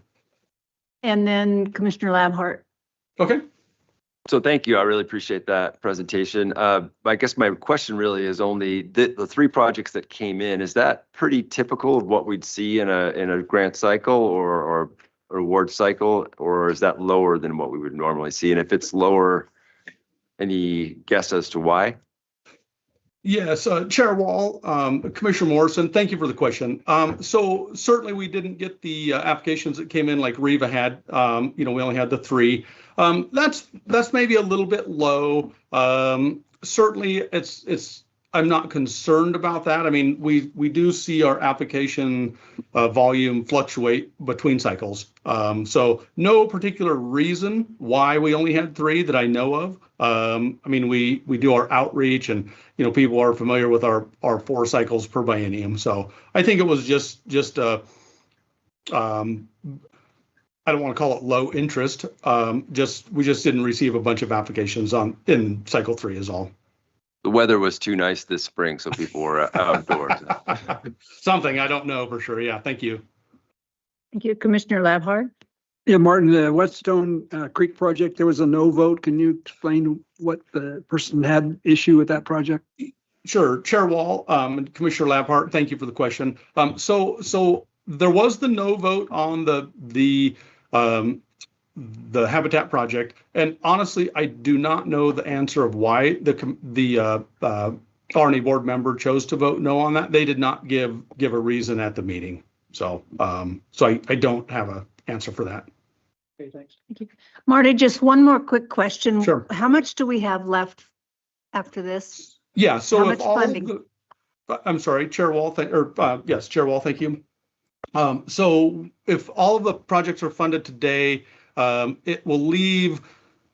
And then Commissioner Labhart. Okay. So thank you. I really appreciate that presentation. I guess my question really is only the 3 projects that came in. Is that pretty typical of what we'd see in a grant cycle or award cycle, or is that lower than what we would normally see? And if it's lower, any guess as to why? Yes, Chair Wall, Commissioner Morrison, thank you for the question. So certainly we didn't get the applications that came in like Riva had. We only had the 3. That's maybe a little bit low. Certainly I'm not concerned about that. I mean, we do see our application volume fluctuate between cycles. So no particular reason why we only had 3 that I know of. I mean, we do our outreach, and people are familiar with our 4 cycles per biennium. So I think it was just I don't want to call it low interest. We just didn't receive a bunch of applications in cycle 3 is all. The weather was too nice this spring, so people were outdoors. Something, I don't know for sure. Yeah, thank you. Thank you, Commissioner Labhart. Yeah, Martin, the Whetstone Creek project, there was a no vote. Can you explain what the person had issue with that project? Sure, Chair Wall, and Commissioner Labhart, thank you for the question. So there was the no vote on the habitat project, and honestly, I do not know the answer of why the R&E board member chose to vote no on that. They did not give a reason at the meeting, so I don't have an answer for that. Okay, thanks. Thank you. Marty, just one more quick question. Sure. How much do we have left after this? Yeah, so How if much all funding? I'm sorry, Chair Wall, yes, Chair Wall, thank you. So if all of the projects are funded today, it will leave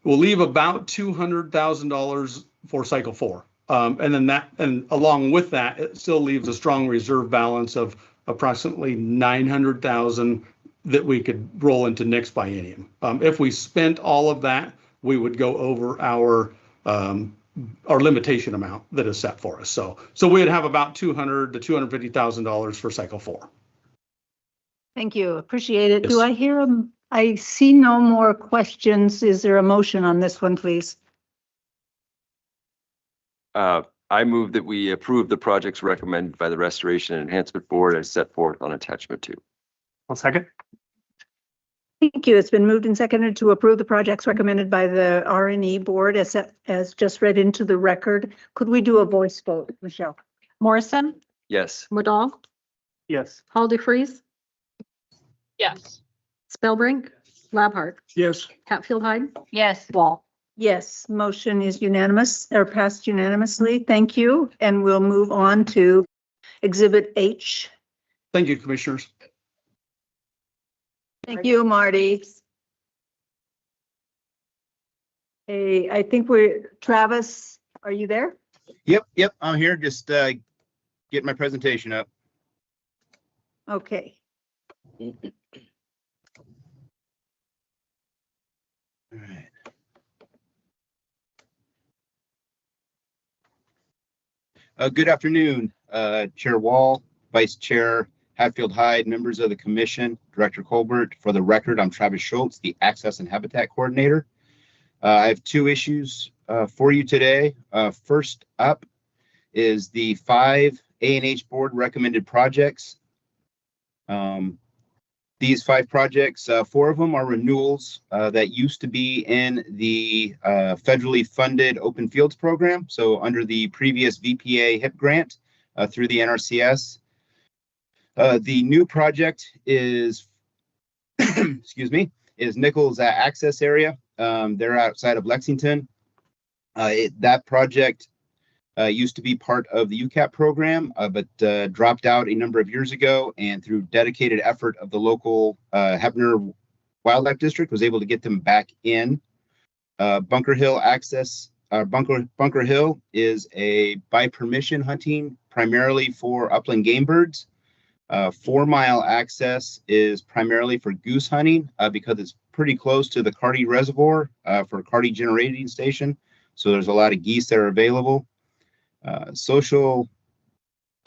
about $200,000 for cycle 4. And along with that, it still leaves a strong reserve balance of approximately $900,000 that we could roll into next biennium. If we spent all of that, we would go over our limitation amount that is set for us. So we'd have about $200,000 to $250,000 for cycle 4. Thank you. Appreciate it. Yes. Do I hear I see no more questions. Is there a motion on this one, please? I move that we approve the projects recommended by the Restoration and Enhancement Board as set forth on attachment 2. I'll second. Thank you. It's been moved and seconded to approve the projects recommended by the R&E board as just read into the record. Could we do a voice vote, Michelle? Morrison, Yes. Modal, Yes. Hall DeFreeze, Yes. Spellbrink, Laphart, Yes. Hatfield Hyde, Yes. Wall. Yes, motion is unanimous or passed unanimously. Thank you. And we'll move on to Exhibit H. Thank you, Commissioners. Thank you, Marty. Hey, I think Travis, are you there? Yep, I'm here. Just getting my presentation up. Okay. All right. Good afternoon, Chair Wall, Vice Chair Hatfield Hyde, members of the commission, Director Colbert. For the record, I'm Travis Schultz, the Access and Habitat Coordinator. I have two issues for you today. First up is the 5 A&H board recommended projects. These 5 projects, 4 of them are renewals that used to be in the federally funded open fields program. So under the previous VPA HIP grant through the NRCS. The new project is, excuse me, is Nichols Access Area. They're outside of Lexington. That project used to be part of the UCAP program, but dropped out a number of years ago, and through dedicated effort of the local Hebner Wildlife District was able to get them back in. Bunker Hill Access, Bunker Hill is a by permission hunting primarily for upland game birds. 4 Mile Access is primarily for goose hunting because it's pretty close to the Carty Reservoir for Carty Generating Station. So there's a lot of geese that are available. Social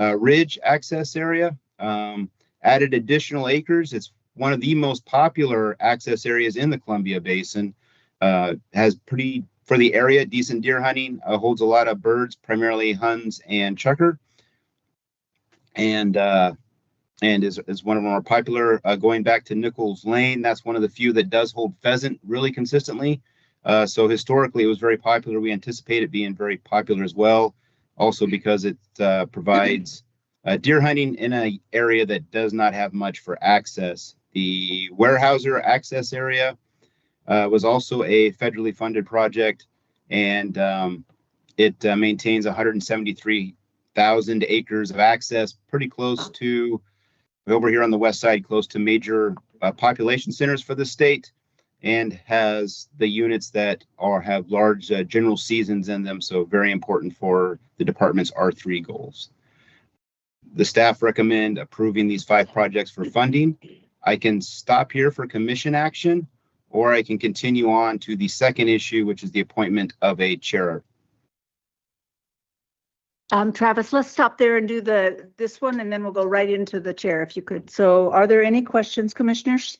Ridge Access Area added additional acres. It's one of the most popular access areas in the Columbia Basin. Has pretty, for the area, decent deer hunting, holds a lot of birds, primarily huns and chukar. And is one of the more popular. Going back to Nichols Lane, that's one of the few that does hold pheasant really consistently. So historically, it was very popular. We anticipate it being very popular as well, also because it provides deer hunting in an area that does not have much for access. The Warehouser Access Area was also a federally funded project, and it maintains 173,000 acres of access, pretty close to, over here on the west side, close to major population centers for the state, and has the units that have large general seasons in them, so very important for the department's R3 goals. The staff recommend approving these 5 projects for funding. I can stop here for commission action, or I can continue on to the second issue, which is the appointment of a chair. Travis, let's stop there and do this one, and then we'll go right into the chair if you could. So are there any questions, commissioners?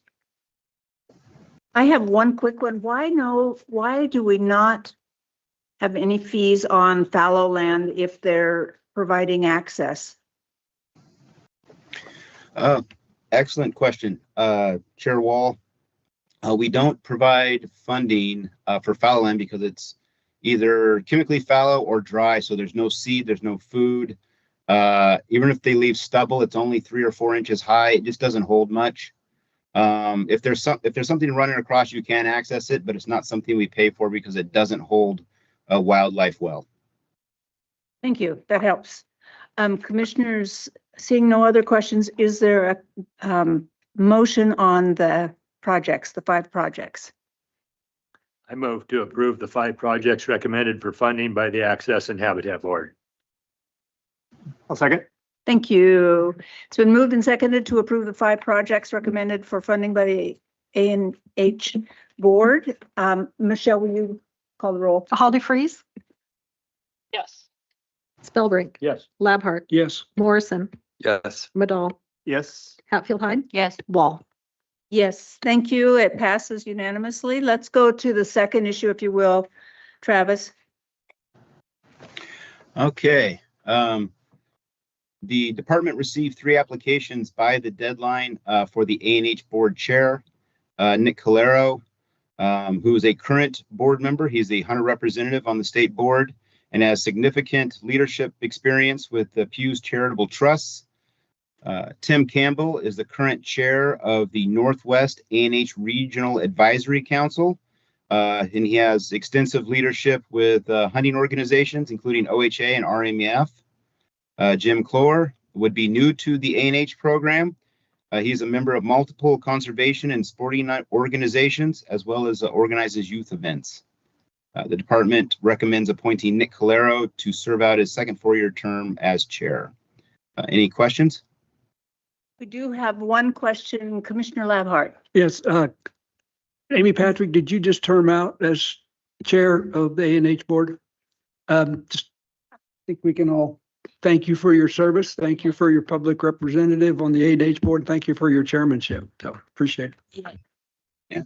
I have one quick one. Why do we not have any fees on fallow land if they're providing access? Excellent question, Chair Wall. We don't provide funding for fallow land because it's either chemically fallow or dry, so there's no seed, there's no food. Even if they leave stubble, it's only 3 or 4 inches high. It just doesn't hold much. If there's something running across, you can access it, but it's not something we pay for because it doesn't hold wildlife well. Thank you. That helps. Commissioners, seeing no other questions, is there a motion on the projects, the 5 projects? I move to approve the 5 projects recommended for funding by the Access and Habitat Board. I'll second. Thank you. It's been moved and seconded to approve the 5 projects recommended for funding by the A&H board. Michelle, will you call the roll? Hall DeFreeze, Yes. Spellbrink, Yes. Laphart, Yes. Morrison, Yes. Modal, Yes. Hatfield Hyde, Yes. Wall. Yes, thank you. It passes unanimously. Let's go to the second issue, if you will, Travis. Okay. the department received 3 applications by the deadline for the A&H board chair, Nick Calero, who is a current board member. He's a hunter representative on the state board and has significant leadership experience with the Pew's Charitable Trusts. Tim Campbell is the current chair of the Northwest A&H Regional Advisory Council, and he has extensive leadership with hunting organizations, including OHA and RMEF. Jim Clore would be new to the A&H program. He's a member of multiple conservation and sporting organizations, as well as organizes youth events. The department recommends appointing Nick Calero to serve out his second 4-year term as chair. Any questions? We do have one question, Commissioner Labhart. Yes, Amy Patrick, did you just term out as chair of the A&H board? Just I think we can all thank you for your service. Thank you for your public representative on the A&H board. Thank you for your chairmanship. So appreciate it. Yeah.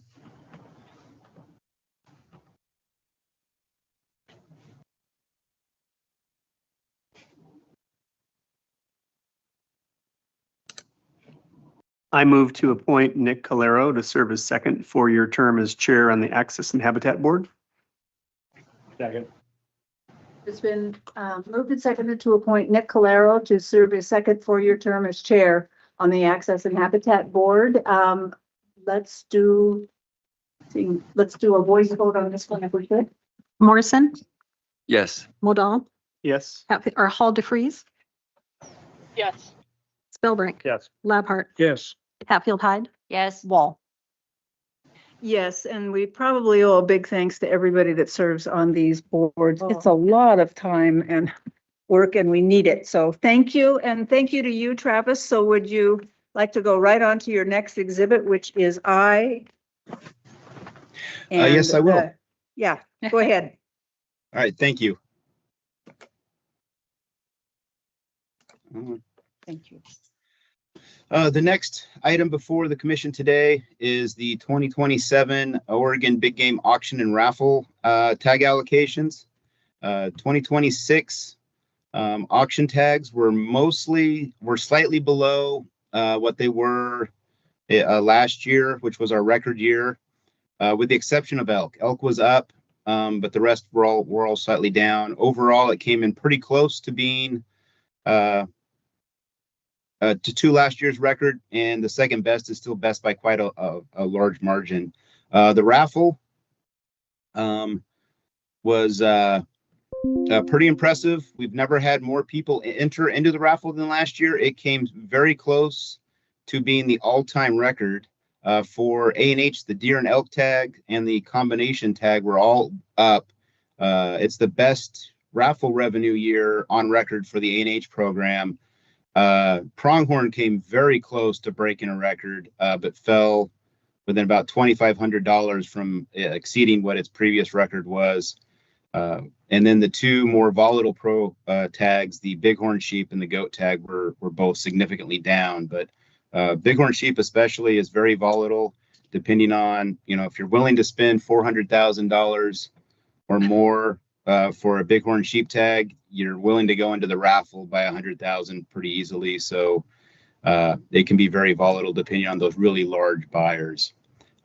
I move to appoint Nick Calero to serve his second 4-year term as chair on the Access and Habitat Board. Second. It's been moved and seconded to appoint Nick Calero to serve his second 4-year term as chair on the Access and Habitat Board. Let's do a voice vote on this one if we could. Morrison, Yes. Modal, Yes. or Hall DeFreeze, Yes. Spellbrink, Yes. Labhart, Yes. Hatfield Hyde, Yes. Wall. Yes, and we probably owe a big thanks to everybody that serves on these boards. It's a lot of time and work and we need it. So thank you. And thank you to you, Travis. So would you like to go right on to your next exhibit, which is I? Yes, I will. Yeah, go ahead. All right, thank you. Thank you. The next item before the commission today is the 2027 Oregon Big Game Auction and Raffle tag allocations. 2026 auction tags were slightly below what they were last year, which was our record year, with the exception of elk. Elk was up, but the rest were all slightly down. Overall, it came in pretty close to being to last year's record, and the second best is still best by quite a large margin. The raffle was pretty impressive. We've never had more people enter into the raffle than last year. It came very close to being the all-time record for A&H. The deer and elk tag and the combination tag were all up. It's the best raffle revenue year on record for the A&H program. Pronghorn came very close to breaking a record, but fell within about $2,500 from exceeding what its previous record was. And then the two more volatile tags, the bighorn sheep and the goat tag, were both significantly down. But bighorn sheep especially is very volatile, depending on, if you're willing to spend $400,000 or more for a bighorn sheep tag, you're willing to go into the raffle by $100,000 pretty easily. So they can be very volatile depending on those really large buyers.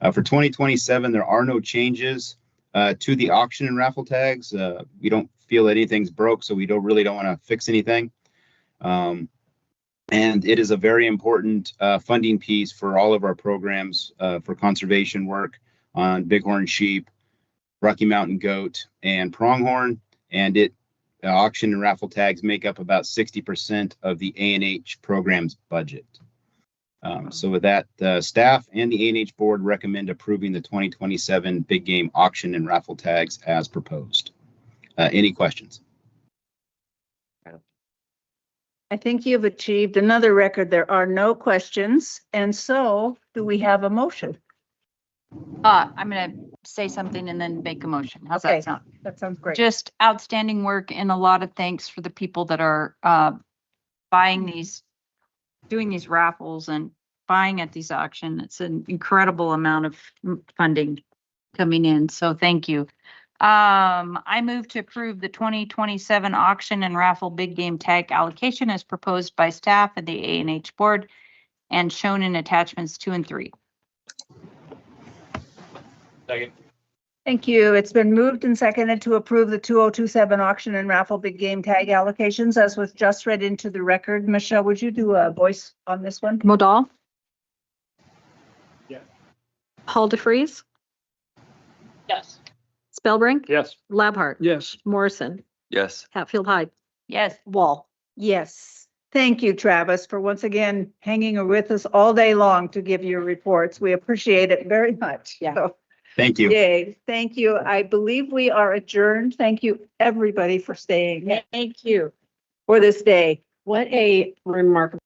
For 2027, there are no changes to the auction and raffle tags. We don't feel that anything's broke, so we don't want to fix anything. And it is a very important funding piece for all of our programs for conservation work on bighorn sheep, Rocky Mountain goat, and pronghorn. And auction and raffle tags make up about 60% of the A&H program's budget. So with that, the staff and the A&H board recommend approving the 2027 big game auction and raffle tags as proposed. Any questions? I think you've achieved another record. There are no questions. And so do we have a motion? I'm going to say something and then make a motion. How's Okay, that sound? that sounds great. Just outstanding work and a lot of thanks for the people that are doing these raffles and buying at these auctions. It's an incredible amount of funding coming in. So thank you. I move to approve the 2027 auction and raffle big game tag allocation as proposed by staff and the A&H board and shown in attachments 2 and 3. Second. Thank you. It's been moved and seconded to approve the 2027 auction and raffle big game tag allocations as was just read into the record. Michelle, would you do a voice on this one? Modal. Yes. Paul DeFreeze, Yes. Spellbrink, Yes. Labhart, Yes. Morrison, Yes. Hatfield Hyde, Yes. Wall. Yes. Thank you, Travis, for once again hanging with us all day long to give your reports. We appreciate it very much. Yeah. So, Thank you. yay. Thank you. I believe we are adjourned. Thank you, everybody, for staying Thank you. for this day. What a remarkable